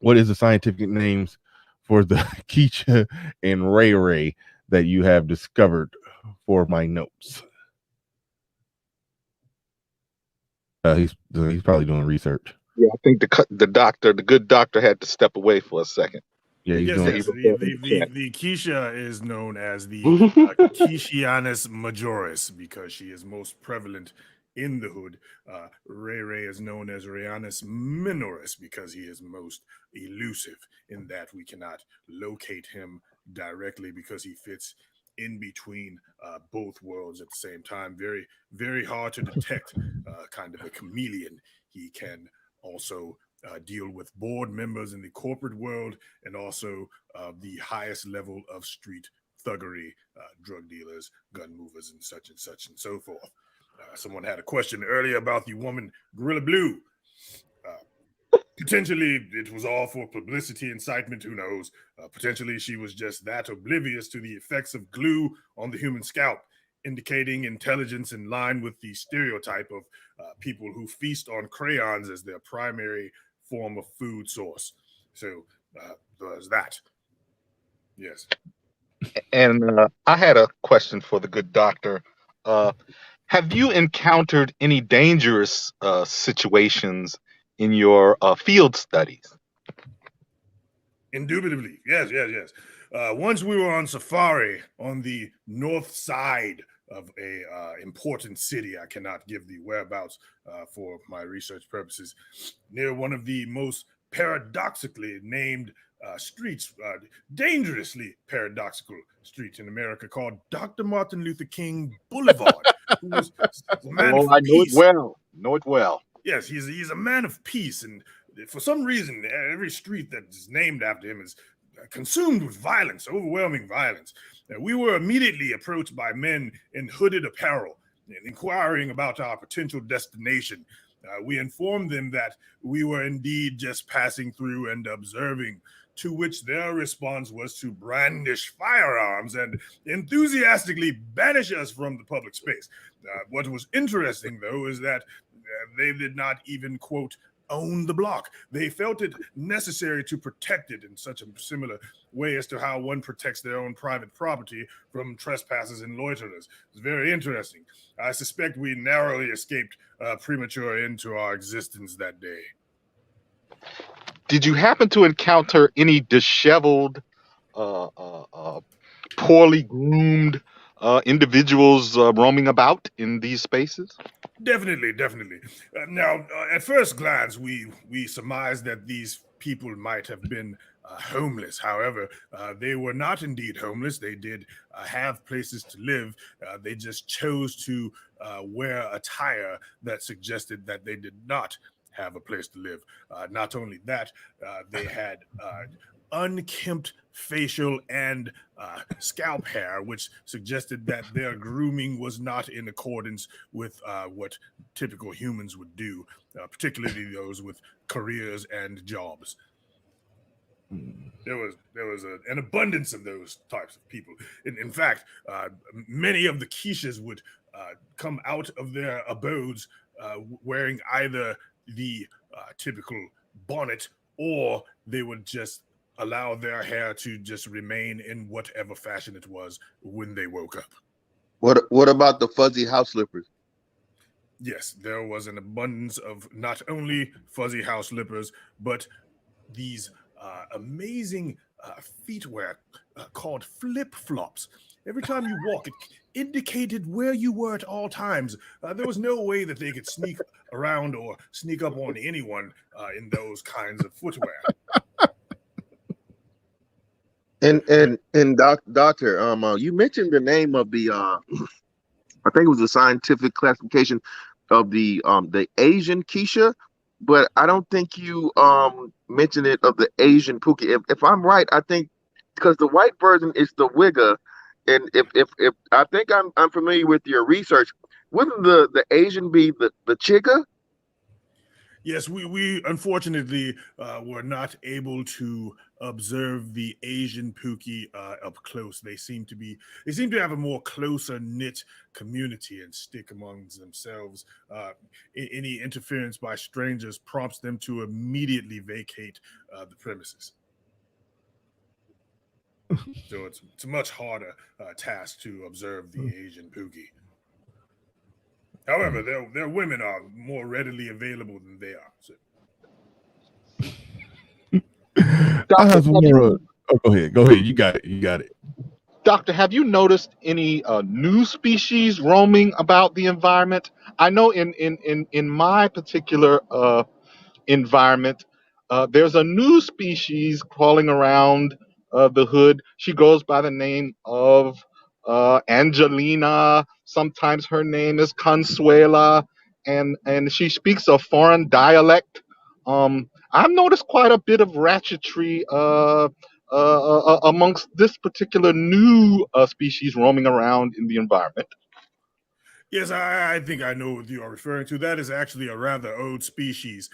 what is the scientific names for the Keisha and Ray Ray that you have discovered for my notes? He's probably doing research. Yeah, I think the good doctor had to step away for a second. Yeah, he's Yes, doing yes. The Keisha is known as the Keishianus majoris because she is most prevalent in the hood. Ray Ray is known as Rayanus minoris because he is most elusive in that we cannot locate him directly because he fits in between both worlds at the same time. Very, very hard to detect, kind of a chameleon. He can also deal with board members in the corporate world and also the highest level of street thuggery, drug dealers, gun movers, and such and so forth. Someone had a question earlier about the woman Gorilla Blue. Potentially, it was all for publicity, incitement, who knows? Potentially, she was just that oblivious to the effects of glue on the human scalp, indicating intelligence in line with the stereotype of people who feast on crayons as their primary form of food source. So there's that. Yes. And I had a question for the good doctor. Have you encountered any dangerous situations in your field studies? Indubitably. Yes. Once we were on safari on the north side of a important city. I cannot give the whereabouts for my research purposes. Near one of the most paradoxically named streets, dangerously paradoxical streets in America, called Dr. Martin Luther King Boulevard. Who was a man of I know peace. it well. Know it well. Yes, he's a man of peace, and for some reason, every street that is named after him is consumed with violence, overwhelming violence. We were immediately approached by men in hooded apparel and inquiring about our potential destination. We informed them that we were indeed just passing through and observing to which their response was to brandish firearms and enthusiastically banish us from the public space. What was interesting, though, is that they did not even, quote, own the block. They felt it necessary to protect it in such a similar way as to how one protects their own private property from trespassers and loiterers. It's very interesting. I suspect we narrowly escaped premature end to our existence that day. Did you happen to encounter any disheveled, poorly groomed individuals roaming about in these spaces? Definitely, definitely. Now, at first glance, we surmised that these people might have been homeless. However, they were not indeed homeless. They did have places to live. They just chose to wear attire that suggested that they did not have a place to live. Not only that, they had unkempt facial and scalp hair, which suggested that their grooming was not in accordance with what typical humans would do, particularly those with careers and jobs. There was an abundance of those types of people. In fact, many of the quiches would come out of their abodes wearing either the typical bonnet, or they would just allow their hair to just remain in whatever fashion it was when they woke up. What about the fuzzy house slippers? Yes, there was an abundance of not only fuzzy house slippers, but these amazing feetwear called flip-flops. Every time you walk, it indicated where you were at all times. There was no way that they could sneak around or sneak up on anyone in those kinds of footwear. And doctor, you mentioned the name of the I think it was the scientific classification of the Asian Keisha, but I don't think you mentioned it of the Asian Pookie. If I'm right, I think because the white version is the Wigga, and if I think I'm familiar with your research, wouldn't the Asian be the Chica? Yes, we unfortunately were not able to observe the Asian Pookie up close. They seem to have a more closer knit community and stick amongst themselves. Any interference by strangers prompts them to immediately vacate the premises. So it's a much harder task to observe the Asian Pookie. However, their women are more readily available than they are. So. I have some more. Oh, go ahead. Go ahead. You got it. You got it. Doctor, have you noticed any new species roaming about the environment? I know in my particular environment, there's a new species crawling around the hood. She goes by the name of Angelina. Sometimes her name is Consuela, and she speaks a foreign dialect. I've noticed quite a bit of ratchetry amongst this particular new species roaming around in the environment. Yes, I think I know what you are referring to. That is actually a rather old species.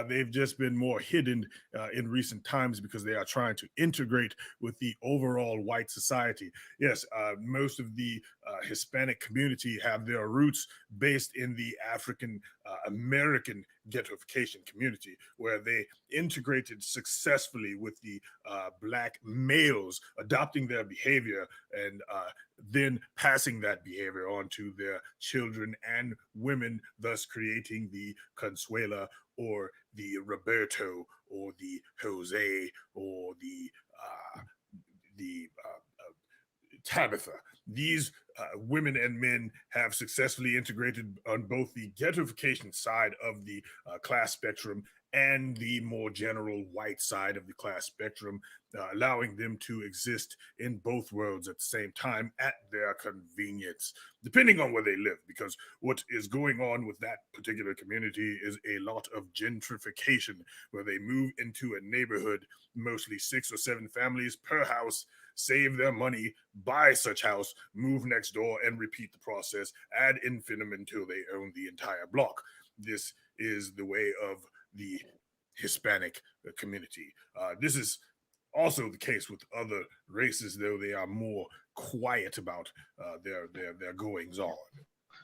They've just been more hidden in recent times because they are trying to integrate with the overall white society. Yes, most of the Hispanic community have their roots based in the African American ghettoification community, where they integrated successfully with the black males, adopting their behavior and then passing that behavior on to their children and women, thus creating the Consuela or the Roberto or the Jose or the Tabitha. These women and men have successfully integrated on both the ghettoification side of the class spectrum and the more general white side of the class spectrum, allowing them to exist in both worlds at the same time at their convenience, depending on where they live. Because what is going on with that particular community is a lot of gentrification, where they move into a neighborhood, mostly 6 or 7 families per house, save their money, buy such house, move next door, and repeat the process ad infinitum until they own the entire block. This is the way of the Hispanic community. This is Also, the case with other races, though they are more quiet about their goings on.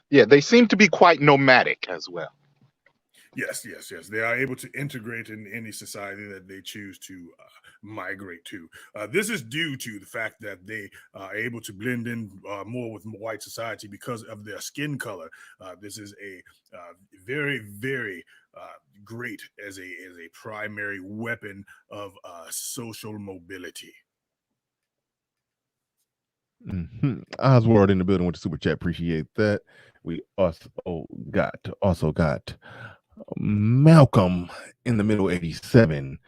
Yeah, they seem to be quite nomadic as well. Yes, yes, yes. They are able to integrate in any society that they choose to migrate to. This is due to the fact that they are able to blend in more with white society because of their skin color. This is a very, very great as a primary weapon of social mobility. Oswald in the building with the super chat. Appreciate that. We also got Malcolm in the middle 87.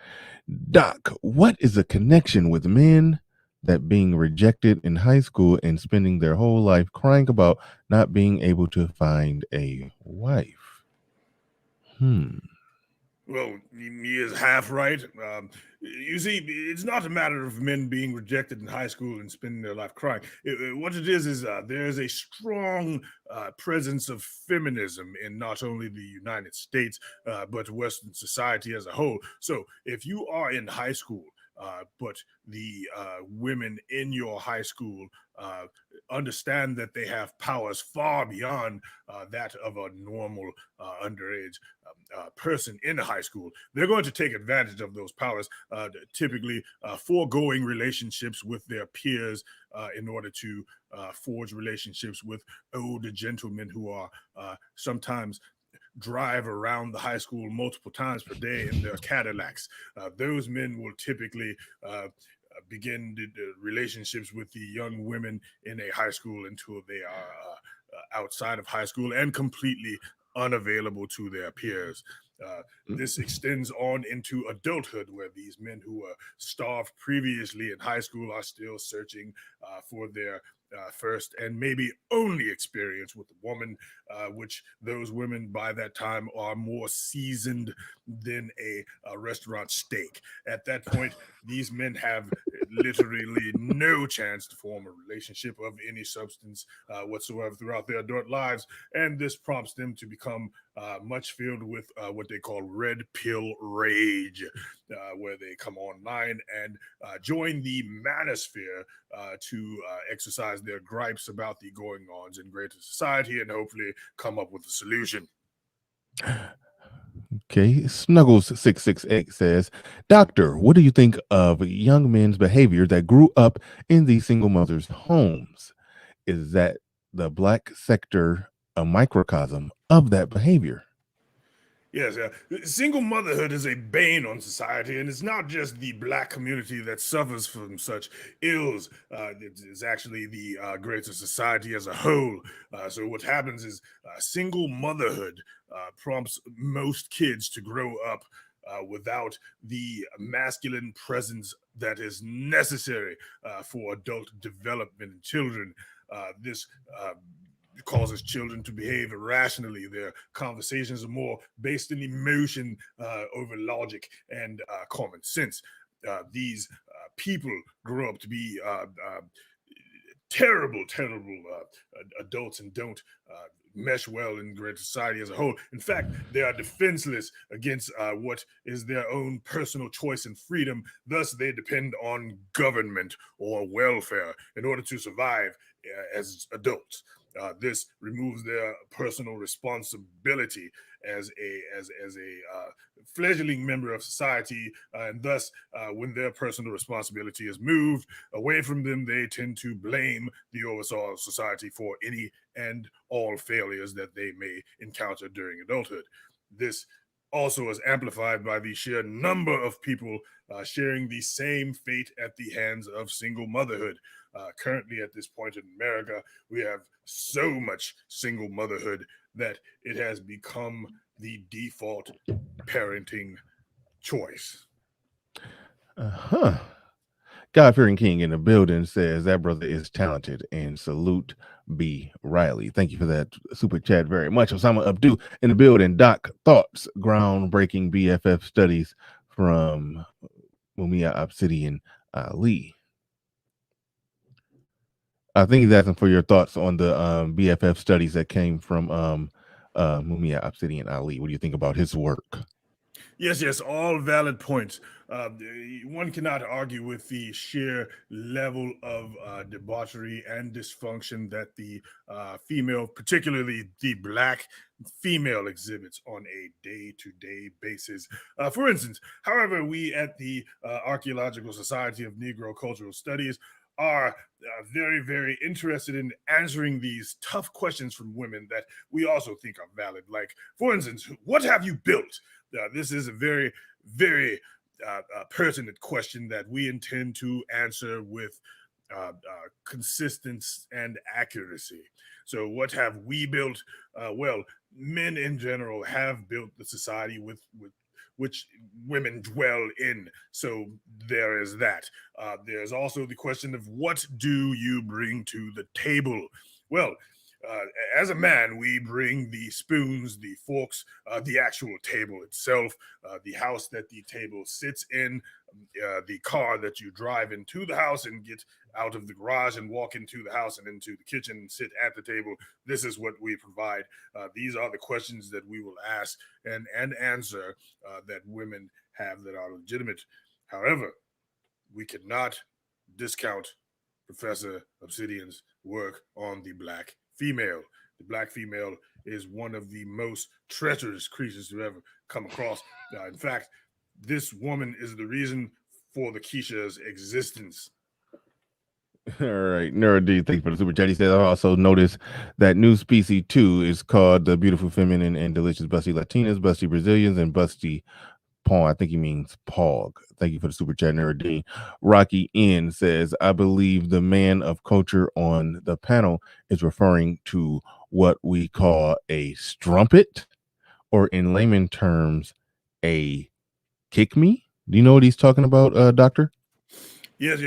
Doc, what is the connection with men that being rejected in high school and spending their whole life crying about not being able to find a wife? Well, he is half right. You see, it's not a matter of men being rejected in high school and spending their life crying. What it is there is a strong presence of feminism in not only the United States, but Western society as a whole. So if you are in high school, but the women in your high school understand that they have powers far beyond that of a normal underage person in high school, they're going to take advantage of those powers, typically foregoing relationships with their peers in order to forge relationships with older gentlemen who are sometimes drive around the high school multiple times per day in their Cadillacs. Those men will typically begin the relationships with the young women in a high school until they are outside of high school and completely unavailable to their peers. This extends on into adulthood, where these men who were starved previously in high school are still searching for their first and maybe only experience with a woman, which those women by that time are more seasoned than a restaurant steak. At that point, these men have literally no chance to form a relationship of any substance whatsoever throughout their adult lives, and this prompts them to become much filled with what they call red pill rage, where they come online and join the manosphere to exercise their gripes about the going ons in greater society and hopefully come up with a solution. Okay, Snuggles668 says, Doctor, what do you think of young men's behavior that grew up in these single mothers' homes? Is that the black sector a microcosm of that behavior? Yes, single motherhood is a bane on society, and it's not just the black community that suffers from such ills. It's actually the greater society as a whole. So what happens is single motherhood prompts most kids to grow up without the masculine presence that is necessary for adult development in children. This causes children to behave irrationally. Their conversations are more based in emotion over logic and common sense. These people grow up to be terrible, terrible adults and don't mesh well in great society as a whole. In fact, they are defenseless against what is their own personal choice and freedom. Thus, they depend on government or welfare in order to survive as adults. This removes their personal responsibility as a fledgling member of society, and thus, when their personal responsibility is moved away from them, they tend to blame the overall society for any and all failures that they may encounter during adulthood. This also is amplified by the sheer number of people sharing the same fate at the hands of single motherhood. Currently, at this point in America, we have so much single motherhood that it has become the default parenting choice. God-fearing King in the building says that brother is talented, and salute B. Riley. Thank you for that super chat very much. Osama Abdu in the building. Doc, thoughts, groundbreaking BFF studies from Mumia Obsidian Ali. I think he's asking for your thoughts on the BFF studies that came from Mumia Obsidian Ali. What do you think about his work? Yes, all valid points. One cannot argue with the sheer level of debauchery and dysfunction that the female, particularly the black female, exhibits on a day to day basis. For instance, however, we at the Archaeological Society of Negro Cultural Studies are very interested in answering these tough questions from women that we also think are valid. Like, for instance, what have you built? This is a very pertinent question that we intend to answer with consistency and accuracy. So, what have we built? Well, men in general have built the society with which women dwell in. So there is that. There's also the question of what do you bring to the table? Well, uh, as a man, we bring the spoons, the forks, the actual table itself, the house that the table sits in, the car that you drive into the house and get out of the garage and walk into the house and into the kitchen and sit at the table. This is what we provide. These are the questions that we will ask and answer that women have that are legitimate. However, we cannot discount Professor Obsidian's work on the black female. The black female is one of the most treacherous creatures to ever come across. In fact, this woman is the reason for the Keisha's existence. All right, Nero D, thank you for the super chat. He says, I also noticed that new species 2 is called the beautiful, feminine, and delicious busty Latinas, busty Brazilians, and busty Paul. I think he means Pog. Thank you for the super chat, Nero D. Rocky N says, I believe the man of culture on the panel is referring to what we call a strumpet, or in layman terms, a kick me. Do you know what he's talking about, Doctor? Yes.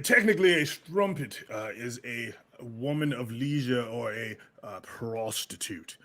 Technically, a strumpet is a woman of leisure or a prostitute.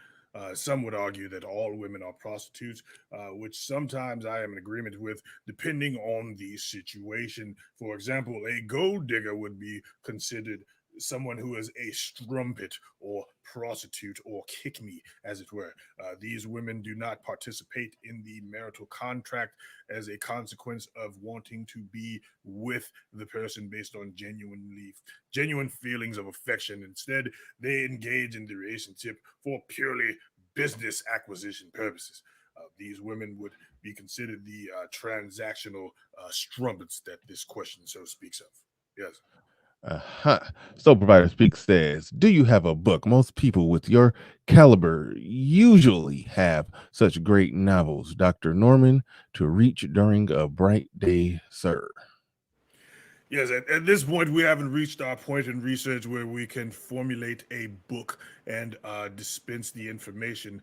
Some would argue that all women are prostitutes, which sometimes I am in agreement with, depending on the situation. For example, a gold digger would be considered someone who is a strumpet or prostitute or kick me, as it were. These women do not participate in the marital contract as a consequence of wanting to be with the person based on genuine feelings of affection. Instead, they engage in the relationship for purely business acquisition purposes. These women would be considered the transactional strumpets that this question so speaks of. Yes. Uh-huh. So Provider Speak says, do you have a book? Most people with your caliber usually have such great novels. Dr. Norman, to reach during a bright day, sir. Yes, at this point, we haven't reached our point in research where we can formulate a book and dispense the information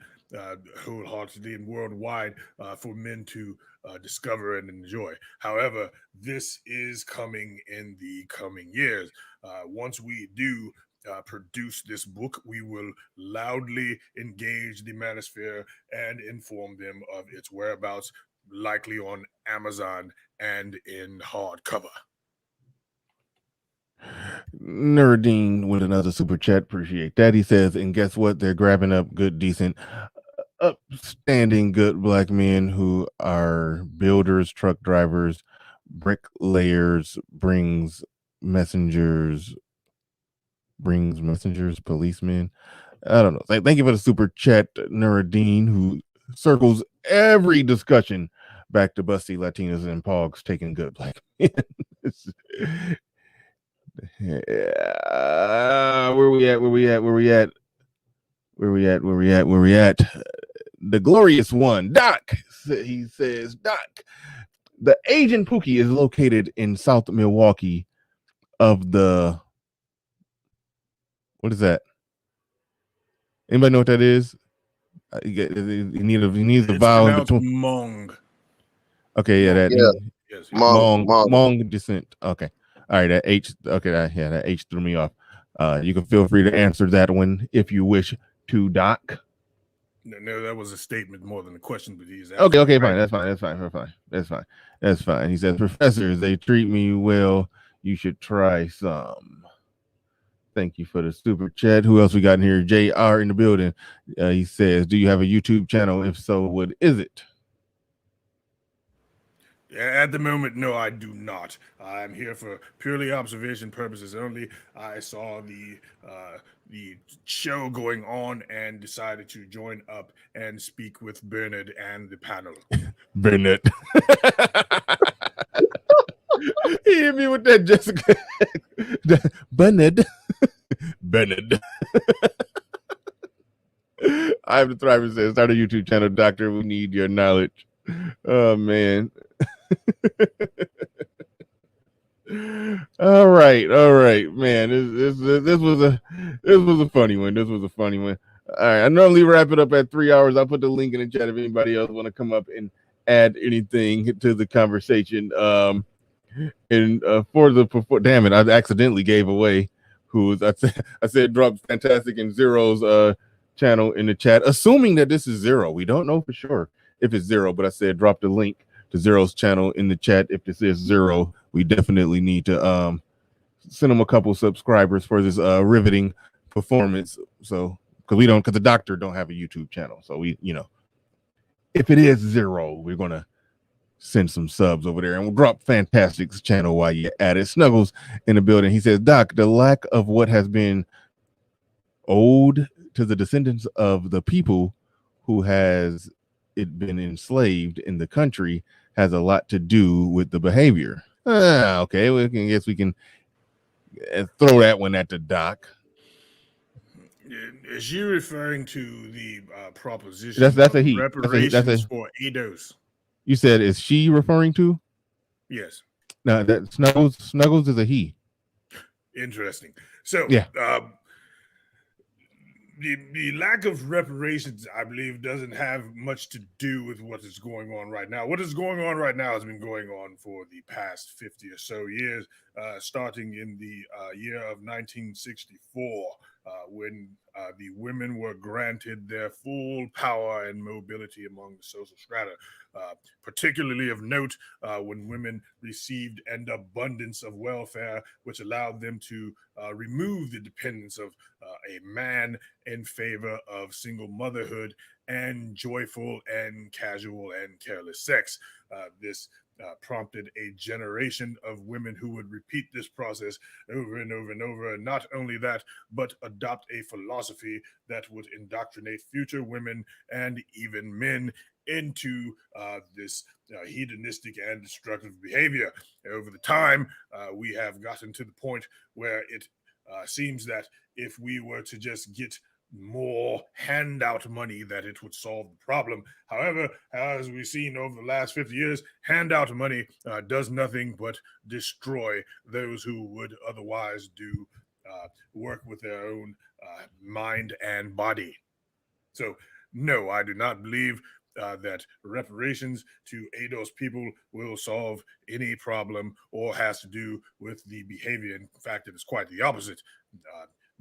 wholeheartedly and worldwide for men to discover and enjoy. However, this is coming in the coming years. Once we do produce this book, we will loudly engage the manosphere and inform them of its whereabouts, likely on Amazon and in hardcover. Nerdine with another super chat. Appreciate that. He says, and guess what? They're grabbing up good, decent, upstanding, good black men who are builders, truck drivers, bricklayers, messengers, policemen. I don't know. Thank you for the super chat, Nuruddin, who circles every discussion back to busty Latinas and Pogs taking good black men. Where we at? The glorious one, Doc. He says, Doc, the Asian Pookie is located in South Milwaukee of the, what is that? Anybody know what that is? You need the vowel in between. Mong. Okay, yeah, that yes. Mong descent. Okay, all right, that H. Okay, that H threw me off. You can feel free to answer that one if you wish to, Doc. No, that was a statement more than a question, but he's okay, fine. That's fine. He says, professors, they treat me well. You should try some. Thank you for the super chat. Who else we got in here? JR in the building. He says, do you have a YouTube channel? If so, what is it? At the moment, no, I do not. I'm here for purely observation purposes only. I saw the show going on and decided to join up and speak with Bernard and the panel. Bennett. He hit me with that Jessica. Bennett. Bennett. I'm the Thriver says, start a YouTube channel, doctor. We need your knowledge. Oh man. all right, man. This was a funny one. This was a funny one. All right, I normally wrap it up at 3 hours. I'll put the link in the chat if anybody else want to come up and add anything to the conversation. And damn it, I accidentally gave away I said drop Fantastic and Zero's channel in the chat, assuming that this is Zero. We don't know for sure if it's Zero, but I said drop the link to Zero's channel in the chat. If this is Zero, we definitely need to send him a couple subscribers for this riveting performance. So because the doctor don't have a YouTube channel, so if it is Zero, we're gonna send some subs over there, and we'll drop Fantastic's channel while you're at it. Snuggles in the building. He says, Doc, the lack of what has been owed to the descendants of the people who has it been enslaved in the country has a lot to do with the behavior. Okay, guess we can throw that one at the Doc. Is she referring to the proposition That's a of he. reparations for ADOS? You said, is she referring to? Yes. No, that Snuggles is a he. Interesting. So, yeah. The lack of reparations, I believe, doesn't have much to do with what is going on right now. What is going on right now has been going on for the past 50 or so years, starting in the year of 1964, when the women were granted their full power and mobility among the social strata. Particularly of note, when women received an abundance of welfare, which allowed them to remove the dependence of a man in favor of single motherhood and joyful and casual and careless sex. This prompted a generation of women who would repeat this process over and over and over. And not only that, but adopt a philosophy that would indoctrinate future women and even men into this hedonistic and destructive behavior. Over the time, we have gotten to the point where it seems that if we were to just get more handout money, that it would solve the problem. However, as we've seen over the last 50 years, handout money does nothing but destroy those who would otherwise do work with their own mind and body. So, no, I do not believe that reparations to ADOS people will solve any problem or has to do with the behavior. In fact, it is quite the opposite.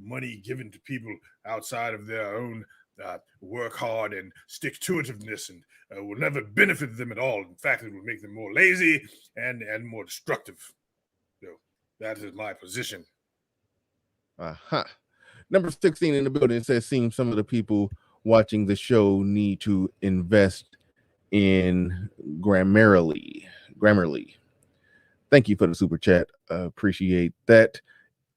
Money given to people outside of their own work hard and stick-to-itiveness and will never benefit them at all. In fact, it will make them more lazy and more destructive. So that is my position. Number 16 in the building says, seems some of the people watching the show need to invest in Grammarly. Thank you for the super chat. Appreciate that.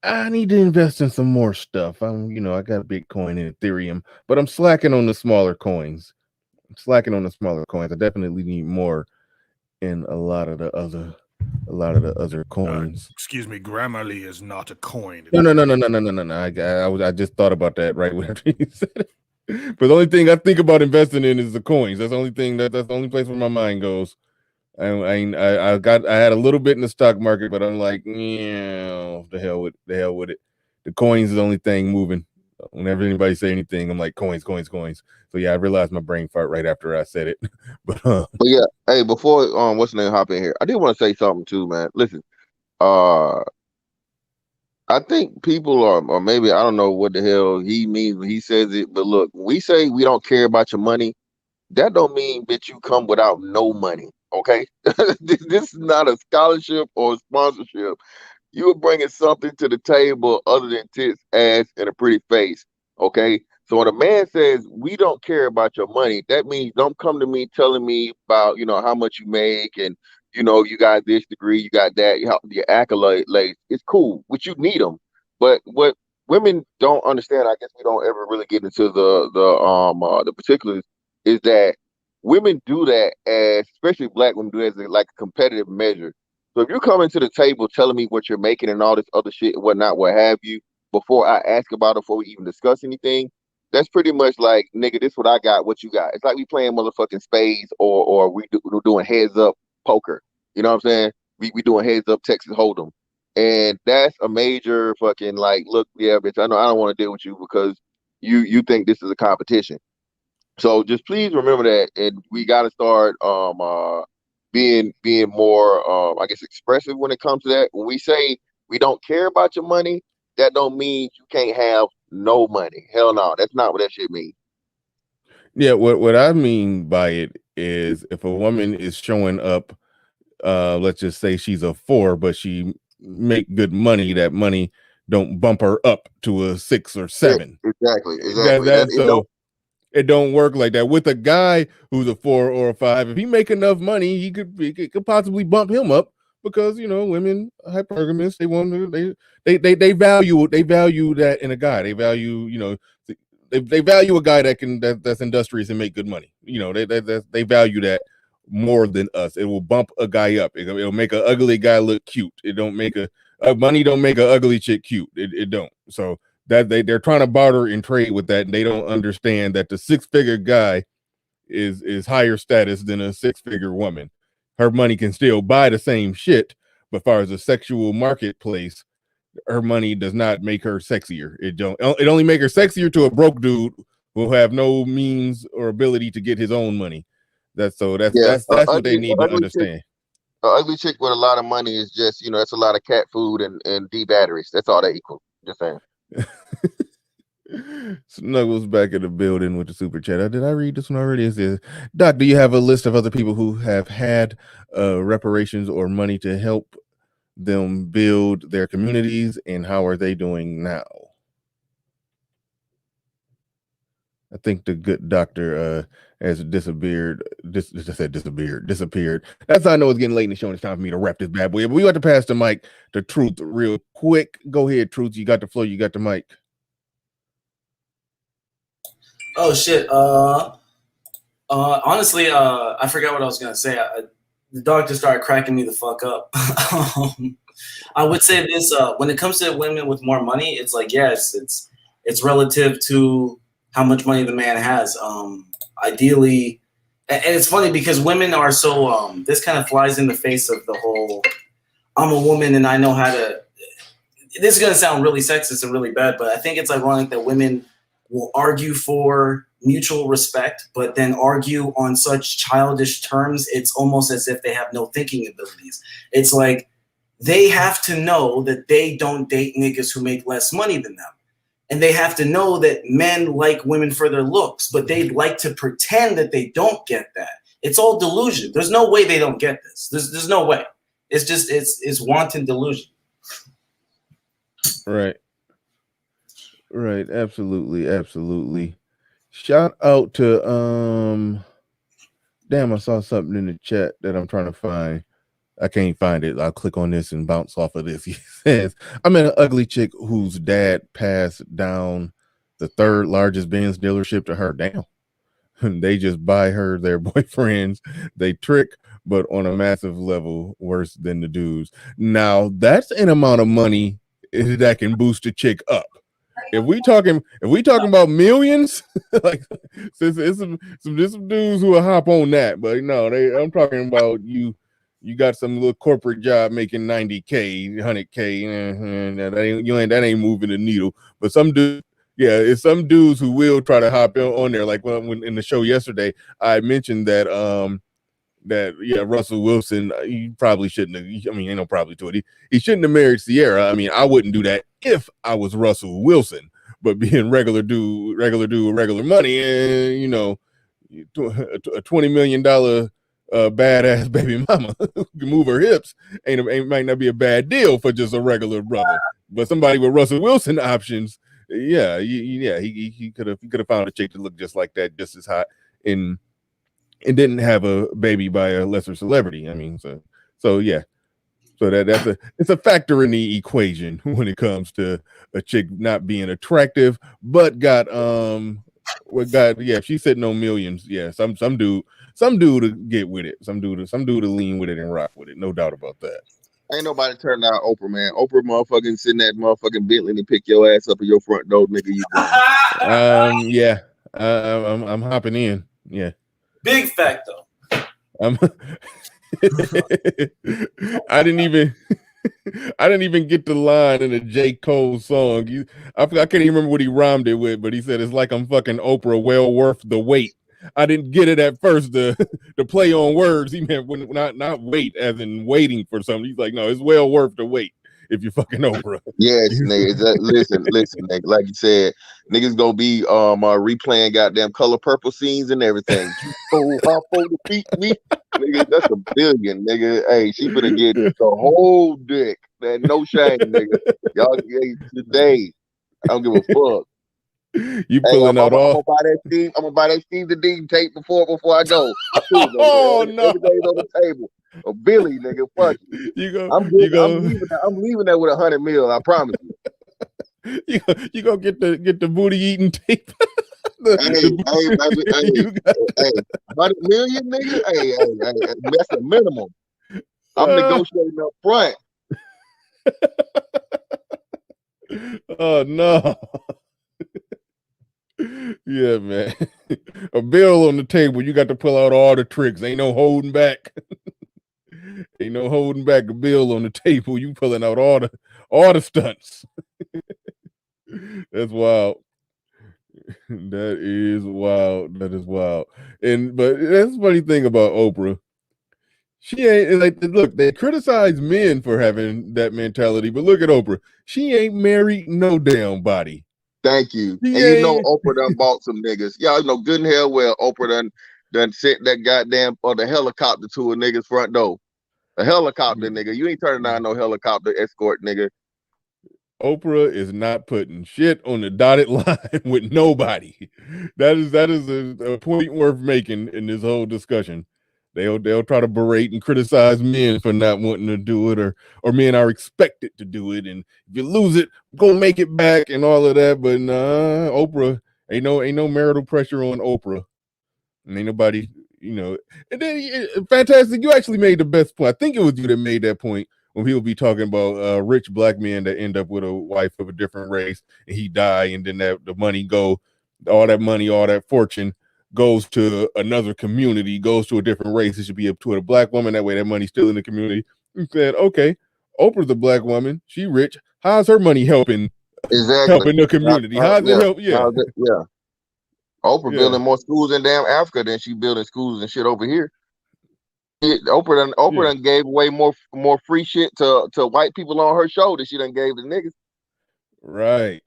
I need to invest in some more stuff. I got Bitcoin and Ethereum, but I'm slacking on the smaller coins. I definitely need more in a lot of the other coins. Excuse me, Grammarly is not a coin. No. I just thought about that right after you said it. But the only thing I think about investing in is the coins. That's the only thing that's the only place where my mind goes. I had a little bit in the stock market, but I'm like, the hell with it. The coins is the only thing moving. Whenever anybody say anything, I'm like, coins. So yeah, I realized my brain fart right after I said it. but yeah, hey, before what's the name hop in here, I did want to say something too, man. Listen, I think people are, or maybe I don't know what the hell he means when he says it, but look, when we say we don't care about your money, that don't mean that you come without no money. Okay, this is not a scholarship or a sponsorship. You are bringing something to the table other than tits, ass, and a pretty face. Okay, so when a man says we don't care about your money, that means don't come to me telling me about how much you make and you got this degree, you got that, you have your accolade. Like, it's cool, which you need them. But what women don't understand, I guess we don't ever really get into the particulars, is that women do that as, especially black women do that as like a competitive measure. So if you're coming to the table telling me what you're making and all this other shit and whatnot, what have you, before I ask about it, before we even discuss anything, that's pretty much like, nigga, this what I got, what you got. It's like we playing motherfucking spades, or we're doing heads up poker. You know what I'm saying? We doing heads up Texas Hold'em. And that's a major fucking, like, look, yeah, bitch, I know I don't want to deal with you because you think this is a competition. So just please remember that, and we got to start being more I guess expressive when it comes to that. When we say we don't care about your money, that don't mean you can't have no money. Hell no, that's not what that shit means. Yeah, what I mean by it is if a woman is showing up, let's just say she's a 4, but she make good money, that money don't bump her up to a 6 or Yeah, 7. exactly, That exactly. That that it don't. so it don't work like that. With a guy who's a 4 or a 5, if he make enough money, it could possibly bump him up, because women hypergamous. They want to they value that in a guy. They value they value a guy that's industrious and make good money. They value that more than us. It will bump a guy up. It'll make an ugly guy look cute. It don't make money don't make an ugly chick cute. It don't. So that they're trying to barter and trade with that, and they don't understand that the 6-figure guy is higher status than a 6-figure woman. Her money can still buy the same shit, but as far as a sexual marketplace, her money does not make her sexier. It only make her sexier to a broke dude who will have no means or ability to get his own money. That's so that's Yeah, that's that's what they need to understand. a ugly chick with a lot of money is just, that's a lot of cat food and D batteries. That's all that equals. Just saying. Snuggles back in the building with the super chat. Did I read this one already? It says, Doc, do you have a list of other people who have had reparations or money to help them build their communities, and how are they doing now? I think the good doctor has disappeared. Disappeared. That's how I know it's getting late in the show, and it's time for me to wrap this bad boy. But we got to pass the mic to Truth real quick. Go ahead, Truth. You got the floor. You got the mic. Oh shit. Honestly, I forgot what I was gonna say. The dog just started cracking me the fuck up. I would say this: when it comes to women with more money, it's like, yes, it's relative to how much money the man has. Ideally, and it's funny because women are so. This kind of flies in the face of the whole. I'm a woman and I know how to. This is gonna sound really sexist and really bad, but I think it's ironic that women will argue for mutual respect, but then argue on such childish terms. It's almost as if they have no thinking abilities. It's like they have to know that they don't date niggas who make less money than them. And they have to know that men like women for their looks, but they'd like to pretend that they don't get that. It's all delusion. There's no way they don't get this. There's no way. It's just, it's wanton delusion. Right. Absolutely. Shout out to damn, I saw something in the chat that I'm trying to find. I can't find it. I'll click on this and bounce off of this. He says, I met an ugly chick whose dad passed down the 3rd largest Benz dealership to her. Damn. They just buy her their boyfriends. They trick, but on a massive level, worse than the dudes. Now, that's an amount of money that can boost a chick up. If we talking about millions, like there's some dudes who will hop on that, but no, I'm talking about you got some little corporate job making 90K, 100K, that ain't moving the needle. But some dudes, yeah, it's some dudes who will try to hop on there. Like when in the show yesterday, I mentioned that Russell Wilson, he probably shouldn't have. I mean, ain't no probably to it. He shouldn't have married Sierra. I mean, I wouldn't do that if I was Russell Wilson. But being regular money, and a $20 million badass baby mama who can move her hips ain't might not be a bad deal for just a regular brother. But somebody with Russell Wilson options, yeah, he could have found a chick that looked just like that, just as hot, and didn't have a baby by a lesser celebrity. I mean, so So yeah, so it's a factor in the equation when it comes to a chick not being attractive, but got if she's sitting on millions, yeah, some dude to get with it, some dude to lean with it and rock with it, no doubt about that. Ain't nobody turning out Oprah, man. Oprah motherfucking sitting at motherfucking Bentley and pick your ass up at your front door, nigga. You grown. Yeah, I'm hopping in. Yeah, Big fact though. I'm. I didn't even. I didn't even get the line in a J. Cole song. I can't even remember what he rhymed it with, but he said it's like I'm fucking Oprah, well worth the wait. I didn't get it at first. The play on words, he meant not wait as in waiting for something. He's like, no, it's well worth the wait if you're fucking Oprah. Yes, nigga. Listen, nigga. Like you said, niggas gonna be replaying goddamn Color Purple scenes and everything. Oh, how for the feet me, nigga. That's $1 billion, nigga. Hey, she finna get the whole dick. Man, no shame, nigga. Y'all today. I don't give a fuck. You pulling out all? I'm gonna buy that Steve. I'm gonna buy that Steve the Dean tape before I go. Oh no! Everything's on the table. A Billy, nigga. Fuck you. I'm leaving there with 100 mil. I promise you. You gonna get the booty eating tape? Hey, 100 million, nigga. Hey, that's the minimum. I'm negotiating up front. Oh no. Yeah, man. A bill on the table. You got to pull out all the tricks. Ain't no holding back. Ain't no holding back. A bill on the table. You pulling out all the stunts. That's wild. That is wild. That is wild. But that's the funny thing about Oprah. She ain't like, look, they criticize men for having that mentality, but look at Oprah. She ain't married no damn body. Thank you. And you know Oprah done bought some niggas. Y'all know good and hell well Oprah done sent that goddamn the helicopter to a nigga's front door. A helicopter, nigga. You ain't turning down no helicopter escort, nigga. Oprah is not putting shit on the dotted line with nobody. That is a point worth making in this whole discussion. They'll try to berate and criticize men for not wanting to do it, or men are expected to do it, and if you lose it, go make it back and all of that. But nah, Oprah ain't no marital pressure on Oprah, and ain't nobody, And then fantastic, you actually made the best point. I think it was you that made that point when people be talking about rich black men that end up with a wife of a different race and he die, and then the money all that fortune goes to another community, goes to a different race. It should be up to a black woman. That way that money's still in the community. You said, okay, Oprah's a black woman. She rich. How's her money helping the community? How's it help? Yeah. Oprah building more schools in damn Africa than she building schools and shit over here. Oprah done gave away more free shit to white people on her show than she done gave to niggas. Right.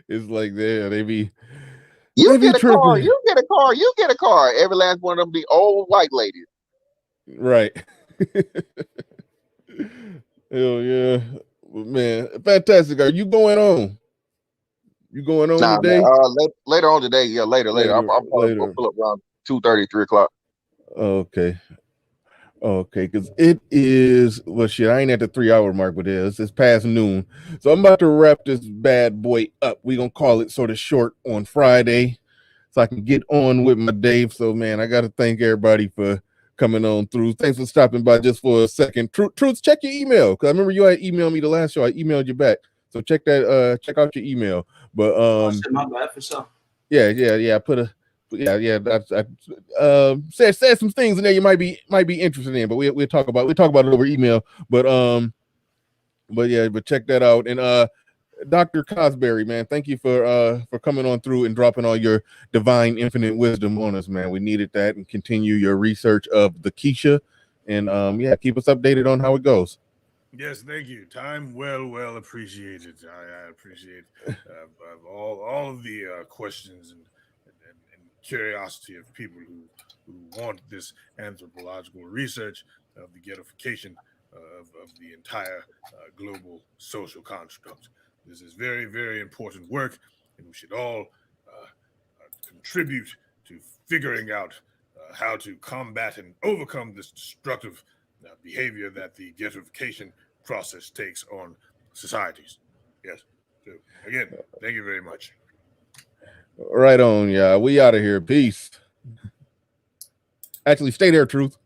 It's like they be You get a car. Every last one of them be old white ladies. Right. Hell yeah. Man, fantastic. Are you going on? You going on today? Man, later on today. Yeah, later. I'm probably gonna pull up around 2:30, 3 o'clock. Okay, because it is, well, shit, I ain't at the 3-hour mark with this. It's past noon. So I'm about to wrap this bad boy up. We're going to call it sort of short on Friday so I can get on with my day. So, man, I got to thank everybody for coming on through. Thanks for stopping by just for a second. Truth, check your email, because I remember you had emailed me the last show. I emailed you back. So check out your email. But my bad for sure. Yeah. I put a I said some things in there you might be interested in, but we'll talk about it over email. But check that out. And Dr. Cosberry, man, thank you for coming on through and dropping all your divine infinite wisdom on us, man. We needed that, and continue your research of the Keisha, and keep us updated on how it goes. Yes, thank you. Time well appreciated. I appreciate all of the questions and curiosity of people who want this anthropological research of the ghettoification of the entire global social construct. This is very, very important work, and we should all contribute to figuring out how to combat and overcome this destructive behavior that the gentrification process takes on societies. Yes. So again, thank you very much. Right on, yeah. We out of here. Peace. Actually, stay there, Truth.